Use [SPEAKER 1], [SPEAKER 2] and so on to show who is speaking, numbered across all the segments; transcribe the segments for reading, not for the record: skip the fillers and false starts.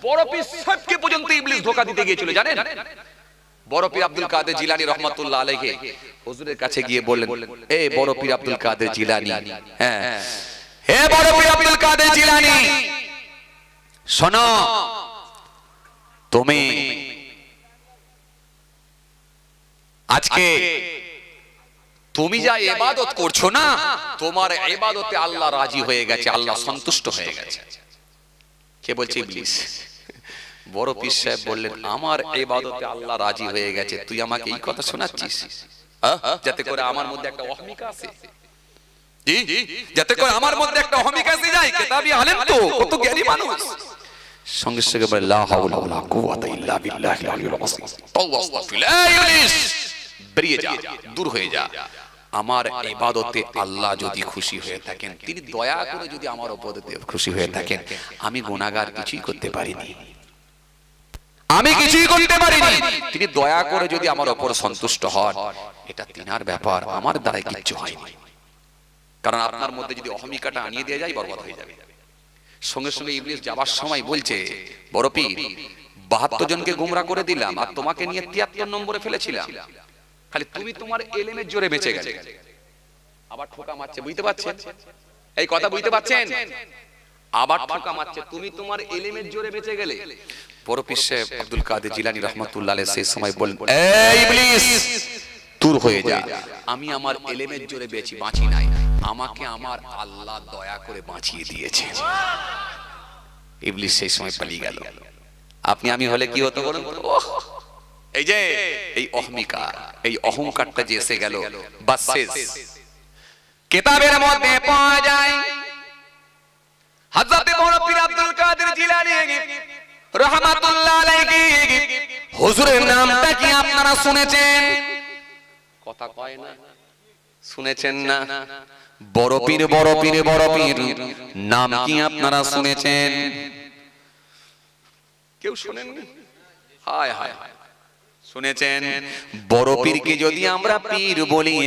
[SPEAKER 1] বড় পীর সাহেবকে পর্যন্ত ইবলিস ধোঁকা দিতে গিয়েছিল জানেন। বড় পীর আব্দুল কাদের জিলানী রহমাতুল্লাহ আলাইহি হুজুরের কাছে গিয়ে বললেন, এ বড় পীর আব্দুল কাদের জিলানী, হ্যাঁ হে বড় পীর আব্দুল কাদের জিলানী, শোনো, তুমি আজকে তুমি যা ইবাদত করছো না, তোমার ইবাদতে আল্লাহ রাজি হয়ে গেছে, আল্লাহ সন্তুষ্ট হয়ে গেছে। কে বলছে? ইবলিস। বড় পীর সাহেব বললেন, আমার ইবাদতে আল্লাহ রাজি হয়ে গেছে, তুই আমাকে এই কথা শোনাচ্ছিস যাতে করে আমার মধ্যে একটা অহমিকা আসে? জি, যাতে করে আমার মধ্যে একটা অহমিকা এসে যায়। কিতাবী আলেম তো, কত জ্ঞানী মানুষ। সঙ্গে সঙ্গে বলে, লা হাওলা ওয়ালা কুওয়াতা ইল্লা বিল্লাহিল আলিয়্যিল আযীম। তাওবা আস্তাগফিরুল্লাহ, ইবলিস বেরিয়ে যা, দূর হয়ে যা। আমার ইবাদতে আল্লাহ যদি খুশি হয়ে থাকেন, তিনি দয়া করে যদি আমার ইবাদতে খুশি হয়ে থাকেন, আমি গুনাহগার কিছুই করতে পারিনি, আমি কিছুই করতে পারিনি। তিনি দয়া করে যদি আমার উপর সন্তুষ্ট হন, এটা তিনার ব্যাপার, আমার দ্বারা কিচ্ছু হয়নি। কারণ আপনার মধ্যে যদি অহমিকাটা আনিয়ে দেয়া যায়, বরবাদ হয়ে যাবে। সঙ্গে সঙ্গে ইবলিস যাবার সময় বলছে, বড় পীর ৭২ জনকে গোমরা করে দিলাম, আর তোমাকে নিয়ে ৭৩ নম্বরে ফেলেছিলাম, খালি তুমি তোমার এলেমের জোরে বেঁচে গেলে। আবার ঠোকা মারছে, বুঝতে পারছেন এই কথা? বুঝতে পারছেন? আবার ঠোকা মারছে, তুমি তোমার এলেমের জোরে বেঁচে গেলে। বড় পীর সাহেব আব্দুল কাদের জিলানী রহমাতুল্লাহ আলাইহি সেই সময় বলেন, এই ইবলিস দূর হয়ে যা, আমি আমার এলেমের জোরে বাঁচি নাই, আমাকে আমার আল্লাহ দয়া করে বাঁচিয়ে দিয়েছে। ইবলিস সেই সময় পালিয়ে গেল। আপনি আমি হলে কি হতো বলুন? এই যে এই অহমিকা, এই অহংকারটা যে এসে গেল, বাস শেষ। কিতাবের মধ্যে পাওয়া যায় হযরত বড় পীর আব্দুল কাদের জিলানী রাহমাতুল্লাহ আলাইহি হুজুরের নামটা কি আপনারা শুনেছেন? কথা কয় না, শুনেছেন না? বড় পীর বড় পীর বড় পীর নাম কি আপনারা শুনেছেন? কেউ শুনেননি? হায় হায়, শুনেছেন? বড় পীরকে যদি আমরা পীর বলি,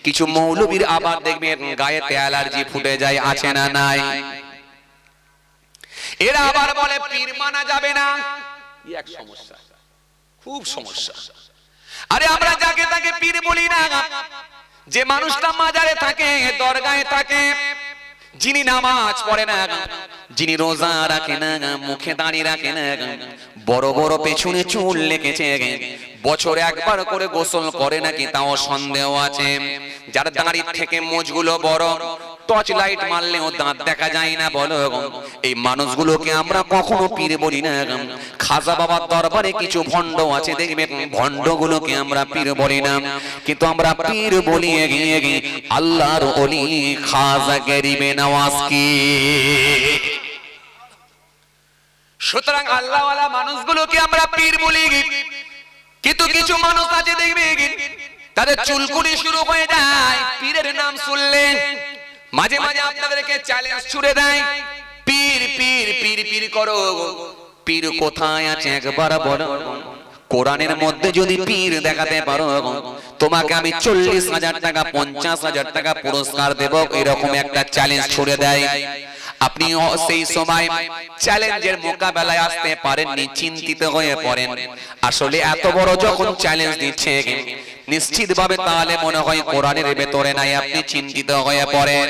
[SPEAKER 1] কিছু মৌলবীর আবার দেখবেন গায়েতে অ্যালার্জি ফুটে যায়, আছে না নাই? এরা আবার বলে পীর মানা যাবে না। এক সমস্যা, খুব সমস্যা। আরে আমরা যাকে তাকে পীর বলি না, যে মানুষটা মাজারে থাকে, দরগাহে থাকে, যিনি নামাজ পড়ে না, যিনি রোজা রাখে না, মুখে দাড়ি রাখে না, বড় বড় পেছনে চুল লেগেছে, বছরে একবার করে গোসল করে নাকি তাও সন্দেহ আছে, যার দাড়ির থেকে মোজগুলো বড়, টর্চ লাইট মারলেও দাঁত দেখা যায় না, বলো এই মানুষগুলোকে আমরা কখনো পীর বলি না। খাজা বাবার দরবারে কিছু ভণ্ড আছে, দেখবেন ভণ্ডগুলোকে আমরা পীর বলি না, কিন্তু আমরা পীর বলি আল্লাহর ওলি খাজা গরিবে নওয়াজকে। সুতরাং আল্লাহওয়ালা মানুষগুলোকে আমরা পীর বলি, কিন্তু কিছু মানুষ আছে দেখবেন তাদের চুলকুনি শুরু হয়ে যায় পীরের নাম শুনলে। মাঝে মাঝে আপনাদেরকে চ্যালেঞ্জ ছুড়ে দেয়, পীর পীর পীর পীর করো। পীর কোথায় আছে একবার বলো? কোরআনের মধ্যে যদি পীর দেখাতে পারো, তোমাকে আমি 40,000 টাকা 50,000 টাকা পুরস্কার দেব, এরকম একটা চ্যালেঞ্জ ছুড়ে দেয়। আপনি সেই সময় চ্যালেঞ্জের মোকাবেলায় আসতে পারেননি, চিন্তিত হয়ে পড়েন। আসলে এত বড় যখন চ্যালেঞ্জ দিচ্ছে, নিশ্চিতভাবে তাহলে মনে হয় কোরআনের ভেতরে নাই, আপনি চিন্তিত হয়ে পড়েন।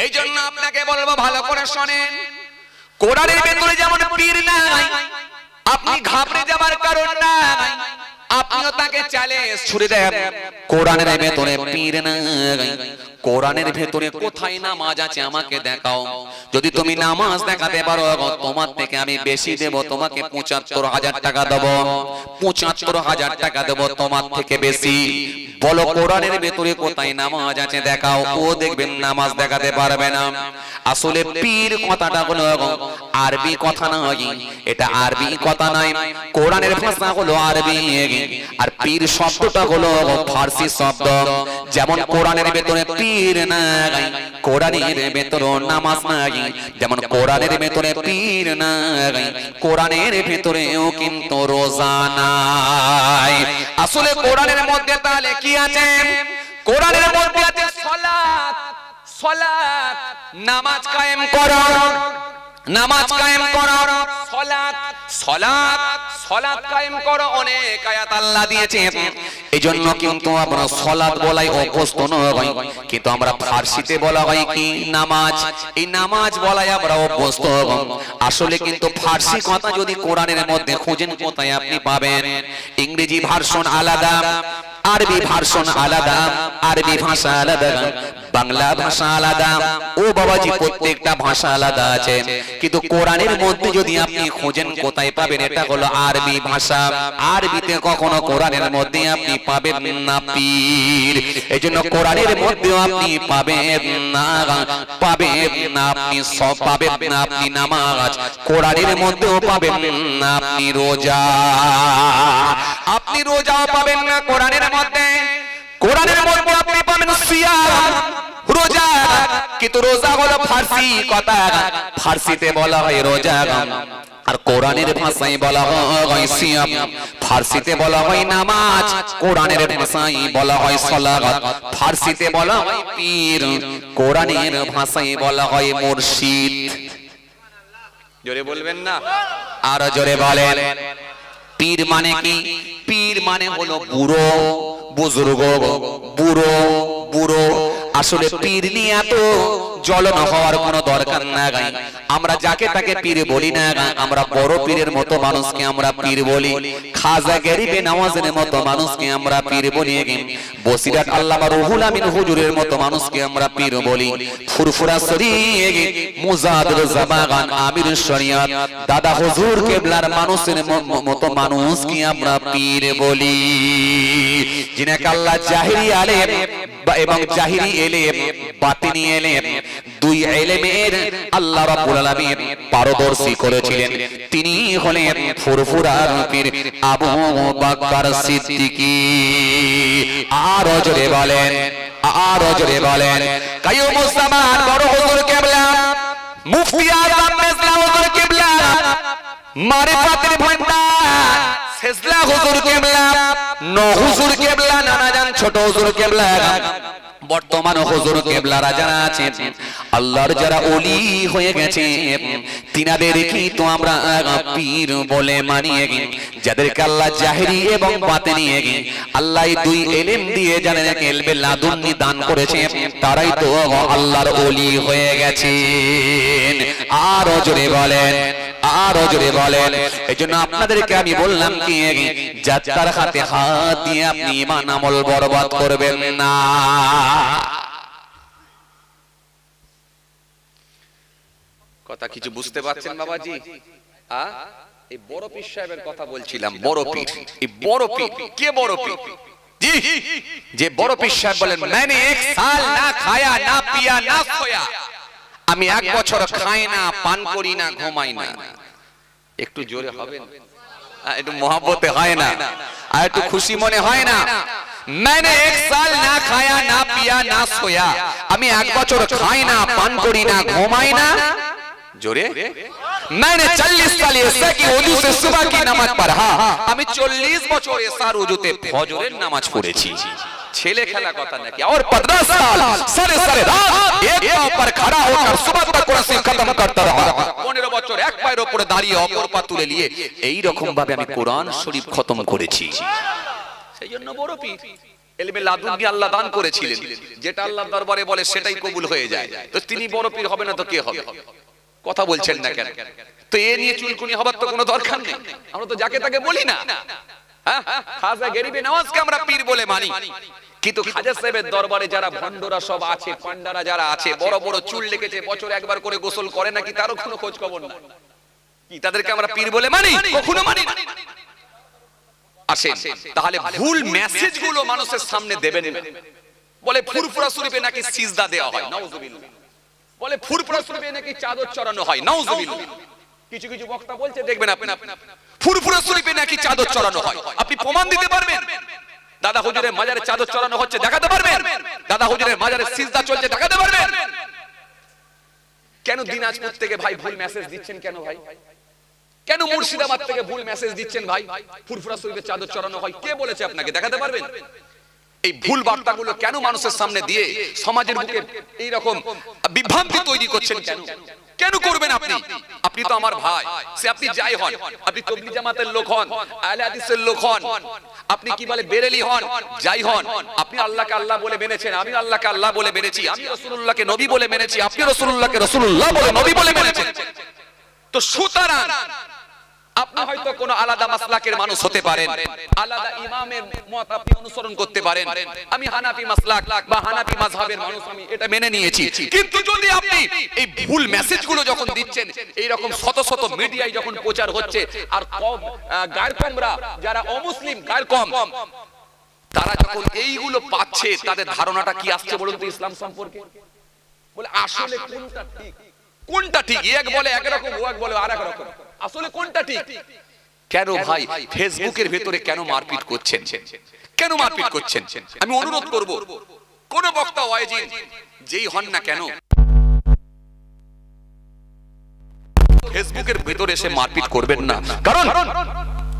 [SPEAKER 1] এই জন্য আপনাকে বলবো ভালো করে শোনেন, কোরআনের ভেতরে যেমন পীর নাই, আপনি ঘাবড়ে যাবার কারণ নাই। আপনিও তাকে চ্যালেঞ্জ ছুড়ে দেন, কোরআনের ভেতরে পীর নাই, কোরআনের ভেতরে কোথায় নামাজ আছে আমাকে দেখাও। যদি তুমি নামাজ দেখাতে পারো, তোমার থেকে আমি বেশি দেব, তোমাকে ৭৫,০০০ টাকা দেব, ৭৫,০০০ টাকা দেব তোমার থেকে বেশি। বলো কোরআনের ভেতরে কোথায় নামাজ আছে দেখাও। ও দেখবেন নামাজ দেখাতে পারবে না। আসলে পীর কথাটা হলো আরবি কথা নয়, এটা আরবি কথা নয়, কোরআনের ভাষা হলো আরবি, আর পীর শব্দটা হলো ফার্সি শব্দ। যেমন কোরআনের ভেতরে পীর নাই, কোরআনের ভেতরে নামাজ নাই, যেমন কোরআনের ভেতরে পীর নাই, কোরআনের ভেতরেও কিন্তু রোজা নাই। আসলে কোরআনের মধ্যে তাহলে কি আছে? কোরআনের মধ্যে আছে সালাত, সালাত নামাজ কায়েম করো। নামাজ কায়েম করো, সালাত সালাত সালাত কায়েম করো। অনেক আয়াত আল্লাহ দিয়েছে, এইজন্য কিন্তু আমরা সালাত বলাই অভ্যস্ত নই, কিন্তু আমরা ফারসিতে বলা হয় কি নামাজ। এই নামাজ বলাই আমরা অভ্যস্ত। আসলে কিন্তু ফারসি কথা যদি কোরআনের মধ্যে খোঁজেন কোথায় আপনি পাবেন? ইংরেজি ভার্সন আলাদা, আরবি ভার্সন আলাদা, আরবি ভাষা আলাদা, বাংলা ভাষা আলাদা। ও বাবাজি, প্রত্যেকটা ভাষা আলাদা আছে, কিন্তু কোরআনের মধ্যে যদি আপনি খোঁজেন কোথায় পাবেন? এটা হলো আরবি ভাষা। আরবিতে কখনো কোরআনের মধ্যে আপনি পাবেন না পীর। এইজন্য কোরআনের মধ্যে আপনি পাবেন না, পাবেন না আপনি সব, পাবেন না আপনি নামাজ। কোরআনের মধ্যেও পাবেন না আপনি রোজা, আপনি রোজাও পাবেন না কোরআনের মধ্যে। কোরআনের মধ্যে আপনি পাবেন সিয়াম, রোজা, কিন্তু রোজা হলো ফারসি কথা, ফারসিতে বলা হয় রোজা, আর কোরআনের ভাষায় বলা হয় সিয়াম। ফারসিতে বলা হয় নামাজ, কোরআনের ভাষায় বলা হয় সালাত। ফারসিতে বলা হয় পীর, কোরআনের ভাষায় বলা হয় মুর্শিদ। জোরে বলবেন না, আর জোরে বলেন। পীর মানে কি? পীর মানে হলো বুড়ো, বুজুর্গ, বুড়ো বুড়ো। আসলে পীর নিয়ে এত জ্বলন হওয়ার কোনো দরকার না। আমরা যাকে তাকে পীর বলি না, আমরা বড় পীরের মতো মানুষকে আমরা পীর বলি। খাজা গরিবে নওয়াজের মতো মানুষকে আমরা পীর বলি। বসিরাত আল্লামা রুহুল আমিন হুজুরের মতো মানুষকে আমরা পীর বলি। ফুরফুরা শরীফ মুজাদ্দিদ জামান আমির শরিয়ত দাদা হুজুর কেবলার মানুষের মতো মানুষকে আমরা পীর বলি। যিনাকে আল্লাহ জাহিরি আলেম এবং জাহিরি এলেম, বাতিনি এলেম, দুই এলেমের আল্লাহ রাব্বুল আলামিন পারদর্শী করেছিলেন। তিনি হলেন ফুরফুরার পীর আবু বকর সিদ্দিকী। আর জোরে বলেন, আর জোরে বলেন। কাইয়ুমুস জামান বড় হুজুর কেবলা, মুফতি আযম মেজলা হুজুর কেবলা, মারিফাতের ভান্ডার সেজলা হুজুর কেবলা, নো হুজুর কেবলা, নানাজান ছোট হুজুর কেবলা, বর্তমান হুজুর কেবলারা যারা আছেন, আল্লাহর যারা ওলি হয়ে গেছে, তিনাদের কি তো আমরা পীর বলে মানি। যাদেরকে আল্লাহ জাহিরি এবং বাতিনি আল্লাহ দুই ইলম দিয়ে যাদেরকে ইলমে লাদুন্নি দান করেছে, তারাই তো আল্লাহর ওলি হয়ে গেছেন। আর জোরে বলেন, আর জোরে বলেন। এইজন্য আপনাদেরকে আমি বললাম কি, যাত্রার হাতে হাত দিয়ে আপনি ঈমান আমল বরবাদ করবেন না। কথা কিছু বুঝতে পারছেন বাবাজি? এই বড় পীর সাহেবের কথা বলছিলাম। বড় পীর, এই বড় পীর কে? বড় পীর জি, যে বড় পীর সাহেব বলেন, मैंने एक साल ना खाया ना पिया ना सोया, আমি এক বছর খাই না, পান করি না, ঘুমাই না। একটু জোরে হবেন, একটু মহব্বতে হয় না, আর একটু খুশি মনে হয় না? मैंने एक साल ना खाया ना पिया ना सोया, আমি এক বছর খাই না, পান করি না, ঘুমাই না। জোরে। मैंने 40 साल ऐसा की वजू से सुबह की नमाज पढ़ा, আমি 40 বছর এসার ওযুতে ফজরের নামাজ পড়েছি। ছেলে খেলা কথা নাকি? और 15 साल सारे सारे रात एक पांव पर खड़ा होकर सुबह तक कुरान शरीफ खत्म करता रहा। 15 বছর এক পায়ের উপরে দাঁড়িয়ে অপর পা তুলে নিয়ে এই রকম ভাবে আমি কোরআন শরীফ খতম করেছি। সেইজন্য বড় পীর। ইলমে লাদুন্নি আল্লাহ দান করেছিলেন, যেটা আল্লাহর দরবারে বলে সেটাই কবুল হয়ে যায়। তো তিনি বড় পীর হবে না তো কে হবে? কথা বলছেন না কেন? তো এ নিয়ে চুলকুনি হবার তো কোনো দরকার নেই। আমরা তো যাকে তাকে বলি না। হ্যাঁ, খাজা গরিবে নওয়াজকে আমরা পীর বলে মানি, কিন্তু খাজা সাহেবের দরবারে যারা ভণ্ডরা সব আছে, পান্ডারা যারা আছে, বড় বড় চুল লেগেছে, বছর একবার করে গোসল করে নাকি তারও কোনো খোঁজ খবর না। কি তাদেরকে আমরা পীর বলে মানি? কখনো মানি না। আসেন তাহলে ভুল মেসেজ গুলো মানুষের সামনে দেবেন না। বলে ফুরফুরা শরীফে নাকি সিজদা দেওয়া হয়, নাউজুবিল্লাহ। বলে ফুরফুরা শরীফে নাকি চাদর চড়ানো হয়, নাউজুবিল্লাহ। কিছু কিছু বক্তা বলছে দেখবেন আপনি, ফুরফুরা শরীফে নাকি চাদর চড়ানো হয়। আপনি প্রমাণ দিতে পারবেন? দাদা হুজুরের মাজারে চাদর চড়ানো হচ্ছে দেখাতে পারবেন? দাদা হুজুরের মাজারে সিজদা চলছে দেখাতে পারবেন? কেন দিনাজপুর থেকে ভাই ভুল মেসেজ দিচ্ছেন? কেন ভাই? কেন মুর্শিদাবাদ থেকে ভুল মেসেজ দিচ্ছেন ভাই? ফুরফুরা শরীফে চাদর চড়ানো হয়, কে বলেছে আপনাকে? দেখাতে পারবেন? এই ভুল বার্তাগুলো কেন মানুষের সামনে দিয়ে সমাজের বুকে এই রকম বিভ্রান্তি তৈরি করছেন কেন? কেন করবেন আপনি? আপনি তো আমার ভাই, সে আপনি যাই হন, আপনি তাবলীগ জামাতের লোক হন, আহলে হাদিসের লোক হন, আপনি কি বলে বেরেলি হন, যাই হন, আপনি আল্লাহকে আল্লাহ বলে মেনেছেন, আমি আল্লাহকে আল্লাহ বলে মেনেছি, আমি রাসূলুল্লাহকে নবী বলে মেনেছি, আপনি রাসূলুল্লাহকে রাসূলুল্লাহ বলে নবী বলে মেনেছেন। তো সুতরাং আপনি হয়তো কোনো আলাদা মাসলাকের মানুষ হতে পারেন, আলাদা ইমামের মত আপনি অনুসরণ করতে পারেন, আমি হানাফি মাসলাক বা হানাফি মাযহাবের মানুষ, আমি এটা মেনে নিয়েছি। কিন্তু যদি আপনি এই ভুল মেসেজগুলো যখন দিচ্ছেন, এই রকম শত শত মিডিয়ায় যখন প্রচার হচ্ছে, আর গায়রকমরা যারা অমুসলিম গায়রকম, তারা যখন এইগুলো পাচ্ছে, তাদের ধারণাটা কি আসছে বলুন তো ইসলাম সম্পর্কে? বলে আসলে কোনটা ঠিক, কোনটা ঠিক? এক বলে একরকম, ও এক বলে আরেক রকম, আসলে কোনটা ঠিক? কেন ভাই ফেসবুকের ভেতরে কেন মারপিট করছেন? কেন মারপিট করছেন? আমি অনুরোধ করব, কোন বক্তা ওয়াইজি যেই হন না কেন, ফেসবুকের ভেতরে এসে মারপিট করবেন না। কারণ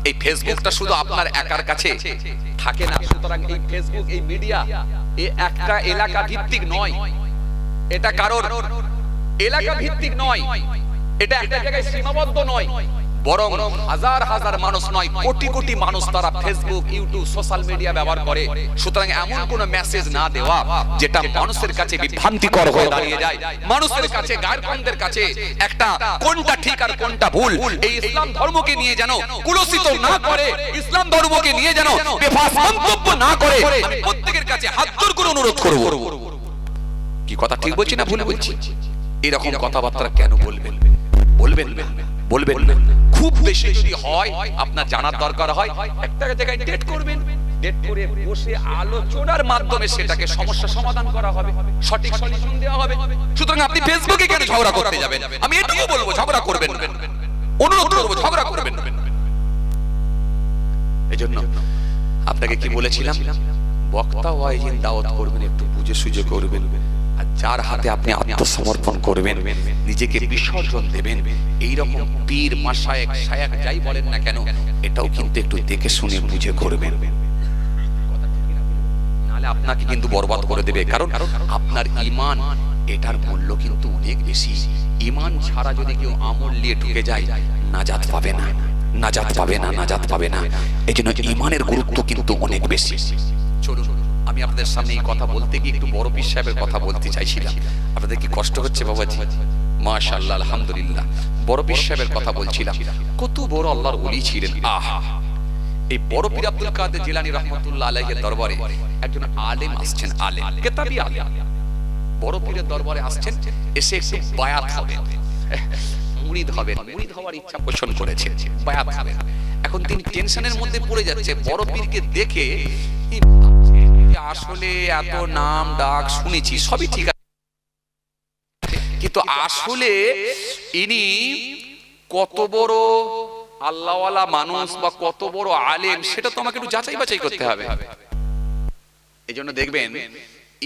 [SPEAKER 1] এই ফেসবুকটা শুধু আপনার একার কাছে থাকে না। সুতরাং এই ফেসবুক, এই মিডিয়া, এই একটা এলাকা ভিত্তিক নয়, এটা কারোর এলাকা ভিত্তিক নয়, এটা একটা জায়গায় সীমাবদ্ধ নয়, বরং হাজার হাজার মানুষ নয়, কোটি কোটি মানুষ তারা ফেসবুক, ইউটিউব, সোশ্যাল মিডিয়া ব্যবহার করে। সুতরাং এমন কোন মেসেজ না দেওয়া যেটা মানুষের কাছে বিভ্রান্তিকর হয়ে দাঁড়িয়ে যায়, মানুষের কাছে, গায়রকমদের কাছে একটা কোনটা ঠিক আর কোনটা ভুল, এই ইসলাম ধর্মকে নিয়ে যেন কুলসিত না করে, ইসলাম ধর্মকে নিয়ে যেন বেফাস মন্তব্য না করে, আমি প্রত্যেকের কাছে হাত জোড় করে অনুরোধ করব। কি কথা ঠিক বলছি না ভুল বলছি? এরকম কথাবার্তা কেন বলবেন? বলবেন বলবেন না। খুব বেশি যদি হয়, আপনার জানার দরকার হয়, একটা জায়গায় ডেট করবেন, ডেট করে বসে আলোচনার মাধ্যমে সেটাকে সমস্যা সমাধান করা হবে, সঠিক সলিউশন দেওয়া হবে। সুতরাং আপনি ফেসবুকে কেন ঝগড়া করতে যাবেন? আমি এটুকু বলবো, ঝগড়া করবেন না, অনুরোধ করবো, ঝগড়া করবেন না। এজন্য আপনাকে কি বলেছিলাম, বক্তা ওয়াইজিন দাওয়াত করবেন, একটু বুঝে সুঝে করবেন, আর যার হাতে আপনি আত্মসমর্পণ করবেন, নিজেকে বিসর্জন দেবেন, এইরকম পীর, মাশায়েখ, শায়েখ যাই বলেন না কেন, এটাও কিন্তু একটু দেখে শুনে বুঝে করবেন, নাহলে আপনাকে কিন্তু বরবাদ করে দেবে। কারণ আপনার ঈমান, এটার মূল্য কিন্তু অনেক বেশি। ঈমান ছাড়া যদি কেউ আমল নিয়ে ঢুকে যায়, নাজাত পাবে না, নাজাত পাবে না, নাজাত পাবে না। এজন্য ঈমানের গুরুত্ব কিন্তু অনেক বেশি। চলুন, আমি আপনাদের সামনে এই কথা বলতে গিয়ে একটু বড় পীর সাহেবের কথা বলতে চাইছিলাম। আপনাদের কি কষ্ট হচ্ছে বাবাজি? মাশাআল্লাহ, আলহামদুলিল্লাহ। বড় পীর সাহেবের কথা বলছিলাম, কত বড় আল্লাহর ওলি ছিলেন। আহা, এই বড় পীর আব্দুল কাদের জিলানী রাহমাতুল্লাহ আলাইহির দরবারে একজন আলেম আসছেন, আলেম, কিতাবী আলেম, বড় পীরের দরবারে আসছেন, এসে একটু বায়াত হবেন, মুরিদ হবেন, মুরিদ হওয়ার ইচ্ছা পোষণ করেছেন, বায়াত হবেন। এখন তিনি টেনশনের মধ্যে পড়ে যাচ্ছে, বড় পীরকে দেখে আসলে এত নাম ডাক শুনেছি, সবই ঠিক আছে, কিন্তু আসলে ইনি কত বড় আল্লাহওয়ালা মানুষ বা কত বড় আলেম, সেটা তো আমাকে একটু যাচাই বাছাই করতে হবে। এই জন্য দেখবেন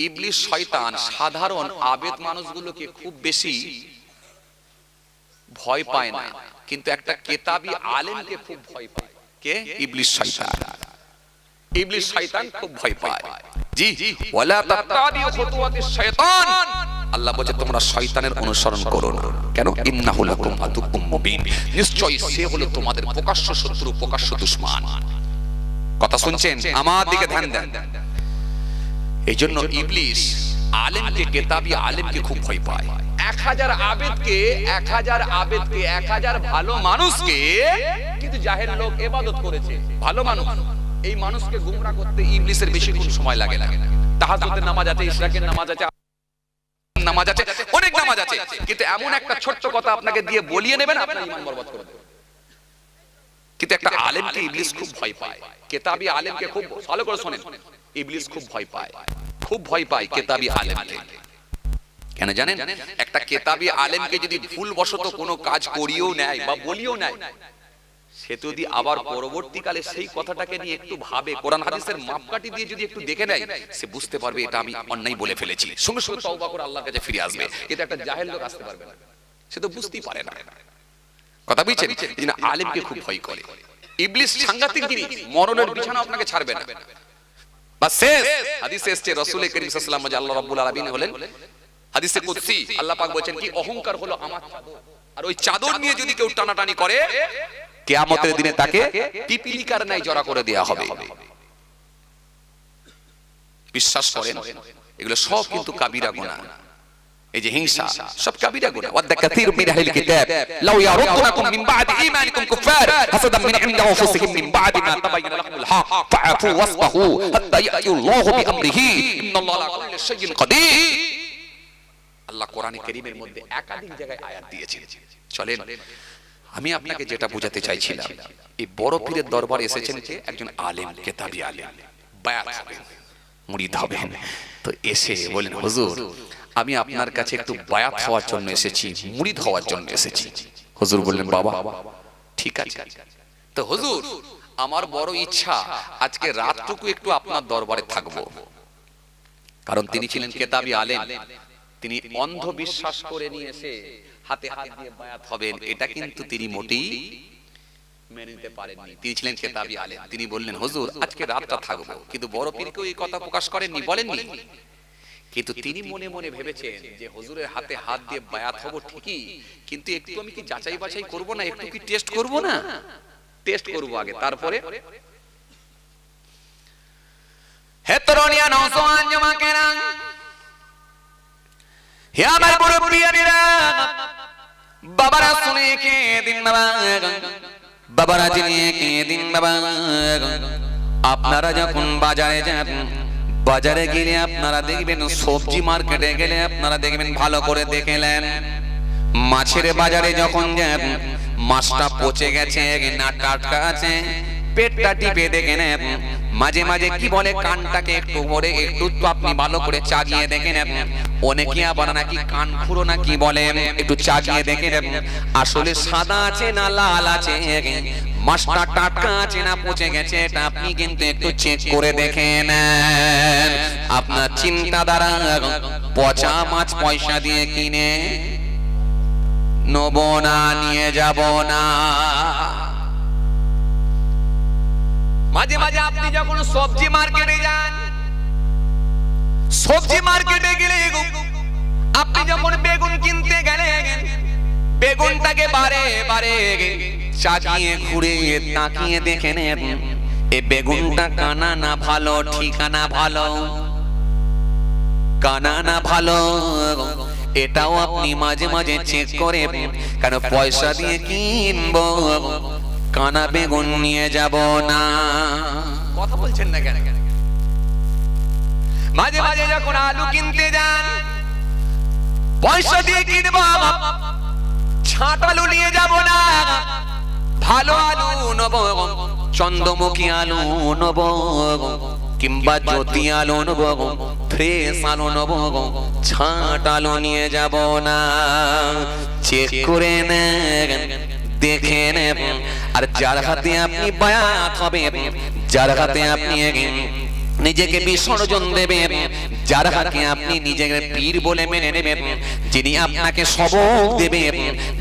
[SPEAKER 1] ইবলিস শয়তান সাধারণ আবেদ মানুষগুলোকে খুব বেশি ভয় পায় না, কিন্তু একটা কেতাবী আলেমকে খুব ভয় পায়। কে? ইবলিস শয়তান। ইবলিস শয়তান খুব ভয় পায়। জি, ওয়ালা তাত্তাবিউ খুতুওয়াতিশ শয়তান, আল্লাহ বলে তোমরা শয়তানের অনুসরণ করো না। কেন? ইন্নাহু লাকুম আদুউম মুবিন, নিশ্চয়ই সে হলো তোমাদের প্রকাশ্য শত্রু, প্রকাশ্য দুশমন। কথা শুনছেন? আমার দিকে ধ্যান দেন। এইজন্য ইবলিস আলেমকে, কেতাবী আলেমকে খুব ভয় পায়। 1000 আবেদকে, 1000 ভালো মানুষকে কিন্তু জাহেল লোক ইবাদত করেছে, ভালো মানুষ। এই মানুষকে গুমরাহ করতে ইবলিসের বেশি কোন সময় লাগে না। তাহাজ্জুদের নামাজ আছে, ইশরাকের নামাজ আছে, নামাজ আছে, অনেক নামাজ আছে, কিন্তু এমন একটা ছোট্ট কথা আপনাকে দিয়ে বলিয়ে নেবেন, আপনার ঈমান বরবাদ করে দেবে। কিন্তু একটা আলেমকে ইবলিস খুব ভয় পায়, কেতাবী আলেমকে খুব, ভালো করে শুনেন, ইবলিস খুব ভয় পায়, খুব ভয় পায় কেতাবী আলেমকে। কেন জানেন? একটা কেতাবী আলেমকে যদি ভুলবশত কোনো কাজ করিয়েও নেয় বা বলিও নেয়, সে যদি আবার পরবর্তীকালে সেই কথাটাকে নিয়ে একটু ভাবে, কোরআন হাদিসের মাপকাঠি দিয়ে যদি একটু দেখে নেয়, সে বুঝতে পারবে এটা আমি অন্যায় বলে ফেলেছি, সঙ্গে সঙ্গে তওবা করে আল্লাহর কাছে ফিরে আসবে। কিন্তু একটা জাহেল লোক আসতে পারবে না, সে তো বুঝতেই পারে না। কথা বুঝছেন? যিনি আলেমকে খুব ভয় করে। ইবলিস সাংঘাতিক জিনিস, মরণের বিছানা আপনাকে ছাড়বে না। বাস শেষ। হাদিসে এসেছে রাসূল করিম সাল্লাল্লাহু আলাইহি ওয়াসাল্লাম, আল্লাহ রাব্বুল আলামিন হলেন হাদিসে কুদসি আল্লাহ পাক বলেন কি অহংকার হলো আমার চাদর, আর ওই চাদর নিয়ে যদি কেউ টানাটানি করে কিয়ামতের দিনে তাকে পিপিলিকার ন্যায় জড়া করে দেয়া হবে। বিশ্বাস করেন এগুলো সব কিন্তু কাবিরা গুনাহ। এই যে হিংসা সব কাবিরা গুনাহ। ওয়াদা কাসীর মিন আহলিল কিতাব লাউ ইয়ারুদুকুম মিন বা'দি ঈমানিকুম কুফার হাসাদাম মিন ইনদি আনফুসিহিম মিন বা'দি মা তাবাyyana লাহুমুল হক ফাআফু ওয়াসফাহু হাত্তা ইয়া'তিল্লাহু বিআমরিহি ইন্নাল্লাহা আলা কুল্লি শাইইন কাদির। আল্লাহ কোরআনে কারীমের মধ্যে একাধিক জায়গায় আয়াত দিয়েছেন। চলেন আমি আপনাকে যেটা বোঝাতে চাইছিলাম, এই বড় পীরের দরবারে এসেছেন কে? একজন আলেম, কিতাবী আলেম, বায়াত হবেন, মুরিদ হবেন। তো এসে বলেন হুজুর আমি আপনার কাছে একটু বায়াত হওয়ার জন্য এসেছি, মুরিদ হওয়ার জন্য এসেছি। হুজুর বললেন বাবা ঠিক আছে। তো হুজুর আমার বড় ইচ্ছা আজকে রাতটুকু একটু আপনার দরবারে থাকবো। কারণ তিনি ছিলেন কিতাবী আলেম, তিনি অন্ধ বিশ্বাস করে নিয়ে এসে হাতে হাত দিয়ে বায়াত হবেন এটা কিন্তু তিনি মোটেই মেনে নিতে পারেননি। তিনি ছিলেন কিতাবী আলেম, তিনি বললেন হুজুর আজকে রাতটা থাকবো। কিন্তু বড় পীরকেও এই কথা প্রকাশ করেননি, বলেননি। কিন্তু তিনি মনে মনে ভেবেছেন যে হুজুরের হাতে হাত দিয়ে বায়াত হব ঠিকই, কিন্তু একটু আমি কি যাচাই বাছাই করব না, একটু কি টেস্ট করব না? টেস্ট করব আগে, তারপরে হে তরুণিয়া নওজোয়ান জমাকেরা, হে আমার বড় প্রিয়রা, বাবারা শুনে কে দিন বাবা, বাবারা জেনে কে দিন বাবা। আপনারা যখন বাজারে যান, বাজারে গেলে আপনারা দেখবেন, সবজি মার্কেটে গেলে আপনারা দেখবেন, ভালো করে দেখলেন মাছের বাজারে যখন যান মাছটা পচে গেছে না টাটকা আছে, পেটটা টিপে দেখে নেন, মাঝে মাঝে কি বলে কানটাকে একটু করে একটু তো আপনি ভালো করে চাগিয়ে দেখে নেন। অনেকে আবার নাকি কান খুঁড়ো না কি বলে, একটু চাগিয়ে দেখে নেন আসলে সাদা আছে না লাল আছে, মাছটা টাটকা আছে না পচে গেছে, এটা আপনি কিন্তু একটু চেক করে দেখে নেন। আপনার চিন্তা দ্বারা পচা মাছ পয়সা দিয়ে কিনে নেব না, নিয়ে যাব না। মাঝে মাঝে আপনি যখন সবজি মার্কেটে যান, সবজি মার্কেটে গেলে আপনি যখন বেগুন কিনতে গেলেন, বেগুনটাকে বারে বারে চাকিয়ে ঘুরে তাকিয়ে দেখে নেন এই বেগুনটা কানা না ভালো, ঠিকানা ভালো, কানা না ভালো, এটাও আপনি মাঝে মাঝে চেক করে, কারণ পয়সা দিয়ে কিনবো, কানা বেগুন নিয়ে যাব না। কথা বলছেন না কেন? মাঝে মাঝে যখন আলু কিনতে যান, পয়সা দিয়ে কিনবো, ছাঁট আলু নিয়ে যাব না, ভালো আলু নেব, চন্দ্রমুখী আলু নেব, কিংবা জ্যোতি আলু নেব, ফ্রেশ আলু নেব, ছাঁট আলু নিয়ে যাব না। চেক করে নেন, দেখে নেন। আর যার হাতে আপনি বায়াত হবেন, যার হাতে আপনি নিজেকে বিসর্জন দেবেন, যার হাতে আপনি নিজেকে পীর বলে মেনে নেবেন, যিনি আপনাকে সবক দেবেন,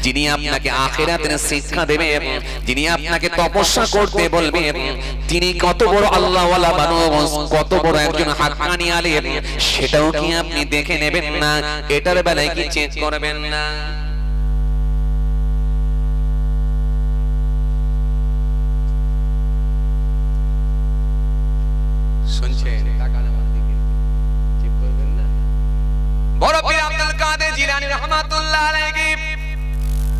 [SPEAKER 1] যিনি আপনাকে আখিরাতের শিক্ষা দেবেন, যিনি আপনাকে তপস্যা করতে বলবেন, তিনি কত বড় আল্লাহওয়ালা মানুষ, কত বড় একজন হাক্কানি আলেম, সেটাও কি আপনি দেখে নেবেন না? এটার বেলায় কি চেক করবেন না? শুনছেন? চেক করবেন না? বড় পীর আব্দুল কাদের জিলানী রাহমাতুল্লাহ আলাইহি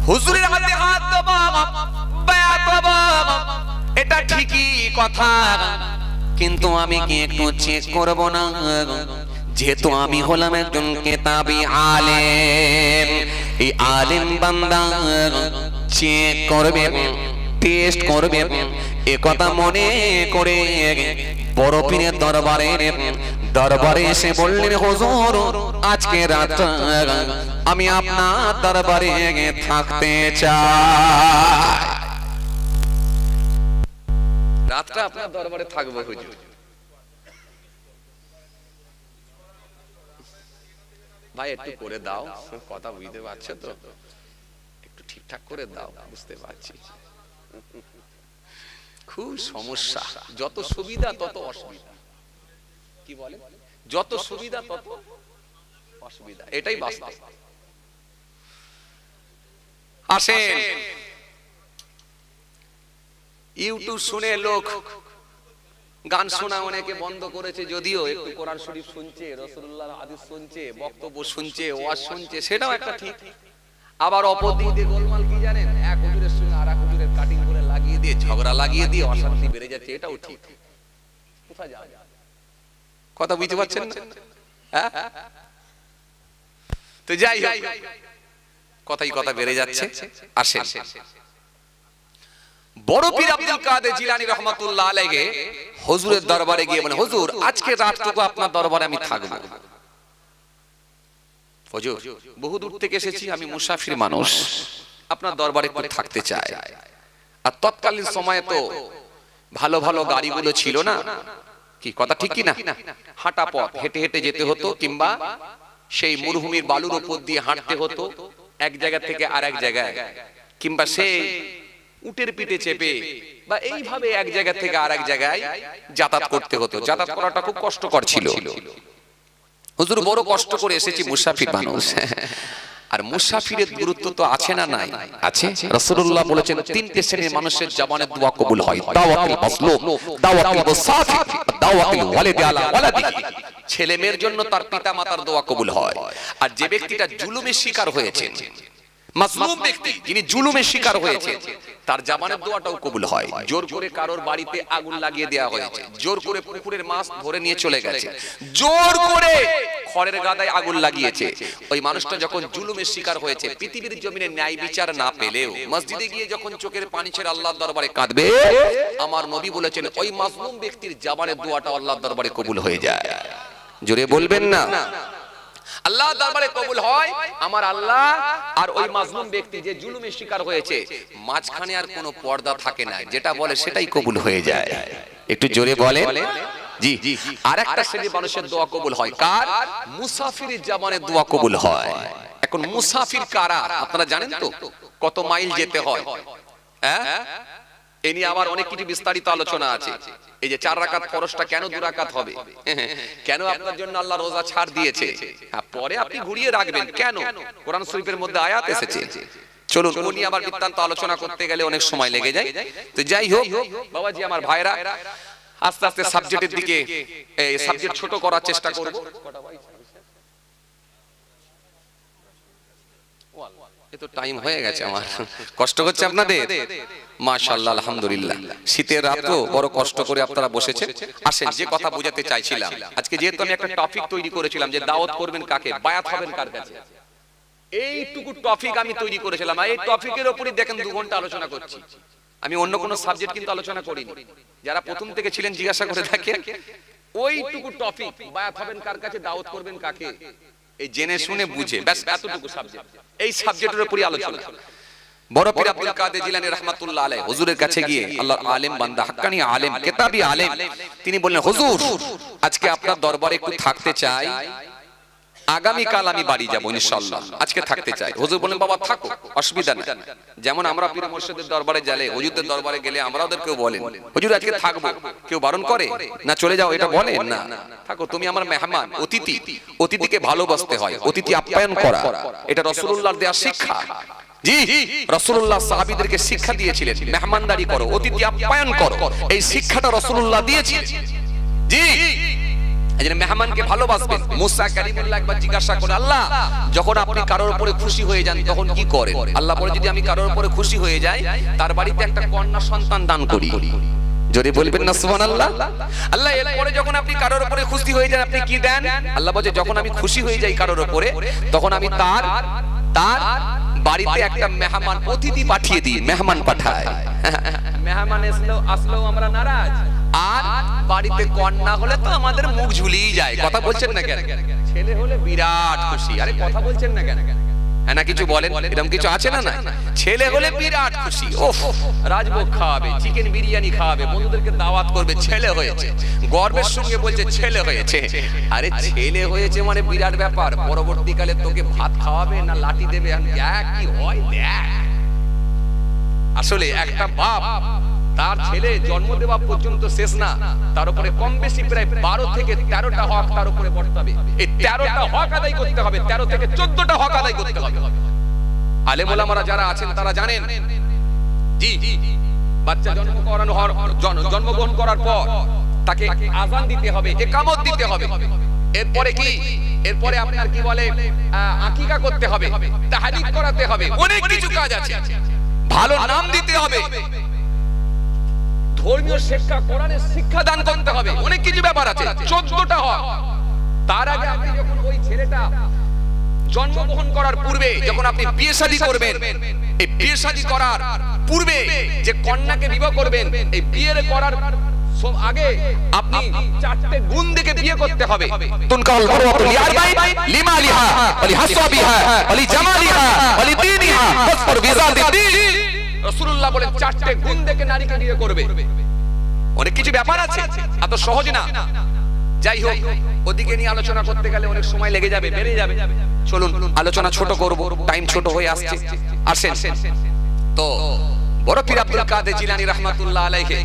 [SPEAKER 1] হুজুরের হাতে হাত দেব, বায়াত দেব, এটা ঠিকই কথা, কিন্তু আমি কি একটু চেক করব না? যেহেতু আমি হলাম একজন কিতাবী আলেম, এই আলেম বান্দা চেক করবে, টেস্ট করবে, এ কথা মনে করে বড় পীরের দরবারে এসে বললেন হুজুর আজকে রাতটা আমি আপনার দরবারে থাকতে চাই, রাতটা আপনার দরবারে থাকবো হুজুর। ভাই একটু করে দাও, কথা বুঝতে পারছো তো? একটু ঠিকঠাক করে দাও, বুঝতে পারছি খুব সমস্যা। যত সুবিধা তত অসুবিধা। কি বলে? যত সুবিধা তত অসুবিধা, এটাই বাস্তব। আসেন, ইউটিউব শুনে লোক গান শোনা অনেকে বন্ধ করেছে, যদিও একটু কোরআন শরীফ শুনছে, রাসূলুল্লাহর হাদিস শুনছে, বক্তব্য শুনছে, ওয়াজ শুনছে, সেটাও একটা ঠিক। আবার অপর দিক দিয়ে গোলমাল কি জানেন, এক হুজুরের সঙ্গে আর এক হুজুরের কাটিং করে লাগিয়ে দিয়ে, ঝগড়া লাগিয়ে দিয়ে অশান্তি বেড়ে যাচ্ছে, এটাও ঠিক। কোথায় যাওয়া যায়? কথা বুঝতে পারছেন না? হ্যাঁ, তো যাই হোক, কথাই কথা বেড়ে যাচ্ছে। আসেন, বড় পীর আব্দুল কাদের জিলানী রাহমাতুল্লাহ আলাইহি হুজুরের দরবারে গিয়ে বলেন, হুজুর আজকে রাতটুকু আপনার দরবারে আমি থাকবো। হুজুর বহু দূর থেকে এসেছি, আমি মুসাফির মানুষ, আপনার দরবারে একটু থাকতে চাই। আর তৎকালীন সময়ে তো ভালো ভালো গাড়িগুলো ছিল না, কি কথা ঠিক কি না? হাঁটা পথ, হেঁটে হেঁটে যেতে হতো, কিংবা সেই মরুভূমির বালুর উপর দিয়ে হাঁটতে হতো এক জায়গা থেকে আরেক জায়গায়, কিংবা সেই উটের পিঠে চেপে বা এইভাবে এক জায়গা থেকে আরেক জায়গায় যাতায়াত করতে হতো। যাতায়াত করাটা খুব কষ্টকর ছিল। হুজুর বড় কষ্ট করে এসেছি, মুসাফির মানুষ। আর মুসাফিরের গুরুত্ব তো আছে না নাই? আছে। রাসূলুল্লাহ বলেছেন তিনটে শ্রেণীর মানুষের জবানে দোয়া কবুল হয়, দাওয়াতুল মাসলুম, দাওয়াতুল মুসাফির, দাওয়াতুল ওয়ালিদি আলা ওয়ালাদিহি। ছেলে মেয়ের জন্য তার পিতা মাতার দোয়া কবুল হয়। আর যে ব্যক্তিটা জুলুমের শিকার হয়েছে, মাজলুম ব্যক্তি যিনি জুলুমের শিকার হয়েছে, তার জবানের দোয়াটাও কবুল হয়। জোর করে কারোর বাড়িতে আগুন লাগিয়ে দেওয়া হয়েছে, জোর করে পুকুরের মাছ ধরে নিয়ে চলে গেছে, জোর করে খড়ের গাদায় আগুন লাগিয়েছে, ওই মানুষটা যখন জুলুমের শিকার হয়েছে, পৃথিবীর জমিনে ন্যায় বিচার না পেলেও মসজিদে গিয়ে যখন চোখের পানি ছেড়ে আল্লাহর দরবারে কাঁদবে, আমার নবী বলেছেন ওই মাজলুম ব্যক্তির জবানের দোয়াটা আল্লাহর দরবারে কবুল হয়ে যায়। জোরে বলবেন না? আল্লাহর দরবারে কবুল হয় আমার আল্লাহ আর ওই মাজলুম ব্যক্তি যে জুলুমের শিকার হয়েছে, মাঝখানে আর কোনো পর্দা থাকে না, যেটা বলে সেটাই কবুল হয়ে যায়। একটু জোরে বলেন। জি, আরেকটা শ্রেণীর মানুষের দোয়া কবুল হয়, কার? মুসাফিরের জবানের দোয়া কবুল হয়। এখন মুসাফির কারা আপনারা জানেন তো? কত মাইল যেতে হয়? হ্যাঁ, এ নিয়ে আবার অনেক কিছু বিস্তারিত আলোচনা আছে। এই যে 4 রাকাত ফরজটা কেন 2 রাকাত হবে, কেন আপনার জন্য আল্লাহ রোজা ছাড় দিয়েছে, পরে আপনি ঘুরিয়ে রাখবেন কেন, কোরআন শরীফের মধ্যে আয়াত এসেছে। চলুন উনি আবার বৃত্তান্ত আলোচনা করতে গেলে অনেক সময় লেগে যায়। তো যাই হোক বাবাজি, আমার ভাইরা, আস্তে আস্তে সাবজেক্টের দিকে, এই সাবজেক্ট ছোট করার চেষ্টা করব। এত টাইম হয়ে গেছে, আমার কষ্ট হচ্ছে আপনাদের। মাশাআল্লাহ, আলহামদুলিল্লাহ। শীতের রাতও বড় কষ্ট করে আপনারা বসেছেন। আসেন, যে কথা বোঝাতে চাইছিলাম, আজকে যেহেতু আমি একটা টপিক তৈরি করেছিলাম যে দাওয়াত করবেন কাকে, বায়াত হবেন কার কাছে, এইটুকু টপিক আমি তৈরি করেছিলাম। এই টপিকের উপরই দেখেন 2 ঘন্টা আলোচনা করছি। আমি অন্য কোনো সাবজেক্ট কিন্তু আলোচনা করিনি। যারা প্রথম থেকে ছিলেন জিজ্ঞাসা করে দেখেন, ওইটুকু টপিক, বায়াত হবেন কার কাছে, দাওয়াত করবেন কাকে, এই জেনে শুনে বুঝে, ব্যাস এতটুকু সাবজেক্ট। এই সাবজেক্টের উপরই আলোচনা। বড় পীর আব্দুল কাদের জিলানী রাহমাতুল্লাহ আলাইহি হুজুরের কাছে গিয়ে, আল্লাহর আলেম বান্দা, হাক্কানি আলেম, কিতাবী আলেম, তিনি বললেন, হুজুর আজকে আপনার দরবারে একটু থাকতে চাই, আগামী কাল আমি বাড়ি যাব ইনশাআল্লাহ, আজকে থাকতে চাই। হুজুর বলেন, বাবা থাকো, অসুবিধা নেই। যেমন আমরা পীর মুর্শিদের দরবারে গেলে, হুজুরদের দরবারে গেলে আমরা ওদেরকেও বলেন, হুজুর আজকে থাকবো, কেউ বারণ করে না চলে যাও, এটা বলেন না, থাকো, তুমি আমার মেহমান, অতিথি। অতিথিকে ভালোবাসতে হয়, অতিথি আপ্যায়ন করা, এটা রাসূলুল্লাহর দেয়া শিক্ষা। জি, রাসূলুল্লাহ সাহাবীদেরকে শিক্ষা দিয়েছিলেন, মেহমানদারি করো, অতিথি আপ্যায়ন করো, এই শিক্ষাটা রাসূলুল্লাহ দিয়েছিলেন। জি, এইজন্য মেহমানকে ভালোবাসবেন। মুসা কালিমুল্লাহ একবার জিজ্ঞাসা করে, আল্লাহ যখন আপনি কারোর উপরে খুশি হয়ে যান তখন কি করেন? আল্লাহ বলে, যদি আমি কারোর উপরে খুশি হয়ে যাই, তার বাড়িতে একটা কন্যা সন্তান দান করি। জোরে বলবেন না সুবহানাল্লাহ। আল্লাহ এরপরে যখন আপনি কারোর উপরে খুশি হয়ে যান, আপনি কি দেন? আল্লাহ বলে, যখন আমি খুশি হয়ে যাই কারোর উপরে, তখন আমি তার বাড়িতে একটা মেহমান, অতিথি পাঠিয়ে দিই, মেহমান পাঠায়। মেহমান আসলেও আমরা নারাজ, আর বাড়িতে কন্যা হলে তো আমাদের মুখ ঝুলিয়ে যায়। কথা বলছেন না কেন? ছেলে হলে বিরাট খুশি। আরে কথা বলছেন না কেন? হ্যাঁ না, কিছু বলেন, এরকম কিছু আছে না? না, ছেলে হলে বিরাট খুশি, ওফ রাজভোগ খাওয়াবে, চিকেন বিরিয়ানি খাওয়াবে, বন্ধুদেরকে দাওয়াত করবে, ছেলে হয়েছে, গর্বের সঙ্গে বলছে ছেলে হয়েছে। আরে ছেলে হয়েছে মানে বিরাট ব্যাপার, পরবর্তীকালে তোকে ভাত খাওয়াবে না লাঠি দেবে, দেখ কি হয় দেখ। আসলে একটা বাপ তার ছেলে জন্ম দেওয়া পর্যন্ত শেষ না, তার উপরে কম বেশি প্রায় 12 থেকে 13টা হক তার উপরে বর্তাবে। এই 13টা হক আদায় করতে হবে, 13 থেকে 14টা হক আদায় করতে হবে। আলেম ওলামারা যারা আছেন তারা জানেন, জি বাচ্চা জন্মগ্রহণ করার পর তাকে আযান দিতে হবে, ইকামত দিতে হবে। এরপরে কি, এরপরে আপনার কি বলে আকিকা করতে হবে, তাহলিক করাতে হবে, অনেক কিছু কাজ আছে। ভালো নাম দিতে হবে, ধর্মীয় শিক্ষা, কোরআনের শিক্ষা দান করতে হবে, অনেক কিছু ব্যাপার আছে। 14টা হক। তার আগে আপনি যখন ওই ছেলেটা জন্মগ্রহণ করার পূর্বে যখন আপনি বিয়ে শাদী করবেন, এই বিয়ে শাদী করার পূর্বে যে কন্যাকে বিবাহ করবেন, এই বিয়ের করার আগে আপনি 4টে গুণ দেখে বিয়ে করতে হবে। তুনকাল মারওয়াতু লিআরবাই লিমালিহা ওয়ালি হাসাবিহা ওয়ালি জামালিহা ওয়ালি দীনিহা ফাসফর বিযাতি দীন। রাসূলুল্লাহ বলেন 4টে গুণ দেখে নারীকে বিয়ে করবে। অনেক কিছু ব্যাপার আছে, এত সহজ না। যাই হোক, ওদিকে নিয়ে আলোচনা করতে গেলে অনেক সময় লেগে যাবে, বেড়ে যাবে। চলুন আলোচনা ছোট করব, টাইম ছোট হয়ে আসছে। আসেন তো বড় পীর আব্দুল কাদের জিলানী রাহমাতুল্লাহ আলাইহি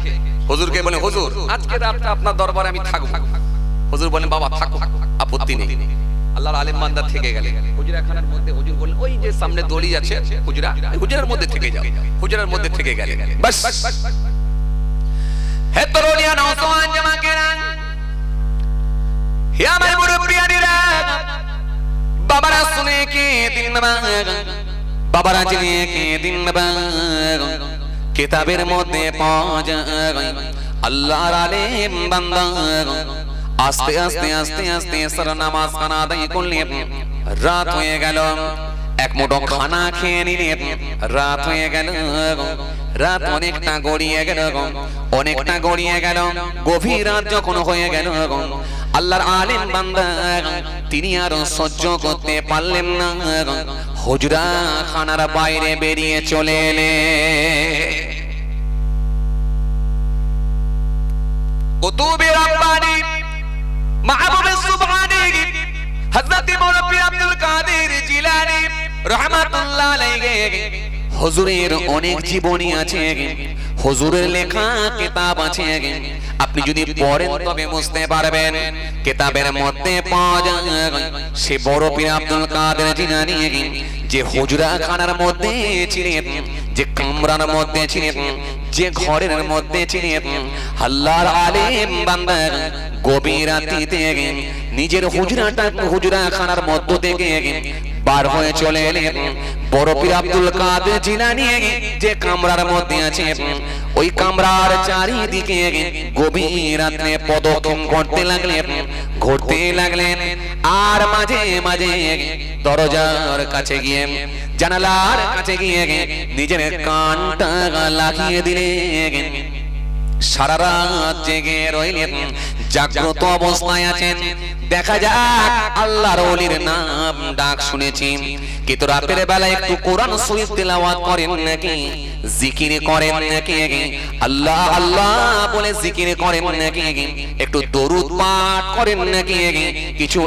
[SPEAKER 1] হুজুরকে বলে, হুজুর আজকে রাতটা আপনার দরবারে আমি থাকব। হুজুর বলেন, বাবা থাকো, আপত্তি নেই। আল্লাহর আলেম বান্দা থেকে গেলেন হুজরাখানার মধ্যে। হুজুর বলেন, ওই যে সামনে দলি আছে হুজরা, হুজরার মধ্যে থেকে যাও। হুজরার মধ্যে থেকে গেলেন। বাস হে তরুণিয়া নওজওয়ান জামাকেরা, হে আমার মুরব্বিয়ানিরা, বাবারা শুনে কে দিন বাবা, বাবারা জেনে কে দিন বাবা। কিতাবের মধ্যে পাওয়া যায় আল্লাহর আলেম বান্দা আস্তে আস্তে আস্তে আস্তে সর নামাজ খানা আদায় করলে রাত হয়ে গেল। এক মুঠো খানা খেয়ে নিলে রাত হয়ে গেল। রাত অনেকটা গড়িয়ে গেল, অনেকটা গড়িয়ে গেল। গভীর রাত যখন হয়ে গেল, আল্লাহর আলেম বান্দা তিনি আর সহ্য করতে পারলেন না, হুজরা খানার বাইরে বেরিয়ে চলে এলেন। কুতুবে রাব্বানি মাহবুবে সুবহানি হযরত মুরব্বি আব্দুল কাদের জিলানী রাহমাতুল্লাহ আলাইহি হুজুরের অনেক জীবনী আছে, হুজুরের লেখা কিতাব আছে। আপনি যদি পড়েন তবে বুঝতে পারবেন। কিতাবের মধ্যে পাওয়া যায় সে বড় পীর আব্দুল কাদের জিলানী যে হুজরা খানার মধ্যে ছিলেন, যে কামরার মধ্যে ছিলেন, যে ঘরের মধ্যে ছিলেন, আল্লাহর আলেম বান্দা গভীর রাতে নিজের হুজরা খানার মধ্য থেকে বার হয়ে চলে এলেন। বড় পীর আব্দুল কাদের জিলানী যে কামরার মধ্যে আছে, ওই কামরার চারিদিকে গভীর রাতে পদক্ষেপ করতে লাগলেন, ঘুরতে লাগলেন। আর মাঝে মাঝে দরজার কাছে গিয়ে, জানালার কাছে গিয়ে নিজের কানটা লাগিয়ে দিলেন। সারা রাত জেগে রইলেন, জাগ্রত অবস্থায় আছেন। দেখা যাক আল্লাহর ওলির নাম ডাক শুনেছি, কিন্তু রাতের বেলা একটু কোরআন শরীফ তেলাওয়াত করেন নাকি, জিকির করেন নাকি, আল্লাহ আল্লাহ বলে জিকির করেন নাকি, একটু দরুদ পাঠ করেন নাকি, কিছু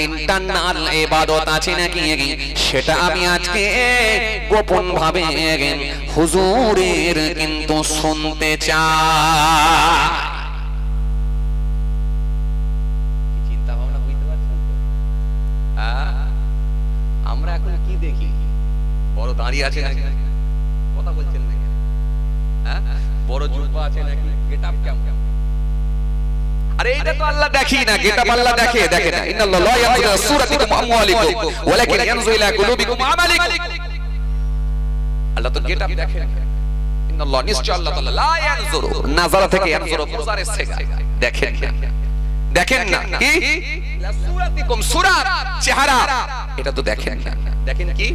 [SPEAKER 1] ইন্টারনাল ইবাদত আছে নাকি, সেটা আমি আজকে গোপন ভাবে হুজুরের কিন্তু শুনতে চাই। আমরা এখন কি দেখি? বড় দাঁড়িয়ে আছে নাকি, কথা বলছেন নাকি, বড় জুব্বা আছে নাকি, গেটআপ কেমন? আরে এটা তো আল্লাহ দেখি না, গেটআপ আল্লাহ দেখে, দেখে না। ইন্নাল্লাহ লা ইয়ানজুরু ইলা সূরাতিকুম ওয়া আমওয়ালিকুম ওয়ালাকিন ইয়ানজুরু ইলা কুলুবিকুম ওয়া আমালিকুম। আল্লাহ তো গেটআপ দেখে না। ইন্নাল্লাহ নিশ্চয় আল্লাহ তাআলা লা ইয়ানজুরু, নাজারা থেকে ইয়ানজুরু মুজারের থেকে দেখেন না, দেখেন না কি সূরাতিকুম, সূরাত চেহারা এটা তো দেখেন না। দেখেন কি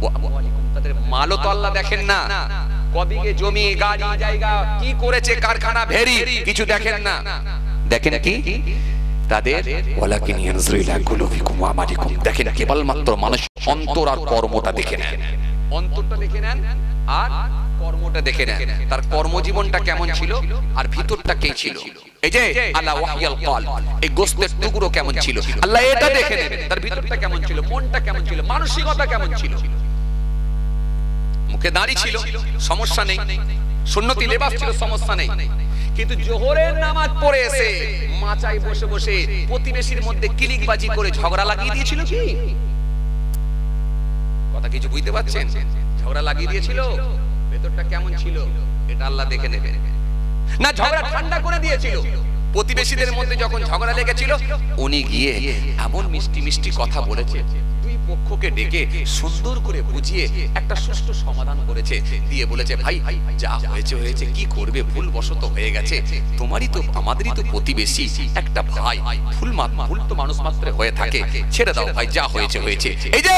[SPEAKER 1] ওয়া আমওয়ালিকুম, তাদের মালও তো আল্লাহ দেখেন না। কদিকে জমি, গাড়ি, জায়গা, কি করেছে, কারখানা, ভেরি, কিছু দেখেন না। দেখেন কি তাদের ওয়ালাকিন ইয়ানজুরু ইলা কুলুবিকুম ওয়া আমালিকুম, দেখেন কেবলমাত্র মানুষ অন্তর আর কর্মটা দেখে নেন। অন্তরটা দেখে নেন আর কর্মটা দেখে নেন, তার কর্মজীবনটা কেমন ছিল আর ভিতরটা কে ছিল। এই যে আল্লাহ ওয়াহিয়াল কলব, এই গোশতের টুকরো কেমন ছিল, আল্লাহ এটা দেখে নেন, তার ভিতরটা কেমন ছিল, মনটা কেমন ছিল, মানসিকতা কেমন ছিল। মুখে দাড়ি ছিল, সমস্যা নেই, সুন্নতি লেবাস ছিল, সমস্যা নেই, কিন্তু জোহরের নামাজ পড়ে এসে মাচায় বসে বসে প্রতিবেশীর মধ্যে কিলিকবাজি করে ঝগড়া লাগিয়ে দিয়েছিল। কি কথা কিছু বুঝতে পারছেন? ঝগড়া লাগিয়ে দিয়েছিল, ভেতরটা কেমন ছিল এটা আল্লাহ দেখে নেবে। না ঝগড়া ঠান্ডা করে দিয়েছিল, প্রতিবেশীদের মধ্যে যখন ঝগড়া লেগেছিল উনি গিয়ে এমন মিষ্টি মিষ্টি কথা বলেছে, দুই পক্ষকে ডেকে সুন্দর করে বুঝিয়ে একটা সুষ্ঠু সমাধান করেছে, দিয়ে বলেছে ভাই যা হয়েছে হয়েছে, কি করবে, ভুল বশত হয়ে গেছে, তোমারই তো আমাদেরই তো প্রতিবেশী, একটা ভাই, ভুল তো মানুষ মাত্র হয়ে থাকে, ছেড়ে দাও ভাই, যা হয়েছে হয়েছে। এই যে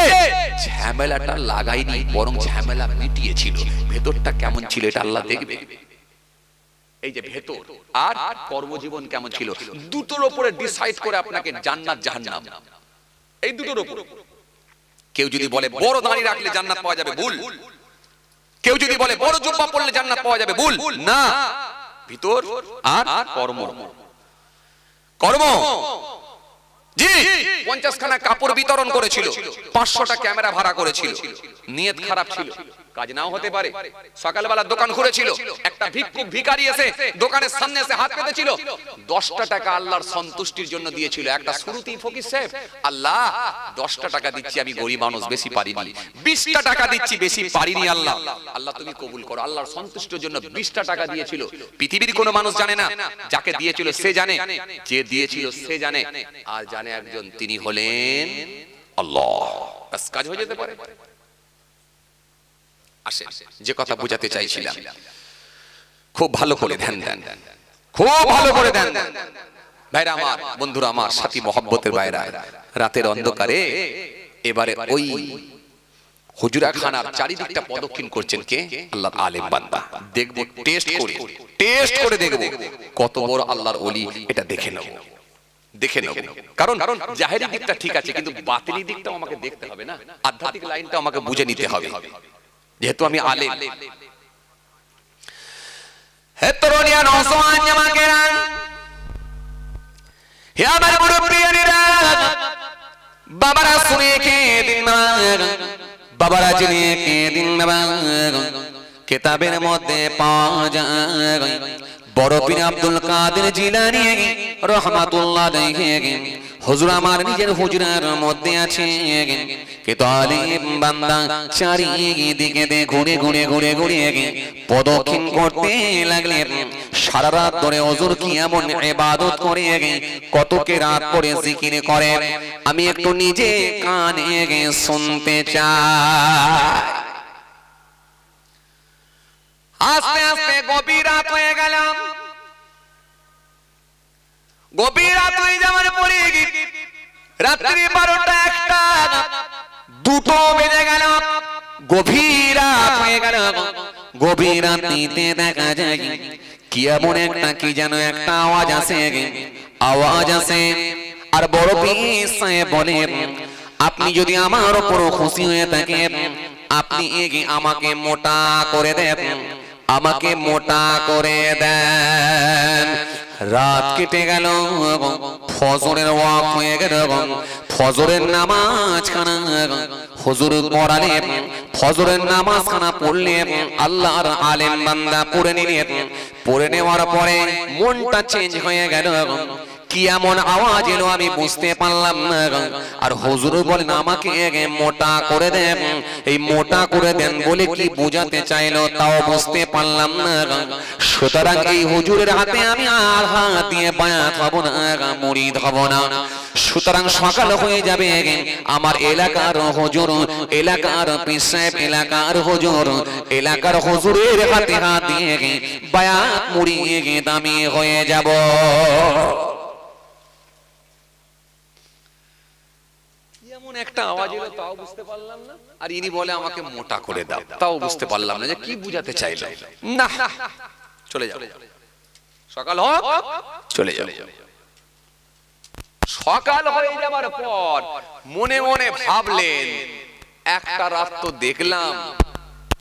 [SPEAKER 1] ঝামেলাটা লাগাইনি, বরং ঝামেলা মিটিয়েছিল, ভেতরটা কেমন ছিল এটা আল্লাহ দেখবে। এই যে ভেতর আর কর্মজীবন কেমন ছিল, দুটোর উপরে ডিসাইড করে আপনাকে জান্নাত জাহান্নাম, এই দুটোর উপর। কেউ যদি বলে বড় দাড়ি রাখলে জান্নাত পাওয়া যাবে, ভুল। কেউ যদি বলে বড় জুব্বা পরলে জান্নাত পাওয়া যাবে, ভুল। না, ভিতর আর কর্ম। কর্ম জি 50 খানা কাপড় বিতরণ করেছিল, 500টা ক্যামেরা ভাড়া করেছিল, নিয়ত খারাপ ছিল, কাজ নাও হতে পারে। সকালবেলা দোকান খুলেছিল, একটা ভিক্ষুক ভিখারি এসে দোকানের সামনে এসে হাত পেতেছিল, 10টা টাকা আল্লাহর সন্তুষ্টির জন্য দিয়েছিল। একটা শুরুতেই ফকির সাহেব, আল্লাহ 10টা টাকা দিচ্ছি, আমি গরিব মানুষ, বেশি পারিনি, 20টা টাকা দিচ্ছি, বেশি পারিনি, আল্লাহ আল্লাহ তুমি কবুল করো। আল্লাহর সন্তুষ্টির জন্য 20টা টাকা দিয়েছিল। পৃথিবীর কোনো মানুষ জানে না, যাকে দিয়েছিল সে জানে, যে দিয়েছিল সে জানে, আর জানে একজন, তিনি হলেন আল্লাহ। বাস কাজ হয়ে যেতে পারে। আসে যে কথা বোঝাতে চাইছিলাম, খুব ভালো করে ধ্যান দেন, খুব ভালো করে ধ্যান দেন ভাইরা আমার, বন্ধুরা আমার, সাথী মহব্বতের ভাইরা। রাতের অন্ধকারে এবারে ওই হুজরা খানার চারিদিকটা প্রদক্ষিণ করছেন কে? আল্লাহর আলেম বান্দা। দেখবো টেস্ট করে দেখবো কত বড় আল্লাহর ওলি, এটা দেখে নেব, দেখে নেব। কারণ জাহেরি দিকটা ঠিক আছে, কিন্তু বাতিনি দিকটাও আমাকে দেখতে হবে না, আধ্যাত্মিক লাইনটা আমাকে বুঝে নিতে হবে, যেহেতু আমি আলেম। হে তরুণিয়া নওজওয়ান জামাকেরা, হে আমার মুরব্বিয়ানেরা, বাবারা শুনে কে দিন বাবা, বাবারা জেনে কে দিন বাবা। কিতাবের মধ্যে পাওয়া যায় বড় পীর আব্দুল কাদের জিলানী রাহমাতুল্লাহ আলাইহি, হুজুর আমার নিজের হুজরার মধ্যে আছে, কে তালিম বান্দা চারিদিকে ঘুরে ঘুরে ঘুরে ঘুরে প্রদক্ষিণ করতে লাগলেন। সারা রাত ধরে হুজুর কি এমন ইবাদত করে, কত কে রাত পরে জিকির করে, আমি একটু নিজে কানে শুনতে চাই। আস্তে আস্তে গভীর রাত হয়ে গেল, গভীর রাত হয়ে যাওয়ার পরে রাত্রি 12টা 1টা 2টো বেজে গেল, গভীর রাত হয়ে গেল। গভীর রাতে দেখা যায় কি এমন একটা, কি যেন একটা আওয়াজ আসে, আওয়াজ আসে। আর বড় পীর সাহেব বলেন, আপনি যদি আমার উপর খুশি হয়ে থাকেন, আপনি আমাকে মোটা করে দেন, আমাকে মোটা করে দেন। রাত কেটে গেল, ফজরের ওয়াক্ত হয়ে গেল, ফজরের নামাজ খানা হুজুর পড়ালেন, ফজরের নামাজ খানা পড়লেন, আল্লাহর আলেম বান্দা পড়ে নিলেন। পড়ে নেওয়ার পরে মনটা চেঞ্জ হয়ে গেল, কি এমন আওয়াজ এলো আমি বুঝতে পারলাম না। আর হুজুর বলেন আমাকে মোটা করে দেন, এই মোটা করে দেন বলে কি বোঝাতে চাইলো তাও বুঝতে পারলাম না। সুতরাং এই হুজুরের হাতে আমি আর হাত দিয়ে বায়াত হব না, মুরিদ হব না। সুতরাং সকাল হয়ে যাবে, আমার এলাকার হুজুর, এলাকার পীর সাহেব, এলাকার হুজুর, এলাকার হুজুরের হাতে হাত দিয়ে বায়াত মুড়িয়ে দামি হয়ে যাব। একটা আওয়াজ এলো তাও বুঝতে পারলাম না, আর ইনি বলে আমাকে মোটা করে দাও, তাও বুঝতে পারলাম না যে কি বুঝাতে চাইলো। না, চলে যাও, সকাল হোক, চলে যাও। সকাল হয়ে যাবার পর মনে মনে ভাবলেন, একটা রাত তো দেখলাম,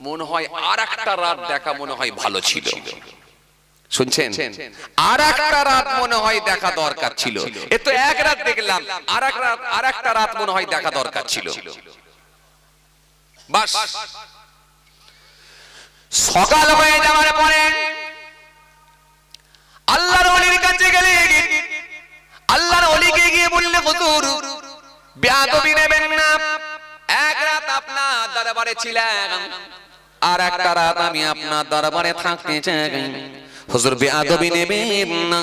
[SPEAKER 1] মনে হয় আর একটা রাত দেখা মনে হয় ভালো ছিল। শুনছেন, আর একটা রাত মনে হয় দেখা দরকার ছিল। এ তো এক রাত দেখলাম, আর একটা রাত মনে হয় দেখা দরকার ছিল। বাস সকাল হয়ে যাওয়ার পরে হুজুর বেয়াদবি নেবেন না, এক রাত আপনার দরবারে ছিলাম আর একটা রাত আমি আপনার দরবারে থাকতে চাই, হুজুর বেয়াদবি নেবেন না,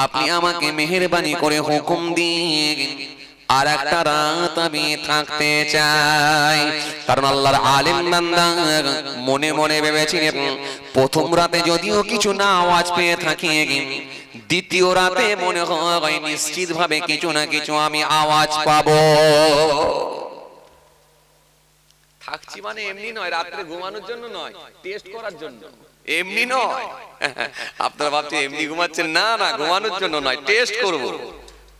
[SPEAKER 1] আপনি আমাকে মেহেরবানি করে হুকুম দিন আর একটা রাত আমি থাকতে চাই। কারণ আল্লাহর আলিম বান্দা মনে মনে ভেবেছিলেন প্রথম রাতে যদিও কিছু না আওয়াজ পেয়ে থাকি, দ্বিতীয় রাতে মনে হয় নিশ্চিত ভাবে কিছু না কিছু আমি আওয়াজ পাবো। থাকছি মানে এমনি নয়, রাত্রে ঘুমানোর জন্য নয়, টেস্ট করার জন্য, এমনি নয়। আপনারা ভাবছেন এমনি ঘুমাচ্ছেন, না না, ঘুমানোর জন্য নয়, টেস্ট করব।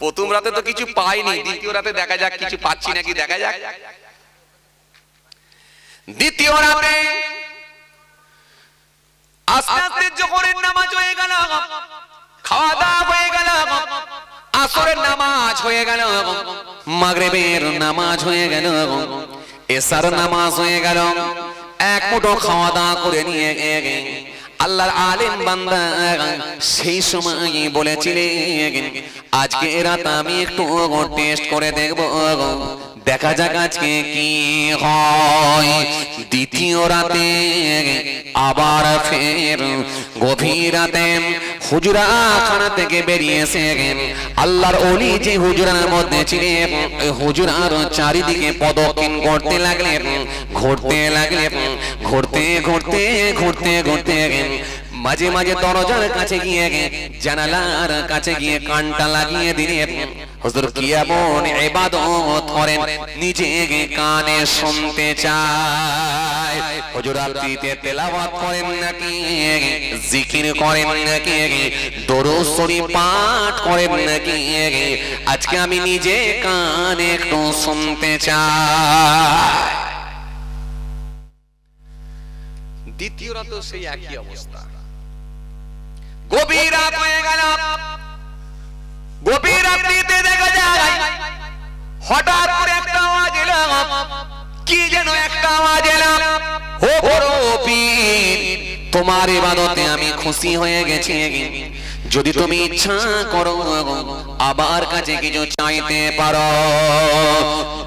[SPEAKER 1] প্রথম রাতে তো কিছু পাইনি, দ্বিতীয় রাতে দেখা যাক কিছু পাচ্ছি নাকি, দেখা যাক। দ্বিতীয় রাতে আস্তে আস্তে জোহরের নামাজ হয়ে গেল, খাওয়া দাওয়া হয়ে গেল, আসরের নামাজ হয়ে গেল, মাগরিবের নামাজ হয়ে গেল, এশার নামাজ হয়ে গেল। এক মুঠো খাওয়া দাওয়া করে নিয়ে আল্লাহর আলিম বান্দা সেই সময় বলেছিলেন আজকে রাত আমি একটু টেস্ট করে দেখব, দেখা যাক আজকে কি হয়। দ্বিতীয় রাতে আবার ফের গভীর রাতে হুজরাখানা থেকে বেরিয়েছে আল্লাহর ওলি যে হুজরার মধ্যে ছিলেন, হুজরার চারিদিকে প্রদক্ষিণ করতে লাগলেন, ঘুরতে লাগলেন, ঘুরতে ঘুরতে ঘুরতে ঘুরতে মাঝে মাঝে দরজার কাছে গিয়ে জানালার কাছে গিয়ে কানটা লাগিয়ে দিলেন। হুজুর কি এমন ইবাদত করেন নিজে কানে শুনতে চায়? হুজুর রাত্রিতে তেলাওয়াত করেন নাকি, জিকির করেন নাকি, দরুদ শরীফ পাঠ করেন নাকি, আজকে আমি নিজে কানে একটু শুনতে চাই। দ্বিতীয় রাত সেই একই অবস্থা, গভীর রাত হয়ে গেল। গভীর রাত্রিতে দেখা যায় হঠাৎ করে একটা আওয়াজ এলো, কি যেন একটা আওয়াজ এলো, ও বড় পীর তোমার ইবাদতে আমি খুশি হয়ে গেছি, যদি তুমি ইচ্ছা করো আবার কাছে কিছু চাইতে পারো।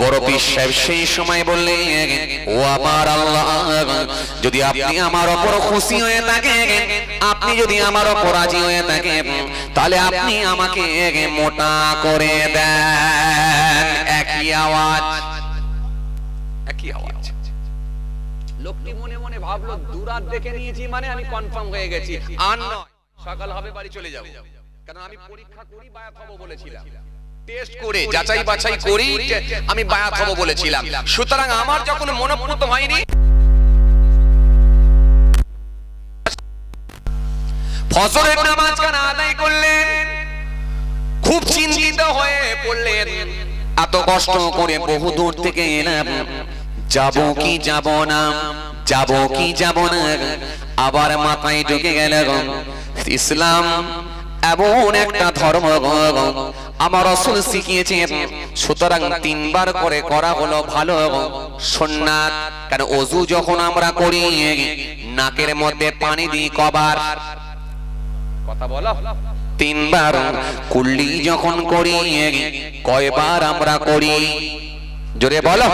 [SPEAKER 1] বড় পীর সাহেব সেই সময় বললেন ও আমার আল্লাহ, যদি আপনি আমার উপর খুশি হয়ে থাকেন, আপনি যদি আমার উপর রাজি হয়ে থাকেন, তাহলে আপনি আমাকে মোটা করে দেন। একই আওয়াজ, একই আওয়াজ। লোকটি মনে মনে ভাবলো দুরাত দেখে নিয়েছি মানে আমি কনফার্ম হয়ে গেছি, আর নয় সকাল হবে বাড়ি চলে যাব, কারণ আমি পরীক্ষা করি বায়াত হব বলেছিলাম, টেস্ট করে যাচাই বাছাই করি আমি বায়াত হব বলেছিলাম। সুতরাং আমার যখন মনোপুত হয়নি, ফজরের নামাজ কানা আদায় করলেন, খুব চিন্তিত হয়ে পড়লেন, এত কষ্ট করে বহু দূর থেকে এলাম, যাব কি যাব না, যাব কি যাব না। আবার মাথায় ঢুকে গেল ইসলাম এমন একটা ধর্ম আমার রাসূল শিখিয়েছেন, সুতরাং তিনবার করে করা হলো ভালো সুন্নাত। কারণ ওযু যখন আমরা করি নাকের মধ্যে পানি দিই কবার, কথা বলো, তিনবার। কুল্লি যখন করি কয়বার আমরা করি, জোরে বলো,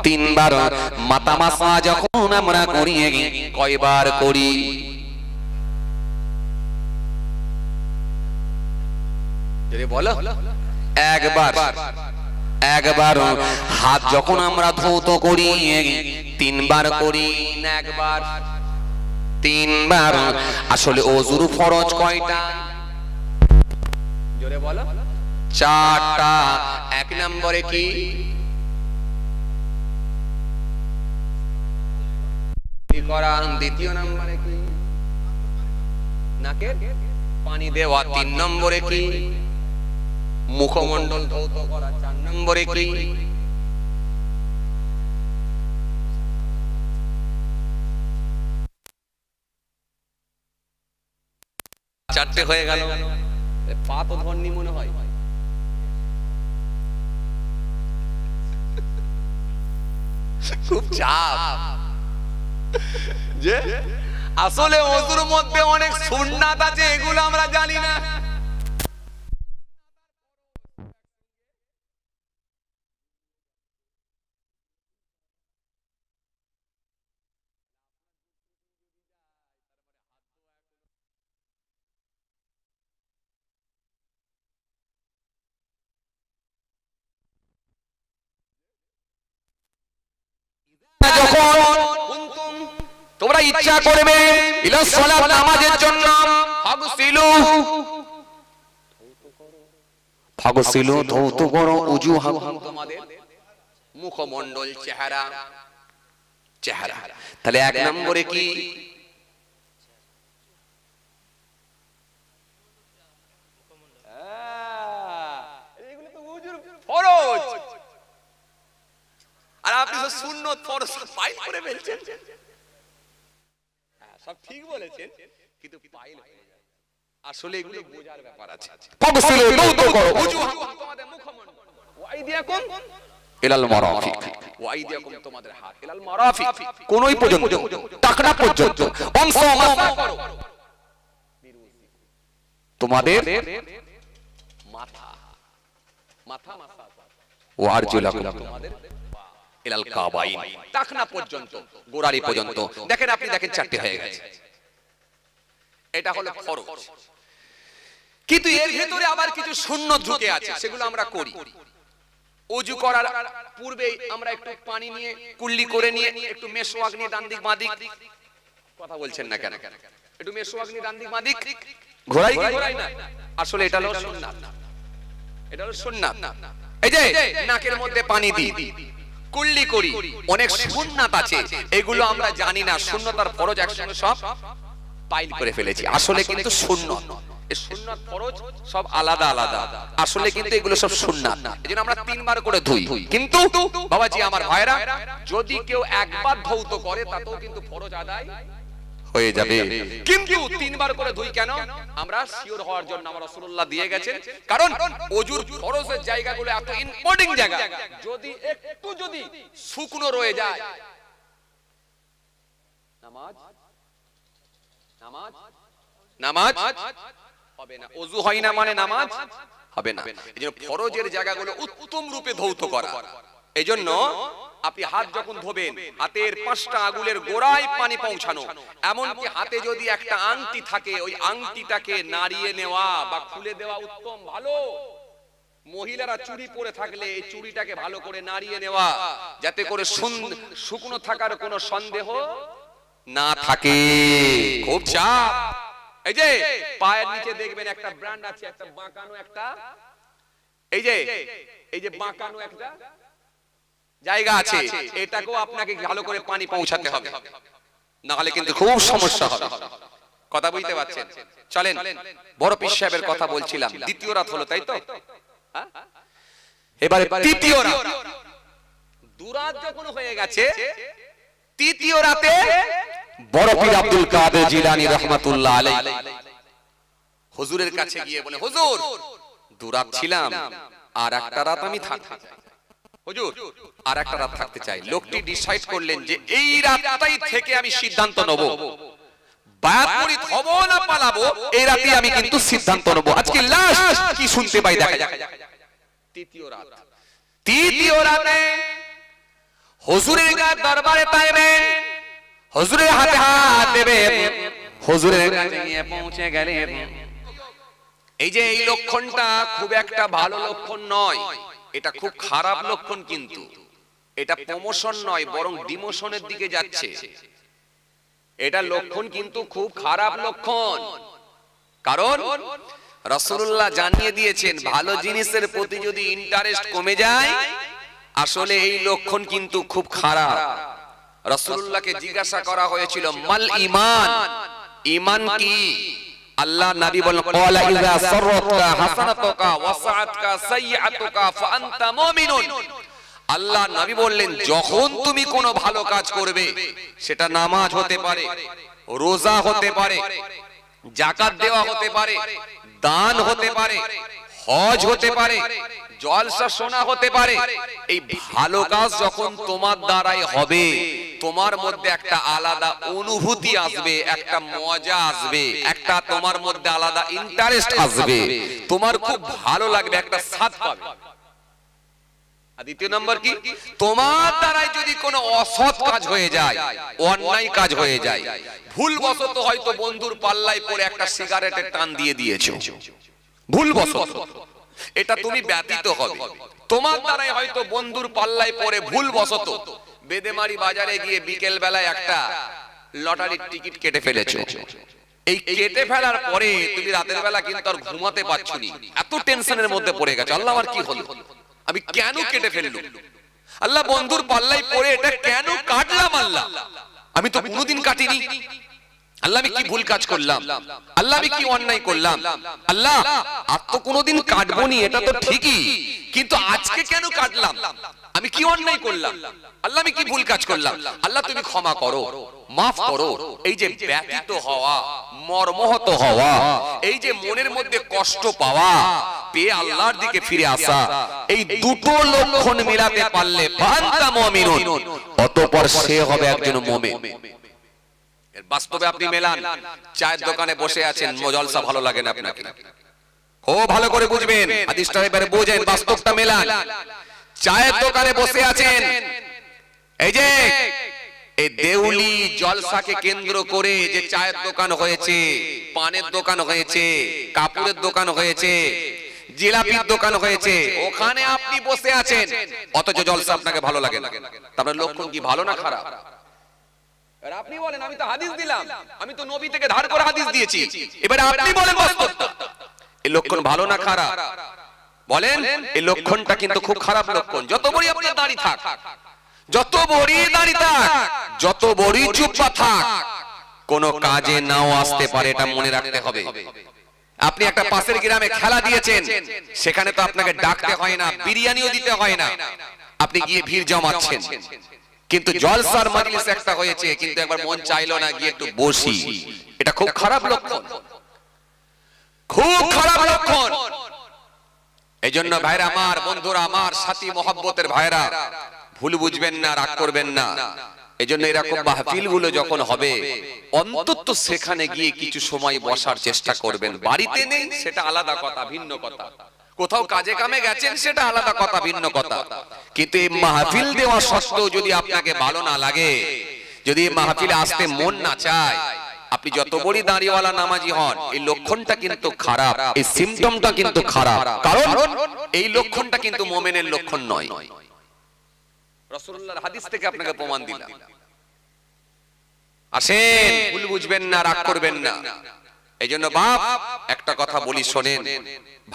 [SPEAKER 1] তিনবার। মাথা মাসা যখন আমরা করি কয়বার করি, জোরে বলো, একবার। একবার। হাত যখন আমরা ধৌত করি তিনবার করি না একবার? তিনবার। আসলে ওযুর ফরজ কয়টা? জোরে বলো, চারটা। এক নম্বরে কি? করান। দ্বিতীয় নম্বরে কি? নাকে পানি দেওয়া। তিন নম্বরে কি? মুখমণ্ডল ধৌত করা। চার নম্বরে কি? চারটে হয়ে গেল। পা তো ধরনি মনে হয়। খুব চাপ যে আসলে ওযুর মধ্যে অনেক সুন্নাত আছে, এগুলো আমরা জানি না। যখন তোমরা ইচ্ছা করবে ইলা সালাত নামাজের জন্য ফাগসিলু ধৌত করো উজুহাকুম তোমাদের মুখমণ্ডল চেহারা তাহলে এক নম্বরে কি এগুলো তো উজুর ফরজ আর আপনি তো সুন্নত ফরজ পাইল করে ফেলছেন সব ঠিক বলেছেন কিন্তু পাইল হয়ে যায় আসলে এগুলো বোঝার ব্যাপার আছে ফাগসিলু ধৌত করো উজুহাকুম তোমাদের মুখমণ্ডল ওয়াইদিয়াকুম ইলাল মারাফিক ওয়াইদিয়াকুম তোমাদের হাত ইলাল মারাফিক কোনই পর্যন্ত টাকনা পর্যন্ত অংশ মাসা করো তোমাদের মাথা মাথা ওয়ারজুলাকুম তোমাদের ইলাল কাবাইন টাকনা পর্যন্ত গোড়ালি পর্যন্ত দেখেন আপনি দেখেন চারটি হয়ে গেছে এটা হলো ফরজ কিন্তু এর ভিতরে আবার কিছু সুন্নত ঢুকে আছে সেগুলো আমরা করি ওযু করার পূর্বে আমরা একটু পানি নিয়ে কুল্লি করে নিয়ে একটু মেশওয়াক নিয়ে ডান দিক বাঁ দিক কথা বলছেন না কেন একটু মেশওয়াক নিয়ে ডান দিক বাঁ দিক ঘোরাই কি ঘোরাই না আসলে এটা হলো সুন্নাত এটা হলো সুন্নাত এই যে নাকের মধ্যে পানি দিই কুল্লি করি অনেক সুন্নাত আছে এগুলো আমরা জানি না সুন্নাত আর ফরজ একসঙ্গে সব পাইল করে ফেলেছি আসলে কিন্তু সুন্নাত এই সুন্নাত ফরজ সব আলাদা আলাদা আসলে কিন্তু এগুলো সব সুন্নাত এজন্য আমরা তিনবার করে ধুই কিন্তু বাবাজি আমার ভাইরা যদি কেউ একবার ধৌত করে তাতেও কিন্তু ফরজ আদায় হয়ে যাবে কিন্তু তিনবার করে ধুই কেন আমরা শিওর হওয়ার জন্য আমার রাসূলুল্লাহ দিয়ে গেছেন কারণ ওযুর ফরজের জায়গাগুলো এত ইম্পর্টেন্ট জায়গা যদি একটু যদি শুকনো রয়ে যায় নামাজ হবে না ওযু হয় না মানে নামাজ হবে না এজন্য ফরজের জায়গাগুলো উত্তম রূপে ধৌত করা এজন্য আপনি হাত যখন ধোবেন হাতের 5টা আঙ্গুলের গোড়ায় পানি পৌঁছানো এমনকি হাতে যদি একটা আংটি থাকে ওই আংটিটাকে নাড়িয়ে নেওয়া বা খুলে দেওয়া উত্তম ভালো মহিলারা চুড়ি পরে থাকলে এই চুড়িটাকে ভালো করে নাড়িয়ে নেওয়া যাতে করে শুকনো থাকার কোনো সন্দেহ না থাকে খুব চাপ এই যে পায়ের নিচে দেখবেন একটা ব্র্যান্ড আছে একটা বাঁকানো একটা এই যে বাঁকানো একটা জায়গা আছে এটাকেও আপনাকে ভালো করে পানি পৌঁছাতে হবে না হলে কিন্তু খুব সমস্যা হবে কথা বুঝতে পারছেন চলেন বড় পীর সাহেবের কথা বলছিলাম দ্বিতীয় রাত হলো তাই তো এবারে তৃতীয় রাত দুরাত যখন হয়ে গেছে তৃতীয় রাতে বড় পীর আব্দুল কাদের জিলানী রাহমাতুল্লাহ আলাইহি হুজুরের কাছে গিয়ে বলে হুজুর দুরাত ছিলাম আর একটা রাত আমি থাকতে চাই হুজুর আর একটা রাত থাকতে চাই লোকটি ডিসাইড করলেন যে এই রাতটাই থেকে আমি সিদ্ধান্ত নেব বায়াত মুরিদ হব না পালাবো এই রাতেই আমি কিন্তু সিদ্ধান্ত নেব আজকে লাস্ট কি শুনতে পাই দেখা যাক তৃতীয় রাতে হুজুরের দরবারে পাইবেন হুজুরের হাতে হাত দেবেন হুজুরের কাছে গিয়ে পৌঁছে গেলেন এই যে এই লক্ষণটা খুব একটা ভালো লক্ষণ নয় এটা খুব খারাপ লক্ষণ কিন্তু এটা প্রমোশন নয় বরং ডিমোশনের দিকে যাচ্ছে এটা লক্ষণ কিন্তু খুব খারাপ লক্ষণ কারণ রাসূলুল্লাহ জানিয়ে দিয়েছেন ভালো জিনিসের প্রতি যদি ইন্টারেস্ট কমে যায় আসলে এই লক্ষণ কিন্তু খুব খারাপ রাসূলুল্লাহকে জিজ্ঞাসা করা হয়েছিল মাল ঈমান ঈমান কি আল্লাহ নবী বলেন ক্বালা ইযা সাররাতকা হাসানাতুকা ওয়াসাআতকা সাইয়্যাতুকা ফাআনতা মুমিনুন আল্লাহ নবী বললেন যখন তুমি কোনো ভালো কাজ করবে সেটা নামাজ হতে পারে রোজা হতে পারে যাকাত দেওয়া হতে পারে দান হতে পারে হজ হতে পারে জলসা শোনা হতে পারে এই ভালো কাজ যখন তোমার দ্বারাই হবে তোমার মধ্যে একটা আলাদা অনুভূতি আসবে একটা মজা আসবে একটা তোমার মধ্যে আলাদা ইন্টারেস্ট আসবে তোমার খুব ভালো লাগবে একটা স্বাদ পাবে আর দ্বিতীয় নম্বর কি তোমার দ্বারাই যদি কোনো অসৎ কাজ হয়ে যায় অন্যায় কাজ হয়ে যায় ভুলবশত হয়তো বন্ধুর পাল্লায় পড়ে একটা সিগারেটের টান দিয়ে দিয়েছো ভুলবশত এটা তুমি ব্যতীত হবে তোমার দ্বারাই হয়তো বন্ধুর পাল্লায় পড়ে ভুলবশত বেদেমারি বাজারে গিয়ে বিকেল বেলায় একটা লটারির টিকিট কেটে ফেলেছো। এই কেটে ফেলার পরে তুমি রাতের বেলা কিন্তু আর ঘুমাতে পারছো না, এত টেনশনের মধ্যে পড়ে গেছো, আল্লাহ আমার কি হলো, আমি কেন কেটে ফেললুম, আল্লাহ বন্ধুর পাল্লাই পড়ে এটা কেন কাটলাম, আল্লাহ আমি তো কোনোদিন কাটিনি, আল্লাহ আমি কি ভুল কাজ করলাম, আল্লাহ আমি কি অন্যায় করলাম, আল্লাহ আর তো কোনোদিন কাটবো নি, এটা তো ঠিকই, কিন্তু আজকে কেন কাটলাম, আমি কি অন্যায় করলাম, আল্লাহ আমি কি ভুল কাজ করলাম, আল্লাহ তুমি ক্ষমা করো, মাফ করো। এই যে ব্যথিত হওয়া, মর্মাহত হওয়া, এই যে মনের মধ্যে কষ্ট পাওয়া, পেয়ে আল্লাহর দিকে ফিরে আসা, এই দুটো লক্ষণ মিলাতে পারলে ফান্তা মুমিনুন, অতঃপর সে হবে একজন মুমিন। বাস্তবে আপনি মেলান, চায়ের দোকানে বসে আছেন, জলসা ভালো লাগে না আপনাকে, খুব ভালো করে বুঝবেন, হাদিসটা এবারে বুঝেন, বাস্তবটা মেলান। চায়ের দোকানে বসে আছেন, এই যে এই দেউলি জলসাকে কেন্দ্র করে যে চায়ের দোকান হয়েছে, পানের দোকান হয়েছে, কাপড়ের দোকান হয়েছে, জিলাপির দোকান হয়েছে, ওখানে আপনি বসে আছেন, অথচ জলসা আপনাকে ভালো লাগে না, তারপরে লক্ষণ কি ভালো না খারাপ? আপনি বলেন, আমি তো হাদিস দিলাম, আমি তো নবী থেকে ধার করে হাদিস দিয়েছি, এবারে আপনি বলেন বাস্তবটা, এই লক্ষণ ভালো না খারাপ? বলেন, এই লক্ষণটা কিন্তু খুব খারাপ লক্ষণ। যত বড়ই আপনার দাড়ি থাক, যত বড়ই দাড়ি থাক, যত বড়ই চুপা থাক, কোন কাজে নাও আসতে পারে, এটা মনে রাখতে হবে। আপনি একটা পাশের গ্রামে খেলা দিয়েছেন, সেখানে তো আপনাকে ডাকতে হয় না, বিরিয়ানিও দিতে হয় না, আপনি গিয়ে ভিড় জমাচ্ছেন, কিন্তু জলসার মাজলিস একটা হয়েছে, কিন্তু একবার মন চাইলো না গিয়ে একটু বসি, এটা খুব খারাপ লক্ষণ, খুব খারাপ লক্ষণ। এই জন্য ভাইরা আমার, বন্ধুরা আমার, সাথী মহব্বতের ভাইরা, ভুল বুঝবেন না, রাগ করবেন না। এই জন্য এরকম মাহফিল গুলো যখন হবে, অন্তত সেখানে গিয়ে কিছু সময় বসার চেষ্টা করবেন। বাড়িতে নেই সেটা আলাদা কথা, ভিন্ন কথা, কোথাও কাজে কামে গেছেন সেটা আলাদা কথা, ভিন্ন কথা, কিন্তু এই মাহফিল দেওয়া সত্ত্বেও যদি আপনাকে ভালো না লাগে, যদি মাহফিলে আসতে মন না চায়, আপনি যত বড়ই দাঁড়িওয়ালা নামাজি হন, এই লক্ষণটা কিন্তু খারাপ, এই সিম্পটমটা কিন্তু খারাপ, কারণ এই লক্ষণটা কিন্তু মুমিনের লক্ষণ নয়। রাসূলুল্লাহর হাদিস থেকে আপনাকে প্রমাণ দিলাম। আসেন, ভুল বুঝবেন না, রাগ করবেন না। এই জন্য বাপ, একটা কথা বলি শোনেন,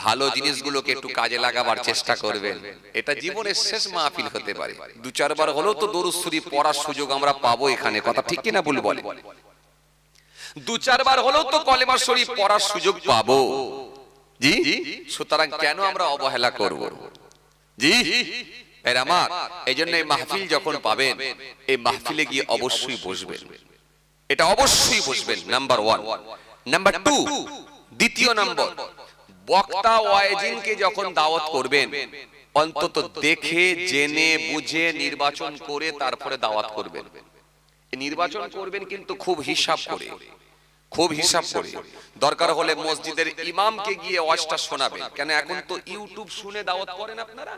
[SPEAKER 1] ভালো জিনিসগুলোকে একটু কাজে লাগাবার চেষ্টা করবেন। এটা জীবনের শেষ মাহফিল হতে পারে, দু চারবার হলেও তো দরুদ শরীফ পড়ার সুযোগ আমরা পাবো এখানে, কথা ঠিক কিনা ভুল বলে? দু চারবার হলেও তো কলেমা শরীফ পড়ার সুযোগ পাবো, জি। সুতরাং কেন আমরা অবহেলা করব, জি? এর আমার, এই জন্য এই মাহফিল যখন পাবেন, এই মাহফিলে গিয়ে অবশ্যই বসবেন, এটা অবশ্যই বসবেন, নাম্বার 1। নাম্বার 2, দ্বিতীয় নম্বর, বক্তা ওয়াইজিনকে যখন দাওয়াত করবেন, অন্তত দেখে জেনে বুঝে নির্বাচন করে তারপরে দাওয়াত করবেন। নির্বাচন করবেন কিন্তু খুব হিসাব করে, খুব হিসাব করে। দরকার হলে মসজিদের ইমামকে গিয়ে ওয়াজটা শোনাবেন, কেন এখন তো ইউটিউব শুনে দাওয়াত করেন আপনারা,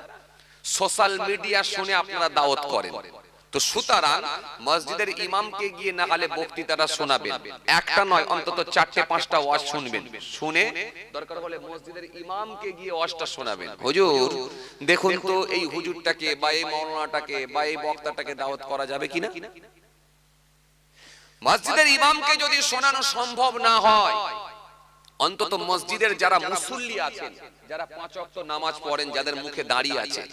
[SPEAKER 1] সোশ্যাল মিডিয়া শুনে আপনারা দাওয়াত করেন, তো সুতরাং মসজিদের ইমামকে গিয়ে না হলে বক্তৃতাটা শোনাবেন, একটা নয় অন্তত 4-5টা ওয়াজ শুনবেন, শুনে দরকার হলে মসজিদের ইমামকে গিয়ে ওয়াজটা শোনাবেন। হুজুর দেখুন তো এই হুজুরটাকে বা এই মাওলানাটাকে বা এই বক্তাটাকে দাওয়াত করা যাবে কিনা। মসজিদের ইমামকে যদি শোনানো সম্ভব না হয়, অন্তত মসজিদের যারা মুসল্লি আছেন, যারা 5 ওয়াক্ত নামাজ পড়েন, যাদের মুখে দাঁড়িয়ে আছে,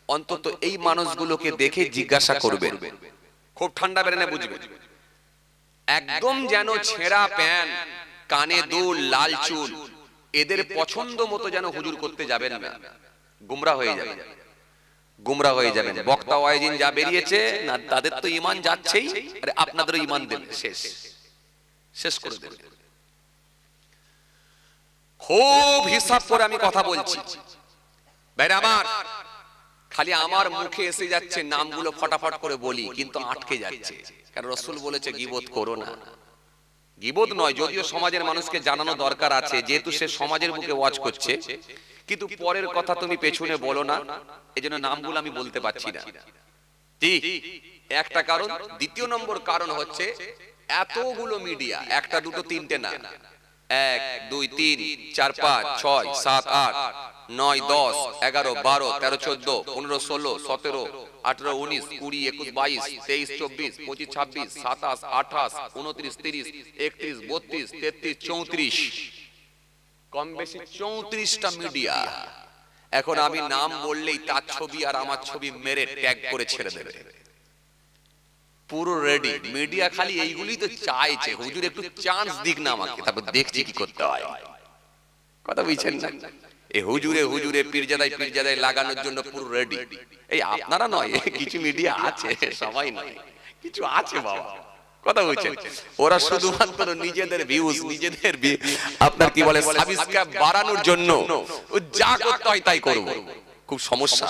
[SPEAKER 1] অন্তত এই মানুষগুলোকে দেখে জিজ্ঞাসা করবেন, খুব ঠান্ডা বেরেনে বুঝবেন, একদম যেন ছেঁড়া প্যান্ট, কানে দুল, লাল চুল, এদের পছন্দ মতো যেন হুজুর করতে যাবেন না, গুমরা হয়ে যাবেন, গুমরা হয়ে যাবেন। বক্তা ওয়াইজিন যা বেরিয়েছে না, তাদের তো ঈমান যাচ্ছেই, আরে আপনাদেরও ঈমান দেবে, শেষ শেষ করে দেবে। খুব হিসাব করে আমি কথা বলছি ভাইরা আমার, খালি আমার মুখে এসে যাচ্ছে নামগুলো ফটাফট করে বলি, কিন্তু আটকে যাচ্ছে, কারণ রাসূল বলেছে গীবত করো না। গীবত নয়, যদিও সমাজের মানুষকে জানানো দরকার আছে, যেহেতু সে সমাজের মুখে ওয়াজ করছে, কিন্তু পরের কথা তুমি পেছনে বলো না, এজন্য নামগুলো আমি বলতে পারছি না, জি, একটা কারণ। দ্বিতীয় নম্বর কারণ হচ্ছে এতগুলো মিডিয়া, একটা দুটো তিনটে না, 1 2 3 4 5 6 7 8 9, 10, 11, 12, 13, 14, 15, 16, 17, 18, 19, 20, 21, 22, 23, 24, 25, 26, 27, 28, 29, 30, 31, 32, 33, 34, কম বেশি 34টা মিডিয়া। এখন আমি নাম বললেই তার ছবি আর আমার ছবি মেরে ট্যাগ করে ছেড়ে দেবে, পুরো রেডি মিডিয়া। খালি এইগুলি তো চাইছে হুজুর একটু চান্স দিক না আমাকে, তারপর দেখছি কি করতে হয়। কথা বুঝছেন না? এই হুজুরে পীরজাদায় লাগানোর জন্য পুরো রেডি। এই আপনারা নয়, কিছু মিডিয়া আছে, সবাই নয়, কিছু আছে বাবা। কথা বলছেন, ওরা শুধুমাত্র নিজেদের ভিউজ, নিজেদের আপনার কি বলে সাবস্ক্রাইব বাড়ানোর জন্য যা করতে হয় তাই করব। খুব সমস্যা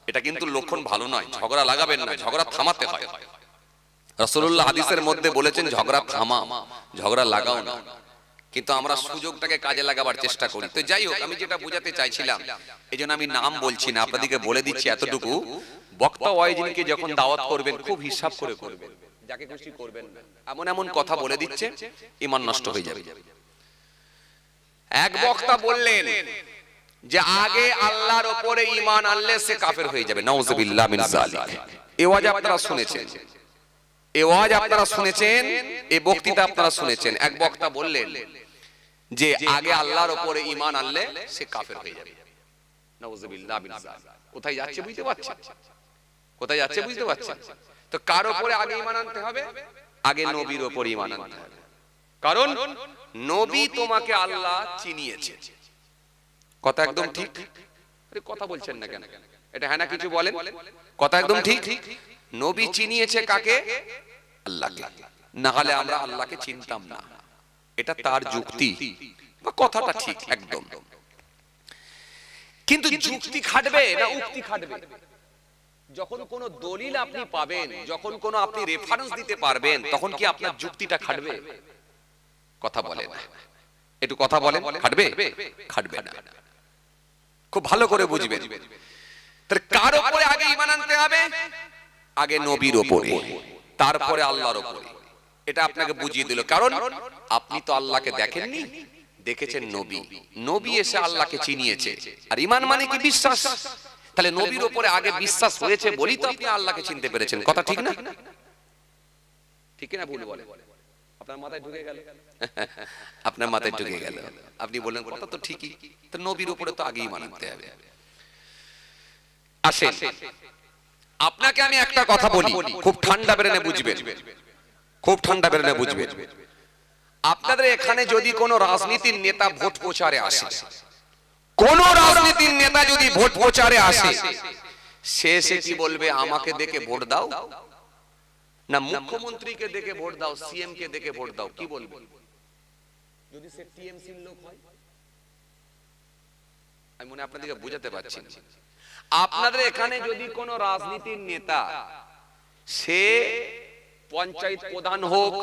[SPEAKER 1] এটা, কিন্তু লক্ষণ ভালো নয়। ঝগড়া লাগাবেন না, ঝগড়া থামাতে হয়। রাসূলুল্লাহ হাদিসের মধ্যে বলেছেন ঝগড়া থামা, ঝগড়া লাগাও না। কিন্তু আমরা সুযোগটাকে কাজে লাগাবার চেষ্টা করি। তো যাই হোক, আমি যেটা বোঝাতে চাইছিলাম, এই জন্য আমি নাম বলছি না, আপনাদেরকে বলে দিচ্ছি এতটুকু, বক্তা ওয়াইজিনকে যখন দাওয়াত করবেন খুব হিসাব করে করবেন, যাকে খুশি করবেন না। এমন এমন কথা বলে দিচ্ছে ঈমান নষ্ট হয়ে যাবে। এক বক্তা বললেন যে আগে আল্লাহর উপরে ঈমান আনলে সে কাফের হয়ে যাবে। নাউযুবিল্লাহ মিন যালিক। এই ওয়াজ আপনারা শুনেছেন, এই ওয়াজ আপনারা শুনেছেন, এই বক্তৃতা আপনারা শুনেছেন। এক বক্তা বললেন যে আগে আল্লাহর উপরে ঈমান আনলে সে কাফের হয়ে যাবে। নাউযুবিল্লাহ মিন যালিক। কোথায় যাচ্ছে বুঝতে পারছেন? কোথায় যাচ্ছে বুঝতে পারছেন? তো কার উপরে আগে ঈমান আনতে হবে? আগে নবীর উপরে ঈমান আনতে হবে। কারণ নবী তোমাকে আল্লাহ চিনিয়েছে। কথা একদম ঠিক। আরে কথা বলছেন না কেন? এটা হ্যাঁ না কিছু বলেন। কথা একদম ঠিক। নবী চিনিয়েছে কাকে? আল্লাহকে। না হলে আমরা আল্লাহকে চিনতাম না। এটা তার যুক্তি বা কথাটা ঠিক একদম। কিন্তু যুক্তি খাটবে না উক্তি খাটবে? যখন কোন দলিল আপনি পাবেন, যখন কোন আপনি রেফারেন্স দিতে পারবেন, তখন কি আপনার যুক্তিটা খাটবে? কথা বলেন, একটু কথা বলেন। খাটবে? খাটবে না। খুব ভালো করে বুঝবেন। তাহলে কার উপরে আগে ঈমান আনতে হবে? আগে নবীর উপরে, তারপরে আল্লাহর উপরে। এটা আপনাকে বুঝিয়ে দিল। কারণ আপনি তো আল্লাহকে দেখেননি, দেখেছেন নবী। নবী এসে আল্লাহকে চিনিয়েছে। আর ঈমান মানে কি? বিশ্বাস। তাহলে নবীর উপরে আগে বিশ্বাস হয়েছে বলি তো আপনি আল্লাহকে চিনতে পেরেছেন। কথা ঠিক না? ঠিক না ভুল বলে? আপনার মাথায় ঢুকে গেল? আপনার মাথায় ঢুকে গেল। আপনি বললেন কথা তো ঠিকই, তো নবীর উপরে তো আগে ঈমান আনতে হবে। আসেন, আপনাকে আমি একটা কথা বলি, খুব ঠান্ডা বেরেনে বুঝবেন, খুব ঠান্ডা বেরেনে বুঝবেন। আপনাদের এখানে যদি কোনো রাজনীতির নেতা ভোট প্রচারে আসে, কোন রাজনীতির নেতা যদি ভোট প্রচারে আসে, সে কি বলবে? আমাকে দেখে ভোট দাও, না মুখ্যমন্ত্রীকে দেখে ভোট দাও, সিএম কে দেখে ভোট দাও? কি বলবে? যদি সে টিএমসির লোক হয়, আমি মনে আপনাদেরকে বুঝাতে পারছি। আপনাদের এখানে যদি কোন রাজনীতির নেতা, সে পঞ্চায়েত প্রধান হোক,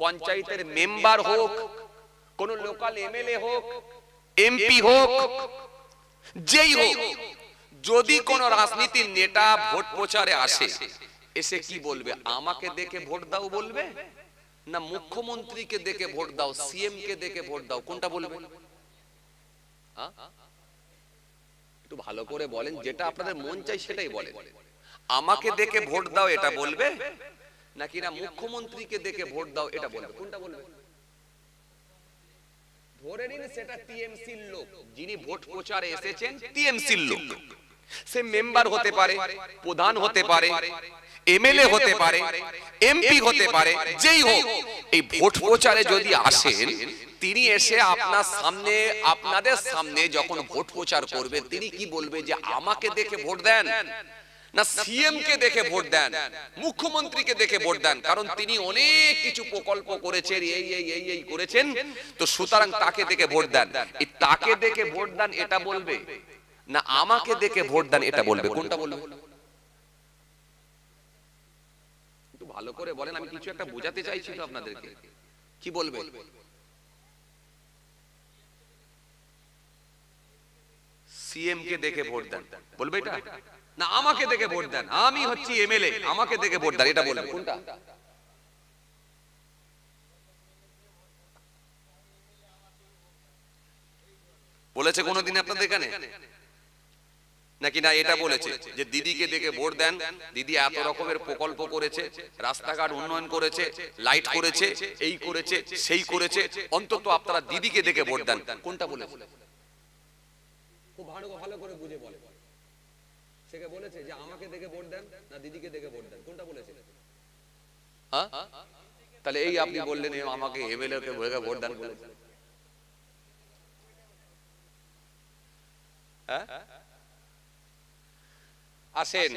[SPEAKER 1] পঞ্চায়েতের মেম্বার হোক, কোন লোকাল এমএলএ হোক, এমপি হোক, যেই হোক, যদি কোন রাজনীতির নেতা ভোট প্রচারে আসে, এসে কি বলবে? আমাকে দেখে ভোট দাও বলবে, না মুখ্যমন্ত্রীকে দেখে ভোট দাও, সিএম কে দেখে ভোট দাও? কোনটা বলবে? একটু ভালো করে বলেন, যেটা আপনাদের মন চাই সেটাই বলেন। আমাকে দেখে ভোট দাও এটা বলবে, নাকি না মুখ্যমন্ত্রীকে দেখে ভোট দাও এটা বলবে? কোনটা বলবে? ধরে নিন সেটা টিএমসির লোক, যিনি ভোট প্রচারে এসেছেন টিএমসির লোক। সে মেম্বার হতে পারে, প্রধান হতে পারে, এমএলএ হতে পারে, এমপি হতে পারে, যেই হোক। এই ভোট প্রচারে যদি আসেন, তিনি এসে আপনার সামনে, আপনাদের সামনে যখন ভোট প্রচার করবে, তিনি কি বলবে? যে আমাকে দেখে ভোট দেন, না সিএম কে দেখে ভোট দেন, মুখ্যমন্ত্রীকে দেখে ভোট দেন? কারণ তিনি অনেক কিছু প্রকল্প করেছেন, এই করেছেন, তো সুতরাং তাকে দেখে ভোট দেন। এই তাকে দেখে ভোট দেন এটা বলবে, না আমাকে দেখে ভোট দেন এটা বলবে? কোনটা বলবে? একটু ভালো করে বলেন, আমি কিছু একটা বোঝাতে চাইছি তো আপনাদেরকে। কি বলবে? সিএম কে দেখে ভোট দেন বলবে এটা, না আমাকে দেখে ভোট দেন, আমি হচ্ছি এমএলএ, আমাকে দেখে ভোট দেন এটা বলবে? কোনটা বলেছে কোনোদিন আপনাদের এখানে নাকি না এটা বলেছে যে দিদিকে দেখে ভোট দেন, দিদি এত রকমের প্রকল্প করেছে, রাস্তাঘাট উন্নয়ন করেছে, লাইট করেছে, এই করেছে সেই করেছে, অন্তত আপনারা দিদিকে দেখে ভোট দেন, কোনটা বলেছে? খুব ভালো করে বুঝে বলে, সে বলেছে যে আমাকে দেখে ভোট দেন না দিদিকে দেখে ভোট দেন, কোনটা বলেছে? হ্যাঁ, তাহলে এই আপনি বললেন আমাকে এমএলএ কে ভোট দেন বলেছে। হ্যাঁ, আসেন,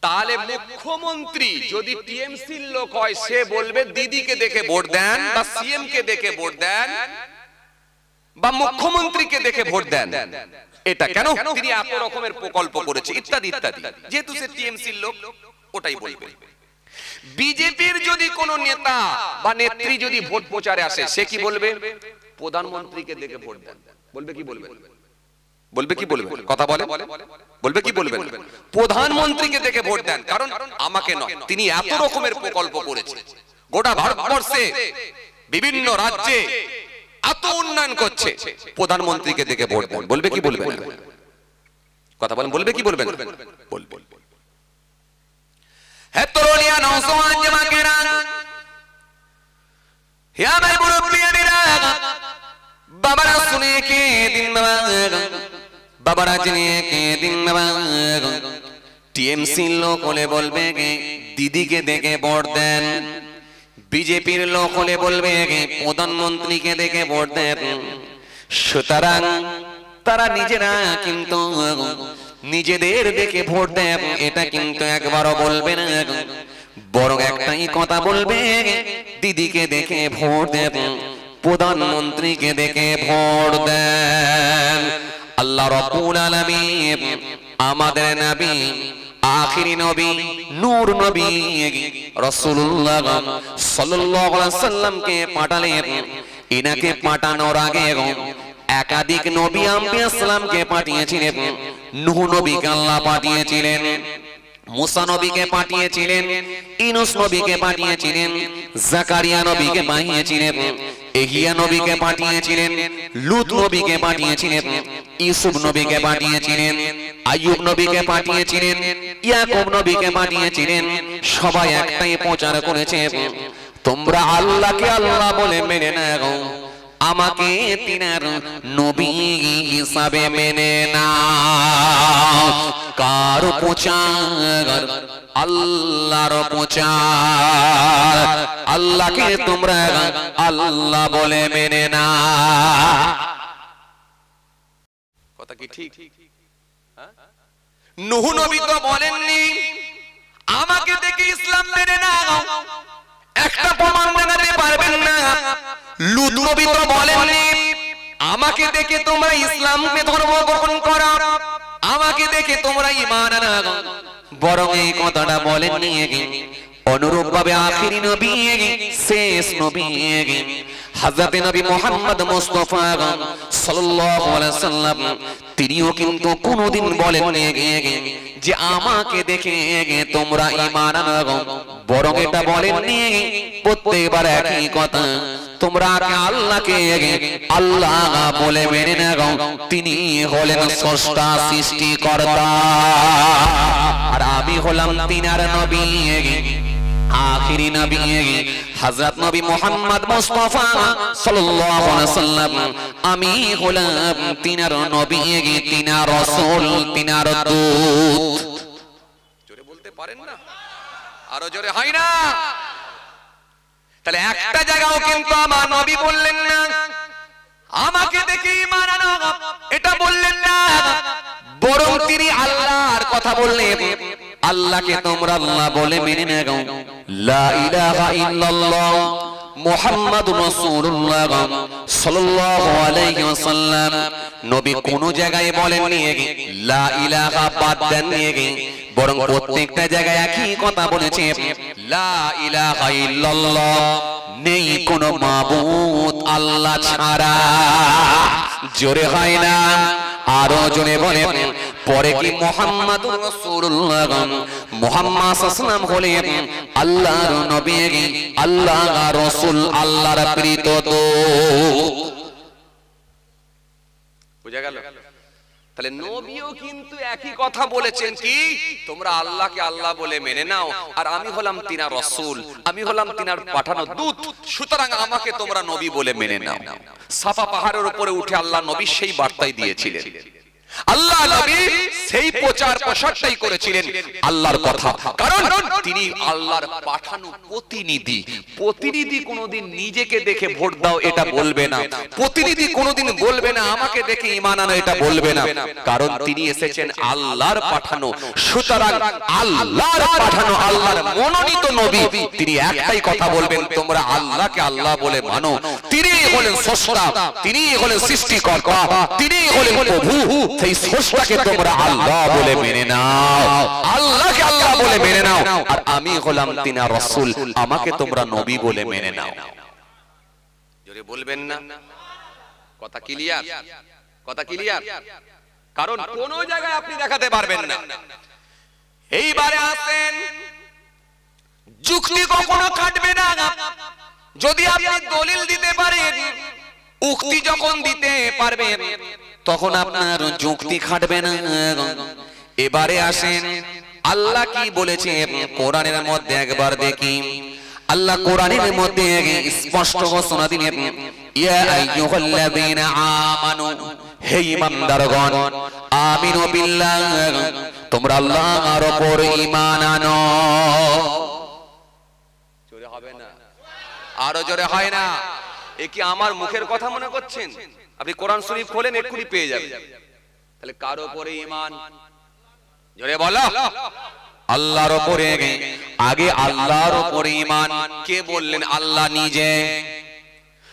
[SPEAKER 1] তাহলে মুখ্যমন্ত্রী যদি টিএমসির লোক হয় সে বলবে দিদিকে দেখে ভোট দেন বা সিএম কে দেখে ভোট দেন বা মুখ্যমন্ত্রীকে দেখে ভোট দেন। এটা কেন? তিনি এত রকমের প্রকল্প করেছে ইত্যাদি ইত্যাদি, যেহেতু সে টিএমসির লোক ওটাই বলবে। বিজেপির যদি কোন নেতা বা নেত্রী যদি ভোট প্রচারে আসে সে কি বলবে? প্রধানমন্ত্রীকে দেখে ভোট দেন। বলবে কি বলবে? বলবে কি বলবে? কথা বলে, বলবে কি বলবে? প্রধানমন্ত্রীকে দেখে ভোট দেন, কারণ আমাকে নয়, তিনি এত রকমের প্রকল্প করেছে, গোটা ভারতবর্ষে বিভিন্ন রাজ্যে এত উন্নয়ন করছে, প্রধানমন্ত্রীকে দেখে ভোট দেন। বলবে কি বলবে? কথা বলেন, বলবে কি বলবেন? বলবে। হে তরুণিয়া নওজওয়ান জামাকেরা, হে আমার মুরব্বিয়ানেরা, বাবারা শুনে কে দিন বাবা, বাবারা জেনে কে দিন বাবা, টিএমসি লোক হলে বলবে কে দিদিকে দেখে ভোট দেন, বিজেপির লোক হলে বলবে কে প্রধানমন্ত্রীকে দেখে ভোট দেন। সুতরাং তারা নিজেরা কিন্তু নিজেদের দেখে ভোট দেন, এটা কিন্তু একবারও বলবে না, বরং একটাই কথা বলবে, দিদিকে দেখে ভোট দেন, প্রধানমন্ত্রীকে দেখে ভোট দেন। আল্লাহ রাব্বুল আলামিন আমাদের নবী, আখিরি নবী, নূর নবী রাসূলুল্লাহ সাল্লাল্লাহু আলাইহি সাল্লামকে পাঠালেন। ইনাকে পাঠানোর আগে একাধিক নবী আম্বিয়া সালামকে পাঠিয়েছিলেন। নূহ নবীকে আল্লাহ পাঠিয়েছিলেন, মুসা নবীকে পাঠিয়েছিলেন, ইউনূস নবীকে পাঠিয়েছিলেন, জাকারিয়া নবীকে পাঠিয়েছিলেন, ইহইয়া নবীকে পাঠিয়েছিলেন, লূত নবীকে পাঠিয়েছিলেন, ইউসুফ নবীকে পাঠিয়েছিলেন, আইয়ুব নবীকে পাঠিয়েছিলেন, ইয়াকুব নবীকে পাঠিয়েছিলেন। সবাই একটাই প্রচার করেছে, তোমরা আল্লাহকে আল্লাহ বলে মেনে নাও, আমাকে তিনার নবী হিসাবে মেনে নাও। কার প্রচার? আল্লাহর প্রচার। আল্লাহকে তোমরা আল্লাহ বলে মেনে নাও। কথা কি ঠিক? নূহ নবী তো বলেননি আমাকে দেখে ইসলাম মেনে নাও, একটা প্রমাণ দেখাতে পারবেন না। লূত নবী তো বলেননি আমাকে দেখে তোমরা ইসলামকে ধর্ম গ্রহণ করো, আমাকে দেখে তোমরা ঈমান আনো, বরং এই কথাটা বলেননি। অনুরূপ ভাবে আখিরি নবী, শেষ নবী হযরত নবী মুহাম্মদ মুস্তাফা সাল্লাল্লাহু আলাইহি সাল্লাম, তিনিও কিন্তু কোনোদিন বলেননি যে আমাকে দেখে তোমরা ঈমান আনো, বরং এটা বলেননি প্রত্যেকবার একই কথা, তোমরা আল্লাহকে আল্লাহ বলে মেনে নাও, তিনি হলেন স্রষ্টা সৃষ্টিকর্তা, আর আমি হলাম তিনার নবী, আখিরি নবী হযরত নবী মুহাম্মদ মুস্তাফা সাল্লাল্লাহু আলাইহি সাল্লাম। আমি হলাম তিনার নবী, তিনার রাসূল, তিনার দূত। জোরে বলতে পারেন না? আরো জোরে হয় না? তাহলে একটা জায়গাও কিন্তু আমার নবী বললেন না আমাকে দেখে ঈমান আনো, এটা বললেন না, বরং তিনি আল্লাহর কথা বললেন, আল্লাহকে তোমরা আল্লাহ বলে মেনে নাও, লা ইলাহা ইল্লাল্লাহ মুহাম্মাদুর রাসূলুল্লাহ সাল্লাল্লাহু আলাইহি ওয়াসাল্লাম। নবী কোন জায়গায় বলেননি লা ইলাহা বাদ দেননি, বরং প্রত্যেকটা জায়গায় একই কথা বলেছে, লা ইলাহা ইল্লাল্লাহ, নেই কোনো মাবুদ আল্লাহ ছাড়া। জোরে হয় না? আরো জোরে বলেন। পরে কি মুহাম্মাদুর রাসূলুল্লাহ, মুহাম্মদ সাল্লাল্লাহু আলাইহি ওয়াসাল্লাম আল্লাহর নবী, আল্লাহর রাসূল, আল্লাহর প্রিয় দূত। তাহলে নবীও কিন্তু একই কথা বলেছেন, কি তোমরা আল্লাহকে আল্লাহ বলে মেনে নাও, আর আমি হলাম তিনার রাসূল, আমি হলাম তিনার পাঠানো দূত, সুতরাং আমাকে তোমরা নবী বলে মেনে নাও। সাফা পাহাড়ের উপরে উঠে আল্লাহ নবী সেই বার্তাই দিয়েছিলেন। আল্লাহ নবী সেই প্রচার প্রসারটাই করেছিলেন আল্লাহর কথা, কারণ তিনি আল্লাহর পাঠানো প্রতিনিধি। প্রতিনিধি কোনোদিন নিজেকে দেখে ভোট দাও এটা বলবে না, প্রতিনিধি কোনোদিন বলবে না আমাকে দেখে ঈমান আনো এটা বলবে না, কারণ তিনি এসেছেন আল্লাহর পাঠানো। সুতরাং আল্লাহর পাঠানো, আল্লাহর মনোনীত নবী, তিনি একটাই কথা বলবেন, তোমরা আল্লাহকে আল্লাহ বলে মানো। তিনি হলেন স্রষ্টা, তিনি হলেন সৃষ্টিকর্তা, তিনি হলেন প্রভু। সেই স্রষ্টাকে তোমরা আল্লাহ বলে মেনে নাও, আল্লাহকে আল্লাহ বলে মেনে নাও, আর আমি হলাম তিনার রাসূল, আমাকে তোমরা নবী বলে মেনে নাও। জোরে বলবেন না? কথা ক্লিয়ার? কথা ক্লিয়ার? কারণ কোন জায়গায় আপনি দেখাতে পারবেন না। এইবারে আসেন, যুক্তি কখনো কাটবে না যদি আপনি দলিল দিতে পারেন। উক্তি যখন দিতে পারবেন তখন আপনার যুক্তি খাটবে না। এবারে আসেন, আল্লাহ কি বলেছে কোরআনের মধ্যে একবার দেখি। আল্লাহ কোরআনের মধ্যে স্পষ্ট ঘোষণা দিলেন, ইয়া আইয়ুহাল্লাযীনা আমানু, হে ঈমানদারগণ, আমিনু বিল্লাহ, তোমরা আল্লাহর উপর ঈমান আনো। জোরে হবে না? আরো জোরে হয় না? এ কি আমার মুখের কথা মনে করছেন? আপনি কোরআন শরীফ খোলেন এক্ষুনি পেয়ে যাবেন। তাহলে কার উপরে ঈমান? জোরে বলো। আল্লাহর উপরে। আগে আল্লাহর উপরে ঈমান কে বললেন? আল্লাহ নিজে।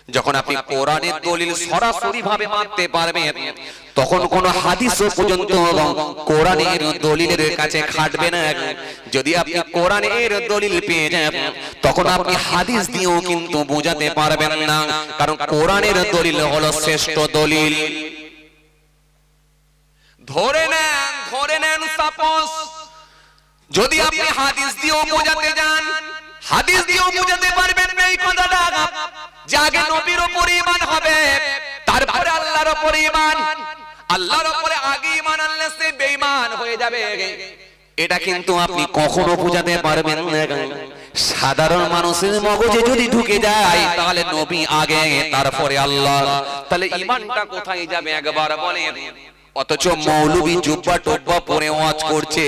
[SPEAKER 1] যখন আপনি কোরআনের দলিল সরাসরি ভাবে মানতে পারবেন তখন কোন হাদিসও পর্যন্ত কোরআনের দলিলের কাছে খাটবে না। যদি আপনি কোরআনের দলিল পেয়ে যান তখন আপনি হাদিস দিয়েও কিন্তু বোঝাতে পারবেন না, কারণ কোরআনের দলিল হলো শ্রেষ্ঠ দলিল। ধরে নেন সাপোজ যদি আপনি হাদিস দিয়েও বোঝাতে যান, হাদিস দিয়েও বোঝাতে পারবেন না এই কথাটা যে আগে নবীর উপর ঈমান হবে তারপরে আল্লাহর উপর ঈমান, আল্লাহর উপরে আগে ঈমান আনলে সে বেঈমান হয়ে যাবে। এটা কিন্তু আপনি কখনো বোঝাতে পারবেন না। সাধারণ মানুষের মগজে যদি ঢুকে যায় তাহলে নবী আগে তারপরে আল্লাহ, তাহলে ঈমানটা কোথায় যাবে একবার বলেন? অথচ মৌলবী জুব্বা টুব্বা পরে ওয়াজ করছে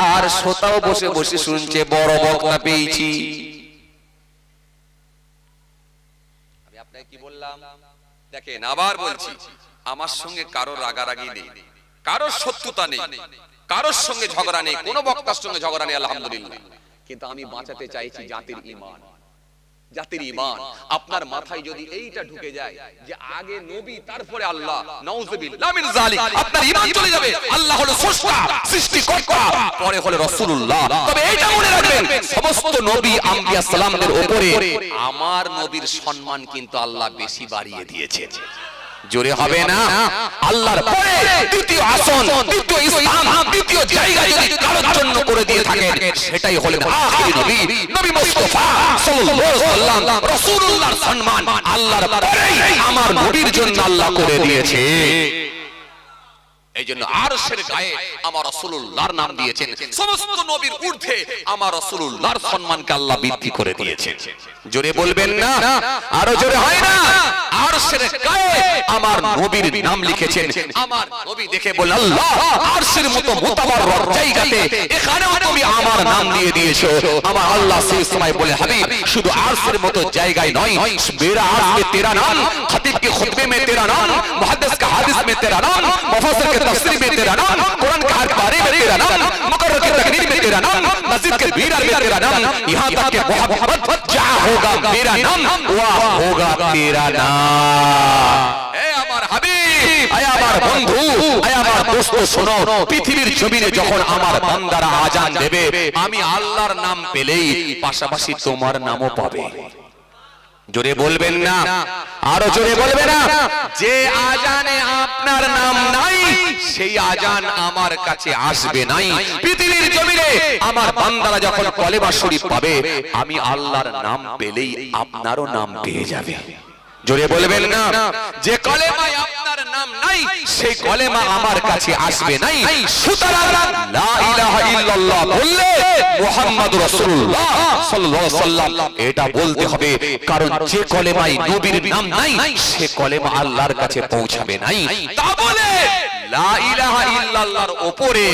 [SPEAKER 1] আর শ্রোতাও বসে বসে শুনছে, বড় বক্তা পেয়েছি। আমি আপনাকে কি বললাম দেখেন, আবার বলছি, আমার সঙ্গে কারো রাগারাগি নেই, কারোর শত্রুতা নেই, কারোর সঙ্গে ঝগড়া নেই, কোন বক্তার সঙ্গে ঝগড়া নেই, আলহামদুলিল্লাহ। কিন্তু আমি বাঁচাতে চাইছি জাতির ঈমান। জাতির ঈমান আপনার মাথায় যদি এইটা ঢুকে যায় যে আগে নবী তারপরে আল্লাহ, নাউযুবিল্লাহ মিন যালিক, আপনার ঈমান চলে যাবে। আল্লাহ হলো স্রষ্টা, সৃষ্টিকর্তা, পরে হলো রাসূলুল্লাহ। তবে এইটা মনে রাখবেন, সমস্ত নবী আম্বিয়া সালামদের উপরে আমার নবীর সম্মান কিন্তু আল্লাহ বেশি বাড়িয়ে দিয়েছে। জোরে হবে না? আল্লাহর পরে দ্বিতীয় আসন, দ্বিতীয় স্থান, দ্বিতীয় জায়গা যদি কারোর জন্য করে দিয়ে থাকেন সেটাই হলেন আখির নবী, নবী মুস্তাফা সাল্লাল্লাহু আলাইহি ওয়াসাল্লাম। রাসূলুল্লাহর সম্মান আল্লাহর পরেই আমার নবীর জন্য আল্লাহ করে দিয়েছে। এইজন্য আরশের গায়ে আমার রাসূলুল্লাহর নাম দিয়েছেন। সমস্ত নবীর ঊর্ধ্বে আমার রাসূলুল্লাহর সম্মানকে আল্লাহ বৃদ্ধি করে দিয়েছেন। জোরে বলবেন না? আরো জোরে হয় না? আরশের গায়ে আমার নবীর নাম লিখেছেন। আমার নবী দেখে বলে, আল্লাহ আরশের মতো মুতাবাররক জায়গাতে এখানেও তুমি আমার নাম দিয়ে দিয়েছো। আমার আল্লাহ সেই সময় বলে, হাবিব শুধু আরশের মতো জায়গায় নয়, মেরা আরশ মে তেরা নাম, খতিব के खुतबे में तेरा नाम, मुहद्दिस का हादिस में तेरा नाम, मुफस्सिर के तफसीर में तेरा नाम, कुरान के हर पारे में तेरा नाम, मुकर्रर के तकरीर में तेरा नाम, मस्जिद के बीरार में तेरा नाम, यहाँ तक के मोहब्बत जहाँ होगा मेरा नाम वहाँ होगा तेरा नाम। ए আমার হাবিব, আয় আমার বন্ধু, আয় আমার দোস্ত, শোনো, পৃথিবীর জমিনে যখন আমার বান্দারা আজান দেবে আমি আল্লাহর নাম পেলেই পাশাপাশি তোমার নামও পাবে। জোরে বলবেন না? আরো জোরে বলবে না? যে আজানে আপনার নাম নাই সেই আজান আমার কাছে আসবে নাই। পৃথিবীর জমিনে আমার বান্দারা যখন কলেমা শরীফ পাবে আমি আল্লাহর নাম পেলেই আপনারও নাম পেয়ে যাবে। জোরে বলবেন না? যে কলেমায় আপনার নাম নাই সেই কলেমা আমার কাছে আসবে নাই। সুতরাং লা ইলাহা ইল্লাল্লাহ বললে মুহাম্মাদুর রাসূলুল্লাহ সাল্লাল্লাহু আলাইহি ওয়াসাল্লাম এটা বলতে হবে, কারণ যে কলেমায় নবীর নাম নাই সে কলেমা আল্লাহর কাছে পৌঁছাবে নাই। তা বলে লা ইলাহা ইল্লাল্লাহর উপরে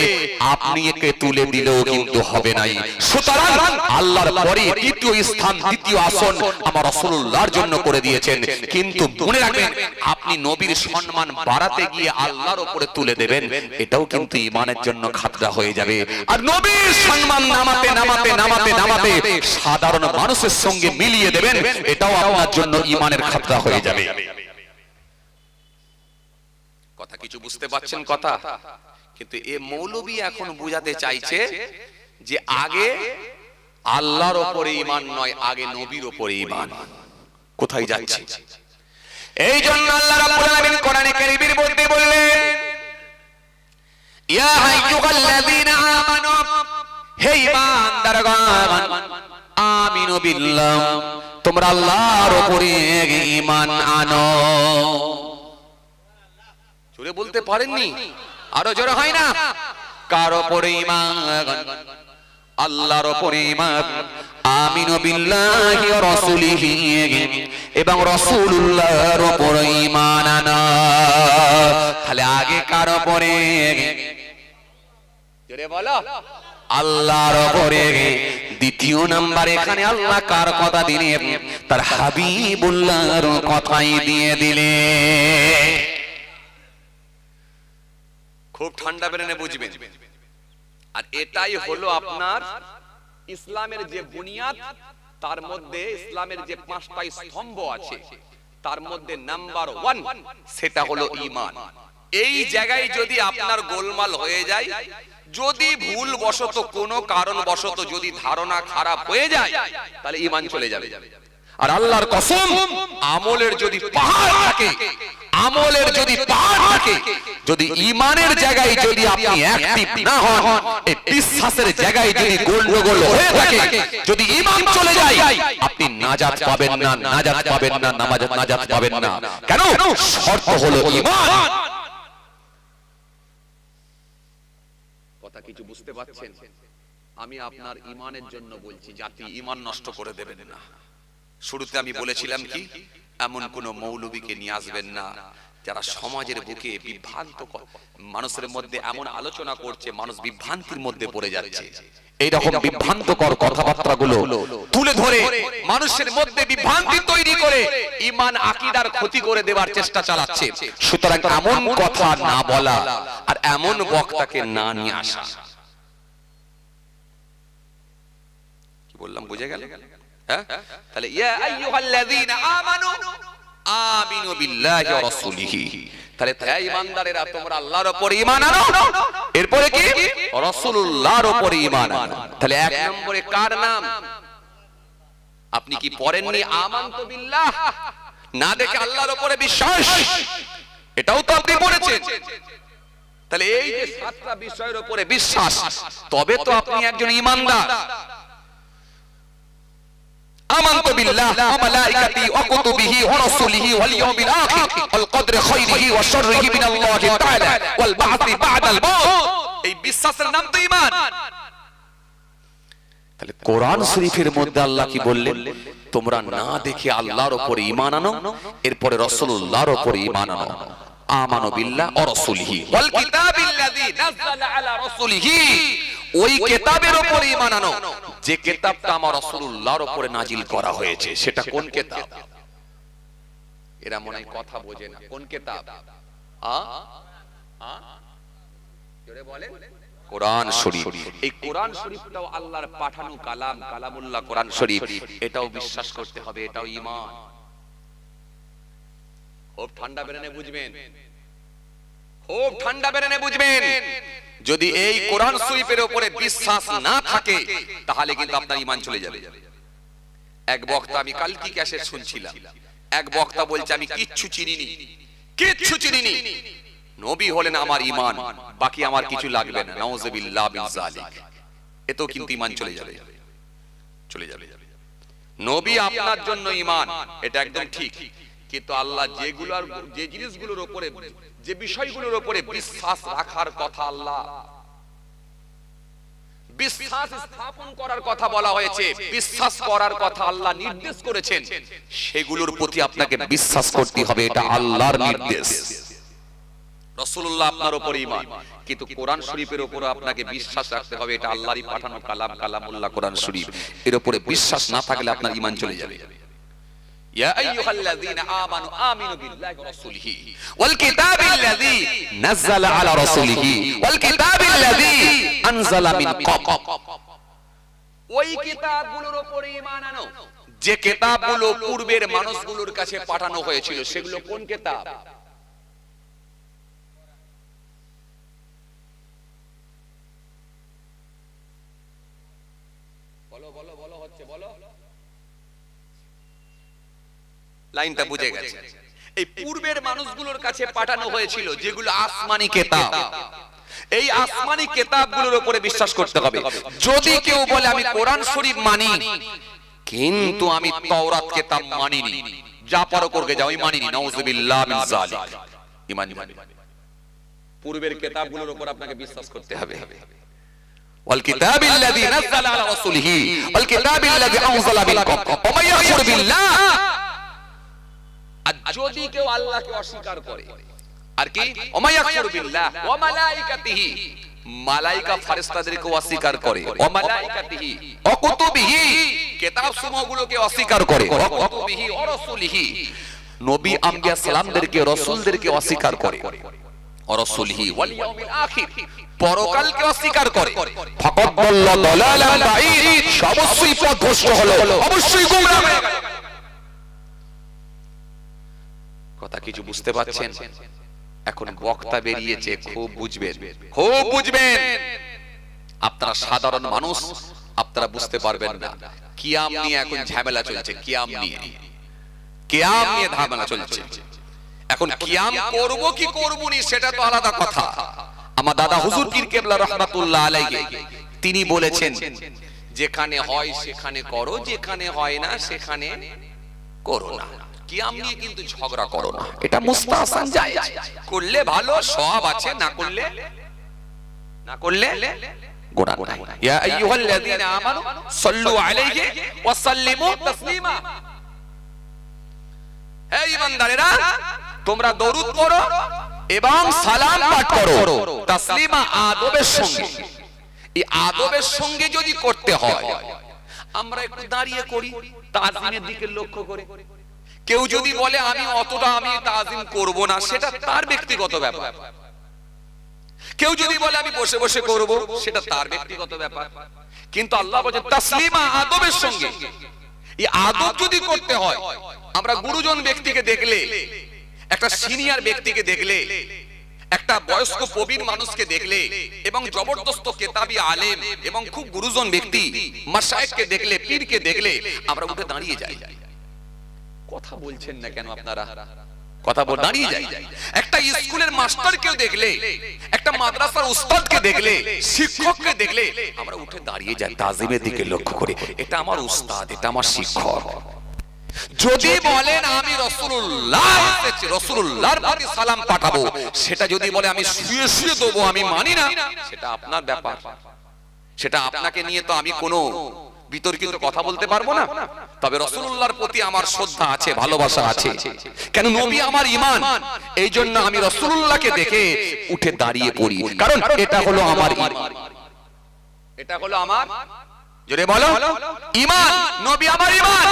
[SPEAKER 1] আপনি একে তুলে দিলেও কিন্তু হবে নাই। সুতরাং আল্লাহর পরে দ্বিতীয় স্থান, দ্বিতীয় আসন আমার রাসূলুল্লাহর জন্য করে দিয়েছেন। কিন্তু মনে রাখবেন, আপনি নবীর সম্মান বাড়াতে গিয়ে আল্লাহর উপরে তুলে দেবেন, এটাও কিন্তু ঈমানের জন্য খাতরা হয়ে যাবে। আর নবীর সম্মান নামাতে নামাতে নামাতে নামাতে সাধারণ মানুষের সঙ্গে মিলিয়ে দেবেন, এটাও আপনার জন্য ঈমানের খাতরা হয়ে যাবে। কথা কিছু বুঝতে পারছেন কথা? কিন্তু এ মৌলবী এখন বুঝাতে চাইছে যে আগে আল্লাহর উপরে ঈমান নয়, আগে নবীর উপরে ঈমান। কোথায় যাচ্ছে? এই জন্য আল্লাহ রাব্বুল আলামিন কোরআনে কারীমের মধ্যে বললেন, ইয়া আইয়ুহাল্লাযীনা আমানু, হে ঈমানদারগণ, আমিনু বিল্লাহ, তোমরা আল্লাহর উপরে ঈমান আনো। জোরে বলতে পারেননি? আরো জোরে হয় না? কার উপরে ঈমান? আল্লাহর উপরে ঈমান। আমিনু বিল্লাহি ওয়া রাসূলিহি, এবং রাসূলুল্লাহর উপরে ঈমান আনা। তাহলে আগে কার উপরে? জোরে বলো। আল্লাহর উপরে। দ্বিতীয় নাম্বার এখানে আল্লাহ কার কথা দিলেন? তার হাবিবুল্লাহর কথাই দিয়ে দিলেন। খুব ঠান্ডা বেরেনে বুঝবেন। আর এটাই হলো আপনার ইসলামের যে বুনিয়াদ, তার মধ্যে ইসলামের যে 5টা স্তম্ভ আছে তার মধ্যে নাম্বার 1 সেটা হলো ঈমান। এই জায়গায় যদি আপনার গোলমাল হয়ে যায়, যদি ভুল বশত কোনো কারণ বশত যদি ধারণা খারাপ হয়ে যায়, তাহলে ঈমান চলে যাবে। আর আল্লাহর কসম, আমলের যদি পাহাড় থাকে, আমলের যদি পাহাড় থাকে, যদি ঈমানের জায়গায় যদি আপনি অ্যাক্টিভ না হন, এই বিশ্বাসের জায়গায় যদি গোলমাল হয়ে থাকে, যদি ঈমান চলে যায়, আপনি নাজাত পাবেন না, নাজাত পাবেন না, নাজাত পাবেন না। কেন? শর্ত হলো ঈমান। কথা কিছু বুঝতে পারছেন? আমি আপনার ঈমানের জন্য বলছি, জাতি ঈমান নষ্ট করে দেবেন না। শুরুতে আমি বলেছিলাম কি, এমন কোন মৌলবীকে নিয়ে আসবেন না যারা সমাজের বুকে বিভ্রান্ত মানুষের মধ্যে এমন আলোচনা করছে, মানুষ বিভ্রান্তির মধ্যে পড়ে যাচ্ছে। এইরকম বিভ্রান্তকর কথাবার্তাগুলো তুলে ধরে মানুষের মধ্যে বিভ্রান্তি তৈরি করে ঈমান আকীদার ক্ষতি করে দেওয়ার চেষ্টা চালাচ্ছে। সুতরাং এমন কথা না বলা আর এমন বক্তাকে না নিয়ে আসা। কি বললাম বুঝে গেল? তাহলে ইয়া আইয়ুহাল্লাযীনা আমানু আমিনু বিল্লাহি ওয়া রাসূলিহি, তাহলে হে ঈমানদারেরা, তোমরা আল্লাহর উপর ঈমান আনো। এরপরে কি? রাসূলুল্লাহর উপর ঈমান আনো। তাহলে এক নম্বরে কার নাম? আপনি কি পড়েননি আমানতু বিল্লাহ? না দেখে আল্লাহর উপরে বিশ্বাস, এটাও তো আপনি পড়েছেন। তাহলে এই যে 7টা বিষয়ের উপরে বিশ্বাস, তবে তো আপনি একজন ঈমানদার। آمنت بالله وملائكته وكتبه ورسله واليوم الآخر والقدر خيره وشره من الله تعالى والبعث بعد الموت। এই বিশ্বাসের নাম তো ঈমান। তাহলে কোরআন শরীফের মধ্যে আল্লাহ কি বললেন? তোমরা না দেখে আল্লাহর উপর ঈমান আনো, এরপরে রাসূলুল্লাহর উপর ঈমান আনো। আমানু বিল্লাহ ওয়া রাসূলিহি ওয়াল কিতাবিল্লাযী নাযালা আলা রাসূলিহি, ওই কিতাবের উপর ঈমান আনো যে কিতাবটা আমার রাসূলুল্লাহর উপরে নাজিল করা হয়েছে। সেটা কোন কিতাব? এরা মনে হয় কথা বোঝে না। কোন কিতাব? জোরে বলেন। কোরআন শরীফ। এই কোরআন শরীফটাও আল্লাহর পাঠানো কালাম, কালামুল্লাহ কোরআন শরীফ। এটাও বিশ্বাস করতে হবে, এটাও ঈমান। খুব ঠান্ডা বেরেনে বুঝবেন, খুব ঠান্ডা বেরেনে বুঝবেন। যদি এই কোরআন শরীফের উপরে বিশ্বাস না থাকে, তাহলে কিন্তু আপনার ঈমান চলে যাবে। এক বক্তা, আমি কালকে ক্যাসেট শুনছিলাম, এক বক্তা বলছে আমি কিচ্ছু চিনিনি, কিচ্ছু চিনিনি, নবী হলেন আমার ঈমান, বাকি আমার কিছু লাগবে না। নাউযুবিল্লাহ মিন যালিক। এতেও কিন্তু ঈমান চলে যাবে, চলে যাবে। নবী আপনার জন্য ঈমান, এটা একদম ঠিক। কিন্তু আল্লাহ যেগুলোর যে জিনিসগুলোর উপরে যে বিষয়গুলোর উপরে বিশ্বাস রাখার কথা আল্লাহ বিশ্বাস স্থাপন করার কথা বলা হয়েছে, বিশ্বাস করার কথা আল্লাহ নির্দেশ করেছেন, সেগুলোর প্রতি আপনাকে বিশ্বাস করতে হবে, এটা আল্লাহর নির্দেশ। রাসূলুল্লাহ আপনার উপর ঈমান, কিন্তু কোরআন শরীফের উপর আপনাকে বিশ্বাস রাখতে হবে, এটা আল্লাহরই পাঠানো কালাম, কালামুল্লাহ কোরআন শরীফ। এর উপরে বিশ্বাস না থাকলে আপনার ঈমান চলে যাবে। ইয়া আইয়ুহাল্লাযীনা আমানু আমিনু বিল্লাহি ওয়া রাসূলিহি ওয়াল কিতাবিল্লাযী নাযালা আলা রাসূলিহি ওয়াল কিতাবিল্লাযী আনজালা মিন ক্বাব। ওই কিতাবগুলোর উপরে ঈমান আনো যে কিতাবগুলো পূর্বের মানুষগুলোর কাছে পাঠানো হয়েছিল। সেগুলো কোন কিতাব? বলো বলো বলো, হচ্ছে বলো, লাইনটা বুঝে গেছে। এই পূর্বের মানুষগুলোর কাছে পাঠানো হয়েছিল যেগুলো আসমানি কিতাব। এই আসমানি কিতাবগুলোর উপরে বিশ্বাস করতে হবে। যদি কেউ বলে আমি কোরআন শরীফ মানি কিন্তু আমি তাওরাত কিতাব মানিনি, যা পারো করবে যাও, আমি মানিনি, নাউযুবিল্লাহ মিন যালিক, ঈমান যাবে। পূর্বের কিতাবগুলোর উপর আপনাকে বিশ্বাস করতে হবে। ওয়াল কিতাবিল্লাযী নাযালা আলা রাসূলিহি ওয়াল কিতাবিল্লাযী আনজালা মিন ক্বাব ওয়া মান ইয়াকফুর বিল্লাহ। আর যদি কেউ আল্লাহকে অস্বীকার করে, আর কি ওয়া ইয়াকফুর বিল্লাহ ওয়া মালাইকাতিহি, মালায়েকা ফেরেশতাদেরকে অস্বীকার করে, ওয়া মালাইকাতিহি ওয়া কুতুবিহি, কিতাবসমূহগুলোকে অস্বীকার করে, ওয়া কুতুবিহি ওয়া রাসূলিহি, নবী আম্বিয়া সালামদেরকে রাসূলদেরকে অস্বীকার করে, ওয়া রাসূলিহি ওয়াল ইয়াউমিল আখির, পরকালকে অস্বীকার করে, ফাকাদ দাল্লা দালালান বাঈদ, অবশ্যই পথভ্রষ্ট হলো, অবশ্যই গোমরাহ হয়ে গেল। কথা কিছু বুঝতে পারছেন? এখন বক্তা বেরিয়েছে, খুব বুঝবেন, খুব বুঝবেন। আপনারা সাধারণ মানুষ, আপনারা বুঝতে পারবেন না। কিয়াম নিয়ে এখন ঝামেলা চলছে, কিয়াম নিয়ে ঝামেলা চলছে। এখন কিয়াম করব কি করব না সেটা তো আলাদা কথা। আমার দাদা হুজুর পীর কেবলা রাহমাতুল্লাহ আলাইহি তিনি বলেছেন, যেখানে হয় সেখানে করো, যেখানে হয় না সেখানে করো না। কিয়াম নিয়ে কিন্তু ঝগড়া করো না, এটা মুস্তাহসান জায়েজ, করলে ভালো, সওয়াব আছে, না করলে গুনাহ নাই। ইয়া আইয়ুহাল্লাযীনা আমানু সাল্লু আলাইহি ওয়া সাল্লিমু তাসলিমা। হে ঈমানদারেরা, তোমরা দরুদ পড়ো এবং সালাম পাঠ করো, তাসলিমা, আদবের সঙ্গে। এই আদবের সঙ্গে যদি করতে হয়, আমরা একটু দাঁড়িয়ে করি তাজিমের দিকে লক্ষ্য করে। কেউ যদি বলে আমি অতটা আমি তাজিম করব না, সেটা তার ব্যক্তিগত ব্যাপার। কেউ যদি বলে আমি বসে বসে করব, সেটা তার ব্যক্তিগত ব্যাপার। কিন্তু আল্লাহ বলেন তাসলিমা, আদবের সঙ্গে। এই আদব যদি করতে হয়, আমরা গুরুজন ব্যক্তিকে দেখলে, একটা সিনিয়র ব্যক্তিকে দেখলে, একটা বয়স্ক প্রবীণ মানুষকে দেখলে, এবং জবরদস্ত কেতাবি আলেম এবং খুব গুরুজন ব্যক্তি মাশায়েখকে দেখলে, পীরকে দেখলে আমরা উঠে দাঁড়িয়ে যাই। কথা বলছেন না কেন আপনারা? কথা বল, দাঁড়িয়ে যাই। একটা স্কুলের মাস্টারকেও দেখলে, একটা মাদ্রাসার উস্তাদকে দেখলে, শিক্ষককে দেখলে আমরা উঠে দাঁড়িয়ে যাই, তাজিমের দিকে লক্ষ্য করে, এটা আমার উস্তাদ, এটা আমার শিক্ষক। যদি বলেন আমি রাসূলুল্লাহ এসেছি, রাসূলুল্লাহর প্রতি সালাম পাঠাবো, সেটা যদি বলে আমি শুয়ে শুয়ে দেবো, আমি মানি না, সেটা আপনার ব্যাপার। সেটা আপনাকে নিয়ে তো আমি কোনো বিতর্কিত কথা বলতে পারবো না। তবে রাসূলুল্লাহর প্রতি আমার শ্রদ্ধা আছে, ভালোবাসা আছে, কেন নবী আমার ঈমান। এই জন্য আমি রাসূলুল্লাহকে দেখে উঠে দাঁড়িয়ে পড়ি, কারণ এটা হলো আমার ঈমান। এটা হলো আমার, জোরে বলো, ঈমান। নবী আমার ঈমান।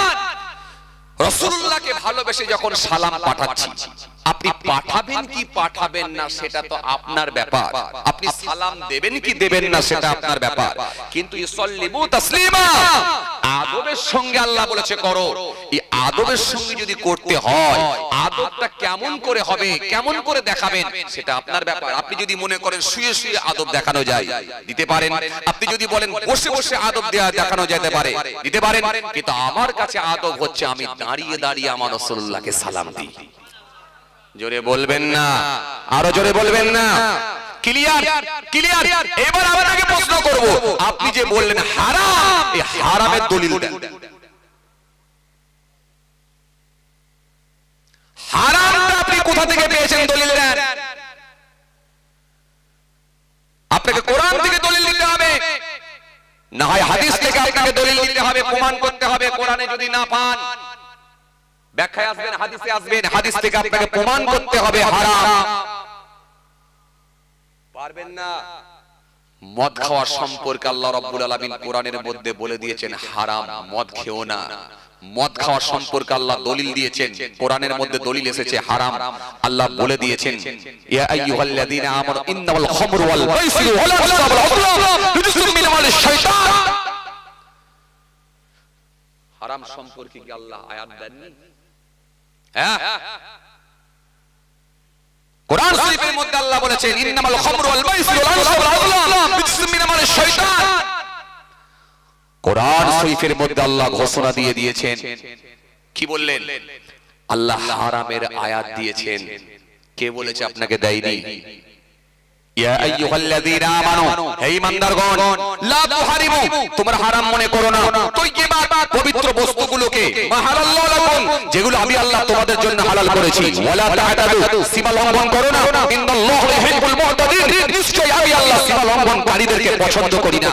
[SPEAKER 1] রাসূলুল্লাহকে ভালোবেসে যখন সালাম পাঠাচ্ছি, আপনি পাঠাবেন কি পাঠাবেন না সেটা তো আপনার ব্যাপার। আপনি সালাম দেবেন কি দেবেন না সেটা আপনার ব্যাপার। কিন্তু ইসাল্লিমু তাসলিমা, আদবের সঙ্গে আল্লাহ বলেছে করো। এই আদবের সঙ্গে যদি করতে হয়, আদবটা কেমন করে হবে, কেমন করে দেখাবেন, সেটা আপনার ব্যাপার। আপনি যদি মনে করেন শুয়ে শুয়ে আদব দেখানো যায়, দিতে পারেন। আপনি যদি বলেন বসে বসে আদব দেখানো যেতে পারে, দিতে পারেন। কিন্তু আমার কাছে আদব হচ্ছে আমি দাঁড়িয়ে দাঁড়িয়ে আমার রাসূলুল্লাহকে সালাম দিই। জোরে বলবেন না, আরো জোরে বলবেন না। ক্লিয়ার? ক্লিয়ার? এবার আপনাকে প্রশ্ন করব, আপনি যে বললেন হারাম, এই হারামের দলিল দেন। থেকে পেয়েছেন দলিল দেন। আপনাকে কোরআন থেকে দলিল দিতে হবে, না হয় হাদিস থেকে আপনাকে দলিল দিতে হবে, প্রমাণ করতে হবে। কোরআনে যদি না পান, ব্যাখ্যায় আসবেন, হাদিসে আসবেন, হাদিস থেকে আপনাকে প্রমাণ করতে হবে হারাম। পারবেন না। মদ খাওয়া সম্পর্কে আল্লাহ রাব্বুল আলামিন কোরআনের মধ্যে বলে দিয়েছেন হারাম, মদ খেও না। মদ খাওয়া সম্পর্কে আল্লাহ দলিল দিয়েছেন, কোরআনের মধ্যে দলিল এসেছে হারাম। আল্লাহ বলে দিয়েছেন ইয়া আইয়ুহাল্লাযীনা আমানু ইন্নামাল খামরু ওয়াল মাইসিরু ওয়াল আনসাবু ওয়াল আযলাম রিজসুম মিন আমালিশ শাইতান। হারাম সম্পর্কে কি আল্লাহ আয়াত দেননি? হ্যাঁ, কোরআন শরীফের মধ্যে আল্লাহ বলেছেন ইন্নামাল খামরু ওয়াল মাইসিরু ওয়াল আনসাবু ওয়াল আযলাম রিজসুম মিন আমালিশ শাইতান। কোরআন শরীফের মধ্যে আল্লাহ ঘোষণা দিয়ে দিয়েছেন, কি বললেন? আল্লাহ হারামের আয়াত দিয়েছেন। কে বলেছে? আপনাকে দেয়নি। ইয়া আইয়ুহাল্লাযীনা আমানু, হে ঈমানদারগণ, লা তুহারিমু, তোমরা হারাম মনে করো না তাইয়্যিবাত, পবিত্র বস্তুগুলোকে, মা হালাল্লাহু লাকুম, যেগুলো আমি আল্লাহ তোমাদের জন্য হালাল করেছি। ওয়ালা তা'তাদু, সীমা লঙ্ঘন করো না। ইন্নাল্লাহু ইউহিব্বুল মু'তাদিন, নিশ্চয়ই আমি আল্লাহ সীমা লঙ্ঘনকারীদেরকে পছন্দ করি না।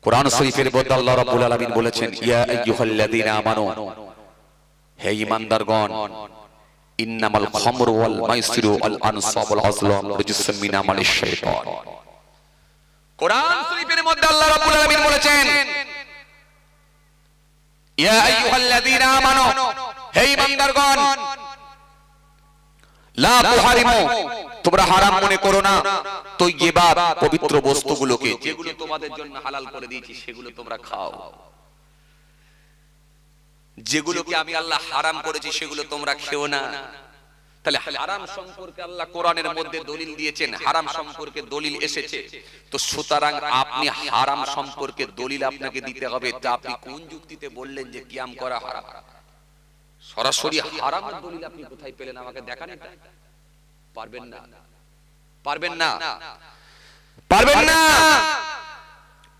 [SPEAKER 1] কোরআন শরীফের মধ্যে আল্লাহ রাব্বুল আলামিন বলেছেন ইয়া আইয়ুহাল্লাযীনা আমানু, হে ঈমানদারগণ, ইন্নামাল খামরু ওয়াল মাইসিরু ওয়াল আনসাবু ওয়াল আযলাম রিজসুম মিন আমালিশ শাইতান। কোরআন শরীফের মধ্যে আল্লাহ রাব্বুল আলামিন বলেছেন ইয়া আইয়ুহাল্লাযীনা আমানু, হে ঈমানদারগণ, লা তুহারিমু, তোমরা হারাম মনে করো না তাইয়্যিবাত, পবিত্র বস্তুগুলোকে, যেগুলো তোমাদের জন্য হালাল করে দিয়েছি সেগুলো তোমরা খাও। যেগুলোকে আমি আল্লাহ হারাম করেছি সেগুলো তোমরা খেও না। তাহলে হারাম সম্পর্কে আল্লাহ কোরআনের মধ্যে দলিল দিয়েছেন, হারাম সম্পর্কে দলিল এসেছে। তো সুতরাং আপনি হারাম সম্পর্কে দলিল আপনাকে দিতে হবে। তা আপনি কোন যুক্তিতে বললেন যে কিয়াম করা হারাম? সরাসরি হারামের দলিল আপনি কোথায় পেলেন? আমাকে দেখান। এটা পারবেন না, পারবেন না, পারবেন না।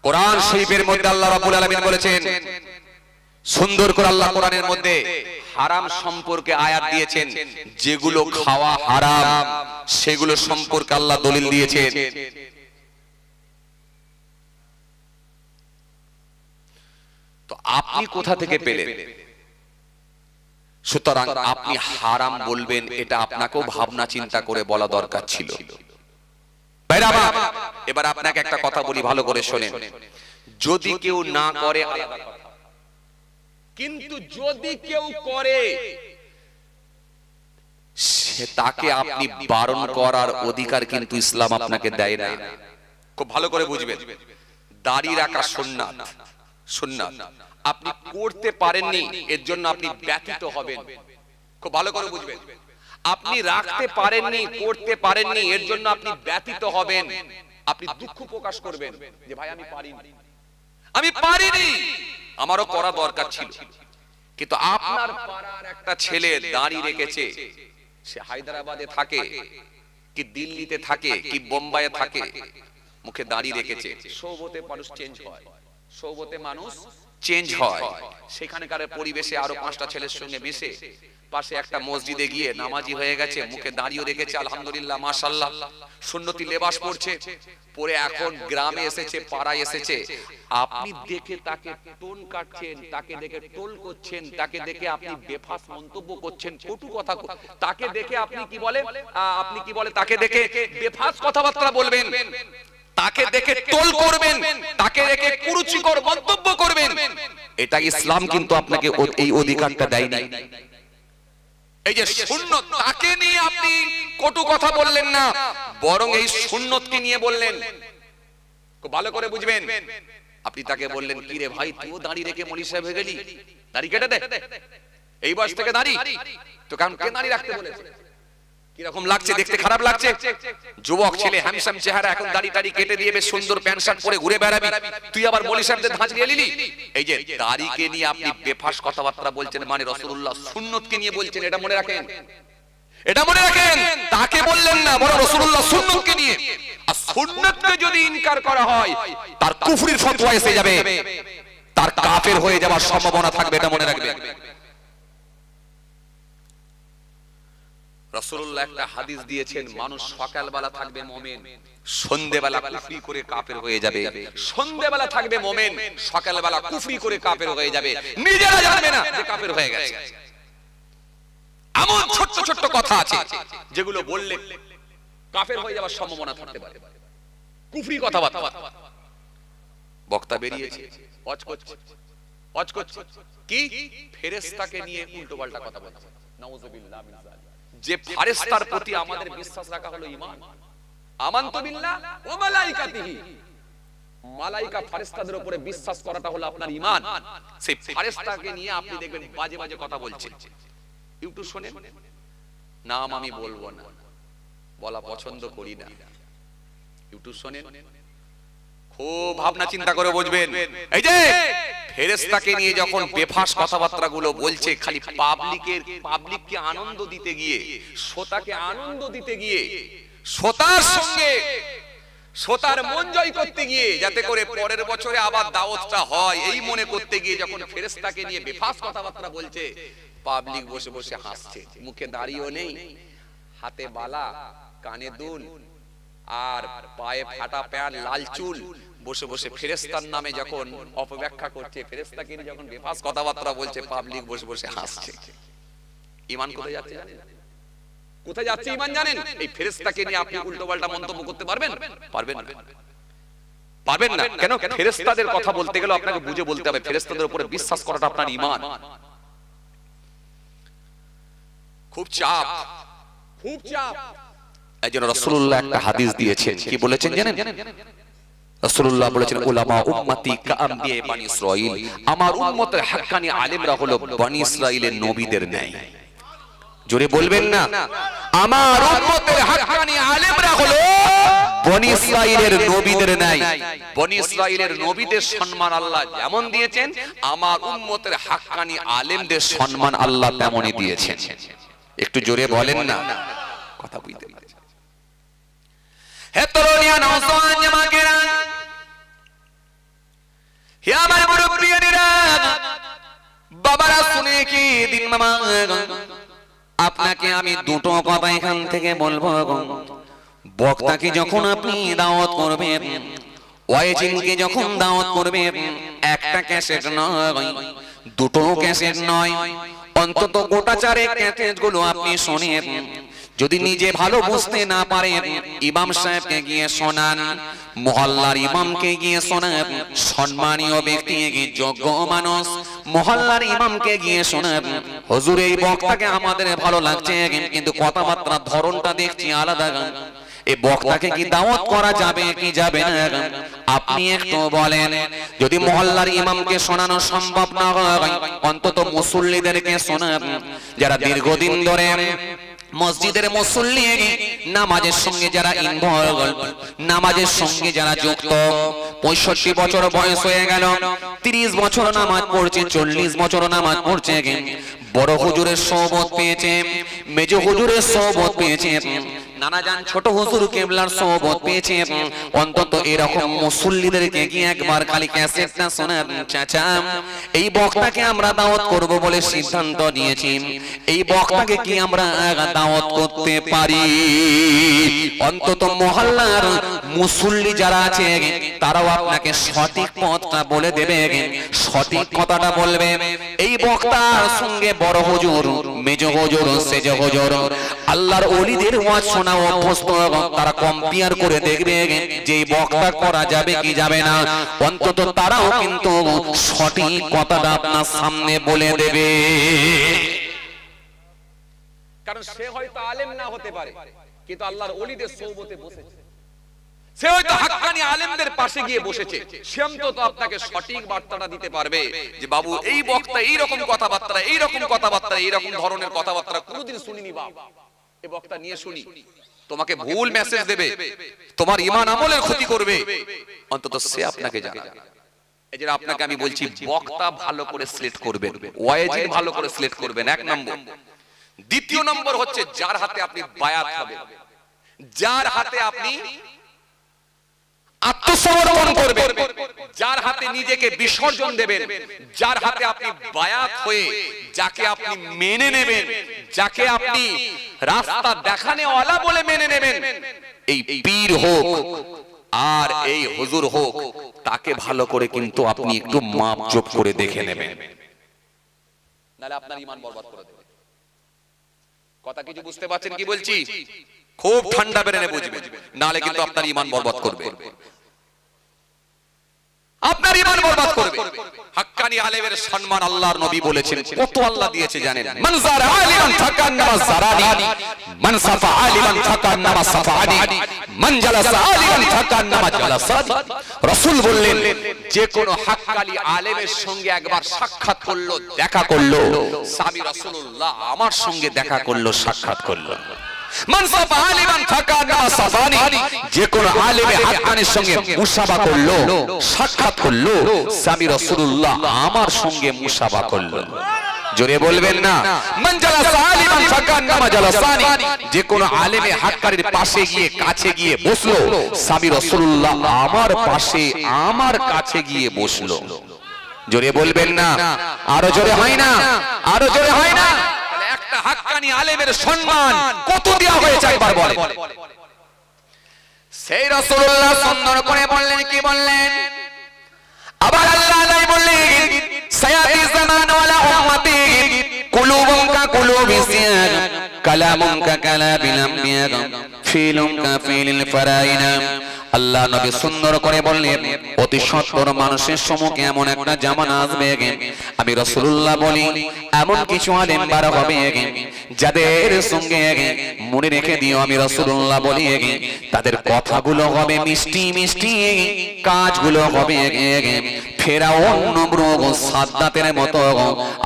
[SPEAKER 1] কোরআন শরীফের মধ্যে আল্লাহ রাব্বুল আলামিন বলেছেন, সুন্দর করে আল্লাহ কোরআনের মধ্যে হারাম সম্পর্কে আয়াত দিয়েছেন, যেগুলো খাওয়া হারাম সেগুলো সম্পর্কে আল্লাহ দলিল দিয়েছেন। তো আপনি কোথা থেকে পেলেন? সুতরাং আপনি হারাম বলবেন, এটা আপনাকেও ভাবনা চিন্তা করে বলা দরকার ছিল। এবার আপনাকে একটা কথা বলি, ভালো করে শোনেন। যদি কেউ না করে আলাদা কথা, কিন্তু যদি কেউ করে সে তাকে আপনি বারণ করার অধিকার কিন্তু ইসলাম আপনাকে দেয় না। খুব ভালো করে বুঝবেন। দাড়ি রাখা সুন্নাত, সুন্নাত আপনি করতে পারেননি, এর জন্য আপনি ব্যথিত হবেন। খুব ভালো করে বুঝবেন। আপনি রাখতে পারেননি, করতে পারেননি, এর জন্য আপনি ব্যথিত হবেন। আপনি দুঃখ প্রকাশ করবেন যে ভাই আমি পারিনি, আমি পারিনি, আমারও করা দরকার ছিল। কিন্তু আপনার পাড়ার একটা ছেলে দাড়ি রেখেছে, সে হায়দ্রাবাদে থাকে কি দিল্লিতে থাকে কি বোম্বাইয়ে থাকে, মুখে দাড়ি রেখেছে। সৌবতে মানুষ চেঞ্জ হয়, সৌবতে মানুষ চেঞ্জ হয়। সেখানকার পরিবেশে আরো 5টা ছেলের সঙ্গে মিশে পাশে একটা মসজিদে গিয়ে নামাজি হয়ে গেছে, মুখে দাড়িও রেখেছে, আলহামদুলিল্লাহ মাশাআল্লাহ, সুন্নতি লেবাস পরছে, পরে এখন গ্রামে এসেছে, পাড়ায় এসেছে। আপনি দেখে তাকে টোন কাটছেন, তাকে দেখে টোল করছেন, তাকে দেখে আপনি বেফাস মন্তব্য করছেন, কটু কথা, তাকে দেখে আপনি কি বলে, আপনি কি বলে, তাকে দেখে বেফাস কথাবার্তা বলবেন, তাকে দেখে টোল করবেন, তাকে দেখে কুরুচিকর মন্তব্য করবেন। এটা ইসলাম কিন্তু আপনাকে এই অধিকারটা দেয়নি। এই যে সুন্নত, তাকে নিয়ে আপনি কটু কথা বললেন না, বরং এই সুন্নতকে নিয়ে বললেন। খুব ভালো করে বুঝবেন। আপনি তাকে বললেন কি রে ভাই, তুইও দাড়ি রেখে মৌলভী সাহেব হয়ে গেলি, দাড়ি কেটে দে, এই বয়স থেকে দাড়ি। তো কারণ কে দাড়ি রাখতে বলেছে? কিরকম লাগছে দেখতে? খারাপ লাগছে? যুবক ছেলে, হ্যান্ডসাম চেহারা, এখন দাড়ি টাড়ি কেটে দিয়ে বেশ সুন্দর প্যান্ট শার্ট পরে ঘুরে বেড়াবি, তুই আবার মৌলভী সাহেবদের ধাঁচ নিয়ে নিলি। এই যে দাড়িকে নিয়ে আপনি বেফাস কথাবার্তা বলছেন, মানে রাসূলুল্লাহ সুন্নতকে নিয়ে বলছেন, এটা মনে রাখেন, এটা মনে রাখেন। তাকে বললেন না, বরং রাসূলুল্লাহ সুন্নতকে নিয়ে। আর সুন্নতকে যদি ইনকার করা হয়, তার কুফরির ফতোয়া এসে যাবে, তার কাফের হয়ে যাওয়ার সম্ভাবনা থাকবে, এটা মনে রাখবেন। রাসূলুল্লাহ একটা হাদিস দিয়েছেন, মানুষ সকালবেলা থাকবে মুমিন, সন্ধ্যেবেলা কুফরি করে কাফের হয়ে যাবে। সন্ধ্যেবেলা থাকবে মুমিন, সকালবেলা কুফরি করে কাফের হয়ে যাবে, নিজেরা জানবে না যে কাফের হয়ে গেছে। এমন ছোট ছোট কথা আছে যেগুলো বললে কাফের হয়ে যাওয়ার সম্ভাবনা থাকতে পারে। কুফরি কথাবার্তা বক্তা বেরিয়েছে, ওয়াজ করছে কি ফেরেশতাকে নিয়ে উল্টো পাল্টা কথা বলছে। নাউযুবিল্লাহ মিন যালিক। যে ফেরেশতার প্রতি আমাদের বিশ্বাস রাখা হলো ঈমান। আমানতু বিল্লাহ ওয়া মালাইকাতিহি, মালাইকা ফেরেশতাদের উপরে বিশ্বাস করাটা হলো আপনার ঈমান। সেই ফেরেশতাকে নিয়ে আপনি দেখবেন বাজে বাজে কথা বলছে। একটু শুনেন, নাম আমি বলবো না, বলা পছন্দ করি না, একটু শুনেন, খুব ভাবনা চিন্তা করে বুঝবেন। এই যে ফেরেশতাকে নিয়ে যখন বেফাস কথাবার্তা গুলো বলছে, খালি পাবলিককে আনন্দ দিতে গিয়ে, শ্রোতাকে আনন্দ দিতে গিয়ে, শ্রোতার সঙ্গে শ্রোতার মন জয় করতে গিয়ে, যাতে করে পরের বছরে আবার দাওয়াতটা হয়, এই মনে করতে গিয়ে যখন ফেরেশতাকে নিয়ে বেফাস কথাবার্তা বলছে, পাবলিক বসে বসে হাসছে, মুখে দাড়িও নেই, হাতে বালা, কানে দুল আর পায়ে ফাটা প্যান্ট, লাল চুল, বসে বসে ফেরেশতার নামে যখন অপব্যাখ্যা করছে, ফেরেশতাকে নিয়ে যখন বেফাস কথাবার্তা বলছে, পাবলিক বসে বসে হাসছে। ঈমান কোথায় যাচ্ছে জানেন? কোথায় যাচ্ছে ঈমান জানেন? এই ফেরেশতাকে নিয়ে আপনি উল্টোপাল্টা মন্তব্য করতে পারবেন? পারবেন না, পারবেন না। কেন? ফেরেশতাদের কথা বলতে গেলে আপনাকে বুঝে বলতে হবে, ফেরেশতাদের উপরে বিশ্বাস করাটা আপনার ঈমান। খুব চাপ, খুব চাপ। একজন রাসূলুল্লাহ একটা হাদিস দিয়েছেন, কি বলেছেন জানেন? রাসূলুল্লাহ বলেছেন, উলামা উম্মতি কাআম্বিয়া বানি ইসরাঈল, আমার উম্মতের হাক্কানি আলেমরা হলো বনি ইসরাঈলের নবীদের ন্যায়। জোরে বলবেন না, আমার উম্মতের হাক্কানি আলেমরা হলো বনি ইসরাঈলের নবীদের ন্যায়। বনি ইসরাঈলের নবীদের সম্মান আল্লাহ যেমন দিয়েছেন, আমার উম্মতের হাক্কানি আলেমদের সম্মান আল্লাহ তেমনই দিয়েছেন। একটু জোরে বলেন না, কথা বুঝতে পারছেন? হে তরুণিয়া নওজোয়ান জামাকেরা, হে আমার মুরব্বিয়ানেরা, বাবারা শুনে কি দিন মামা, আপনাকে আমি দুটো কথা এখান থেকে বলবো। বক্তাকে যখন আপনি দাওয়াত করবেন, ওয়াইজিনকে যখন দাওয়াত করবেন, একটা ক্যাসেট নয়, দুটো ক্যাসেট নয়, অন্তত গোটা চারেক ক্যাসেট গুলো আপনি শোনেন। যদি নিজে ভালো বুঝতে না পারেন, ইমাম সাহেবকে গিয়ে শোনান, মহল্লার ইমামকে গিয়ে শোনান, সম্মানীয় ব্যক্তি, যোগ্য মানুষ মহল্লার ইমামকে গিয়ে শোনান, হুজুর এই বক্তাকে আমাদের ভালো লাগছে, কিন্তু কথাবার্তার ধরনটা দেখছি আলাদা, এই বক্তাকে কি দাওয়াত করা যাবে কি যাবে না? আপনি একটু বলেন। যদি মহল্লার ইমামকে শোনানো সম্ভব না হয়, অন্তত মুসল্লিদেরকে শোনান, যারা দীর্ঘদিন ধরে মসজিদের মুসল্লি, নামাজের সঙ্গে যারা ইনভলভ, নামাজের সঙ্গে যারা যুক্ত, 65 বছর বয়স হয়ে গেল, 30 বছর নামাজ পড়ছে, 40 বছর নামাজ পড়ছে, বড় হুজুরের সোহবত পেয়েছে, মেজ হুজুরের সোহবত পেয়েছে, নানাজান ছোট হুজুর কেবলার সোহবত পেয়েছে, অন্তত এরকম মুসল্লিদেরকে কি একবার খালি ক্যাসেটটা শোনান। চাচা, এই বক্তাকে আমরা দাওয়াত করব বলে সিদ্ধান্ত নিয়েছি, এই বক্তাকে কি আমরা দাওয়াত করতে পারি? অন্তত মহল্লার মুসল্লি যারা আছে তারাও আপনাকে সঠিক পথটা বলে দেবে, সঠিক কথাটা বলবে। এই বক্তার সঙ্গে বড় হুজুর, মেজ হুজুর, সেজ হুজুর, আল্লাহর ওলিদের ওয়াজ শোনা অভ্যস্ত, তারা কম্পেয়ার করে দেখবে যে বক্তা করা যাবে কি যাবে না। অন্তত তারাও কিন্তু সঠিক কথাটা আপনার সামনে বলে দেবে। কারণ সে হয়তো আলেম না হতে পারে, কিন্তু আল্লাহর ওলিদের সোহবতে বসেছে, সে হয়তো হাক্কানি আলেমদের পাশে গিয়ে বসেছে, সে অন্তত আপনাকে সঠিক বার্তাটা দিতে পারবে যে বাবু এই বক্তা এইরকম কথাবার্তা, এইরকম কথাবার্তা, এইরকম ধরনের কথাবার্তা কোনোদিন শুনিনি, বাবা এই বক্তা নিয়ে শুনি, তোমাকে ভুল মেসেজ দেবে, তোমার ঈমান আমলের ক্ষতি করবে, অন্তত সে আপনাকে জানাবে। এই যে আপনাকে আমি বলছি, বক্তা ভালো করে সিলেক্ট করবেন, ওয়াইজিন ভালো করে সিলেক্ট করবেন, এক নম্বর। দ্বিতীয় নম্বর হচ্ছে যার হাতে আপনি বায়াত হবেন, যার হাতে আপনি আত্মসমর্পণ করবেন, যার হাতে নিজেকে বিসর্জন দেবেন, যার হাতে আপনি বায়াত হয়ে যাকে আপনি মেনে নেবেন, যাকে আপনি রাস্তা দেখানেওয়ালা বলে মেনে নেবেন, এই পীর হোক আর এই হুজুর হোক, তাকে ভালো করে কিন্তু আপনি একটু মাপ যোগ করে দেখে নেবেন, নাহলে আপনার ঈমান বরবাদ করে দেবে। কথা কিছু বুঝতে পারছেন কি বলছি? খুব ঠান্ডা বেরেনে বুঝবেন, নাহলে কিন্তু আপনার ঈমান বরবাদ করবে, আপনার ঈমান বরবাদ করবে। হাক্কানি আলেমের সম্মান আল্লাহর নবী বলেছেন, কত আল্লাহ দিয়েছে জানেন? মান যারা আলিমান ফাকান্নামা যারানি, মান সাফা আলিমান ফাকান্নামা সাফানি, মান জালাসা আলিমান ফাকান্নামা জালাসানি। রাসূল বললেন, যে কোন হাক্কানি আলেমের সঙ্গে একবার সাক্ষাৎ করলো, দেখা করলো, স্বামী রাসূলুল্লাহ আমার সঙ্গে দেখা করলো, সাক্ষাৎ করলো। মান সাফা আলিমান ফাকান্নামা সাফানি, যে কোন আলেমে হাক্কানির সঙ্গে মুসাফা করলো, সাক্ষাৎ করলো, স্বামী রাসূলুল্লাহ আমার সঙ্গে মুসাফা করলো। জোরে বলবেন না? মান জালাসা আলিমান ফাকান্নামা জালাসানি, যে কোন আলেমে হাক্কানির পাশে গিয়ে কাছে গিয়ে বসলো, স্বামী রাসূলুল্লাহ আমার পাশে আমার কাছে গিয়ে বসলো। জোরে বলবেন না? আরো জোরে হয় না? আরো জোরে হয় না? একটা হাক্কানি আলেমের সম্মান কত দেওয়া হয়েছে একবার বলেন। সেই রাসূলুল্লাহ সুন্দর করে বললেন, কি বললেন? আবার আল্লাহ বললেন, সায়াতি জামান ওয়ালা উম্মতি কুলুবুম কা কুলুবি সিয়ার, কালামুম কা কালামিল আমবিয়া, ফিলুম কা ফিলিল ফারাইনা। আল্লাহ নবী সুন্দর করে বললেন, অতি সত্তর মানুষের সম্মুখে এমন একটা জামানা আসবে, আমি রাসূলুল্লাহ বলি এমন কিছু আলেম বার হবে যাদের সঙ্গে মনে রেখে দিও, আমি রাসূলুল্লাহ বলি তাদের কথাগুলো হবে মিষ্টি মিষ্টি, কাজগুলো হবে ফেরাউন নমরুদ সাদ্দাতের মতো,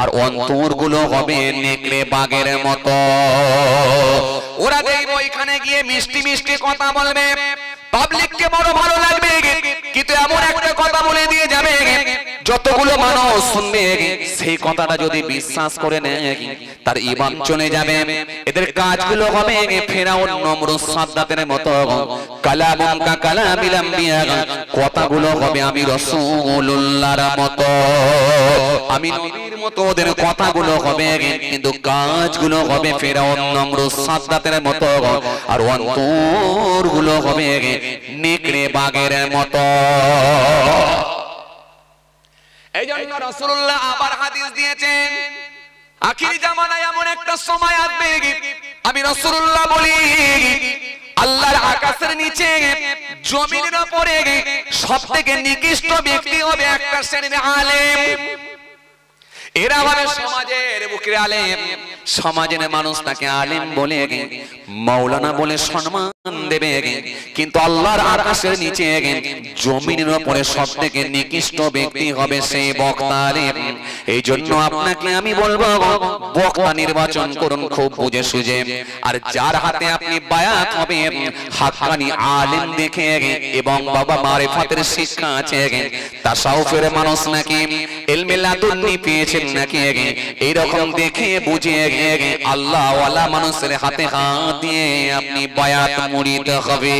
[SPEAKER 1] আর অন্তরগুলো হবে নেকড়ে বাঘের মতো। ওরা দেখবো এখানে গিয়ে মিষ্টি মিষ্টি কথা বলবে, পাবলিককে বড় ভালো লাগবে, কিন্তু এমন একটা কথা বলে দিয়ে যাবে, যতগুলো মানুষ শুনবে সেই কথাটা যদি বিশ্বাস করে নেয় তার ঈমান চলে যাবে। এদের কাজগুলো হবে ফেরাউন নমরুদ সাদ্দাতের মতো, কালামুম কা কালামিল আমবিয়া, কথাগুলো হবে আমি রাসূলুল্লাহর মতো, আমি নবীর মতো। ওদের কথাগুলো হবে কিন্তু কাজগুলো হবে ফেরাউন নমরুদ সাদ্দাতের মতো, আর অন্তরগুলো হবে নেকড়ে বাঘের মতো। এই জন্য রাসূলুল্লাহ আবার হাদিস দিয়েছেন, আখির জামানায় এমন একটা সময় আসবে, আমি রাসূলুল্লাহ বলি আল্লাহর আকাশের নিচে জমিনের উপরে সবথেকে নিকৃষ্ট ব্যক্তি হবে একটা শ্রেণীর আলেম। এরা হবে সমাজের বুকের আলেম, সমাজের মানুষ তাকে আলেম বলে মাওলানা বলে সম্মান দেবে, কিন্তু আল্লাহর আকাশের নিচে জমিনের উপরে সবথেকে নিকৃষ্ট ব্যক্তি হবে সেই বক্তা আলেম। এই জন্য আপনাকে আমি বলবো, বক্তা নির্বাচন করুন খুব বুঝে সুঝে, আর যার হাতে আপনি বায়াত হবে হাক্কানি আলেম দেখে, এবং বাবা মারিফাতের শিক্ষা আছে, তাসাউফের মানুষ নাকি ইলমে লাদুন্নি পেয়েছেন নাকি, এইরকম দেখে বুঝে আল্লাহ ওয়ালা মানুষের হাতে হাত দিয়ে আপনি বায়াত মুরিদ হবে।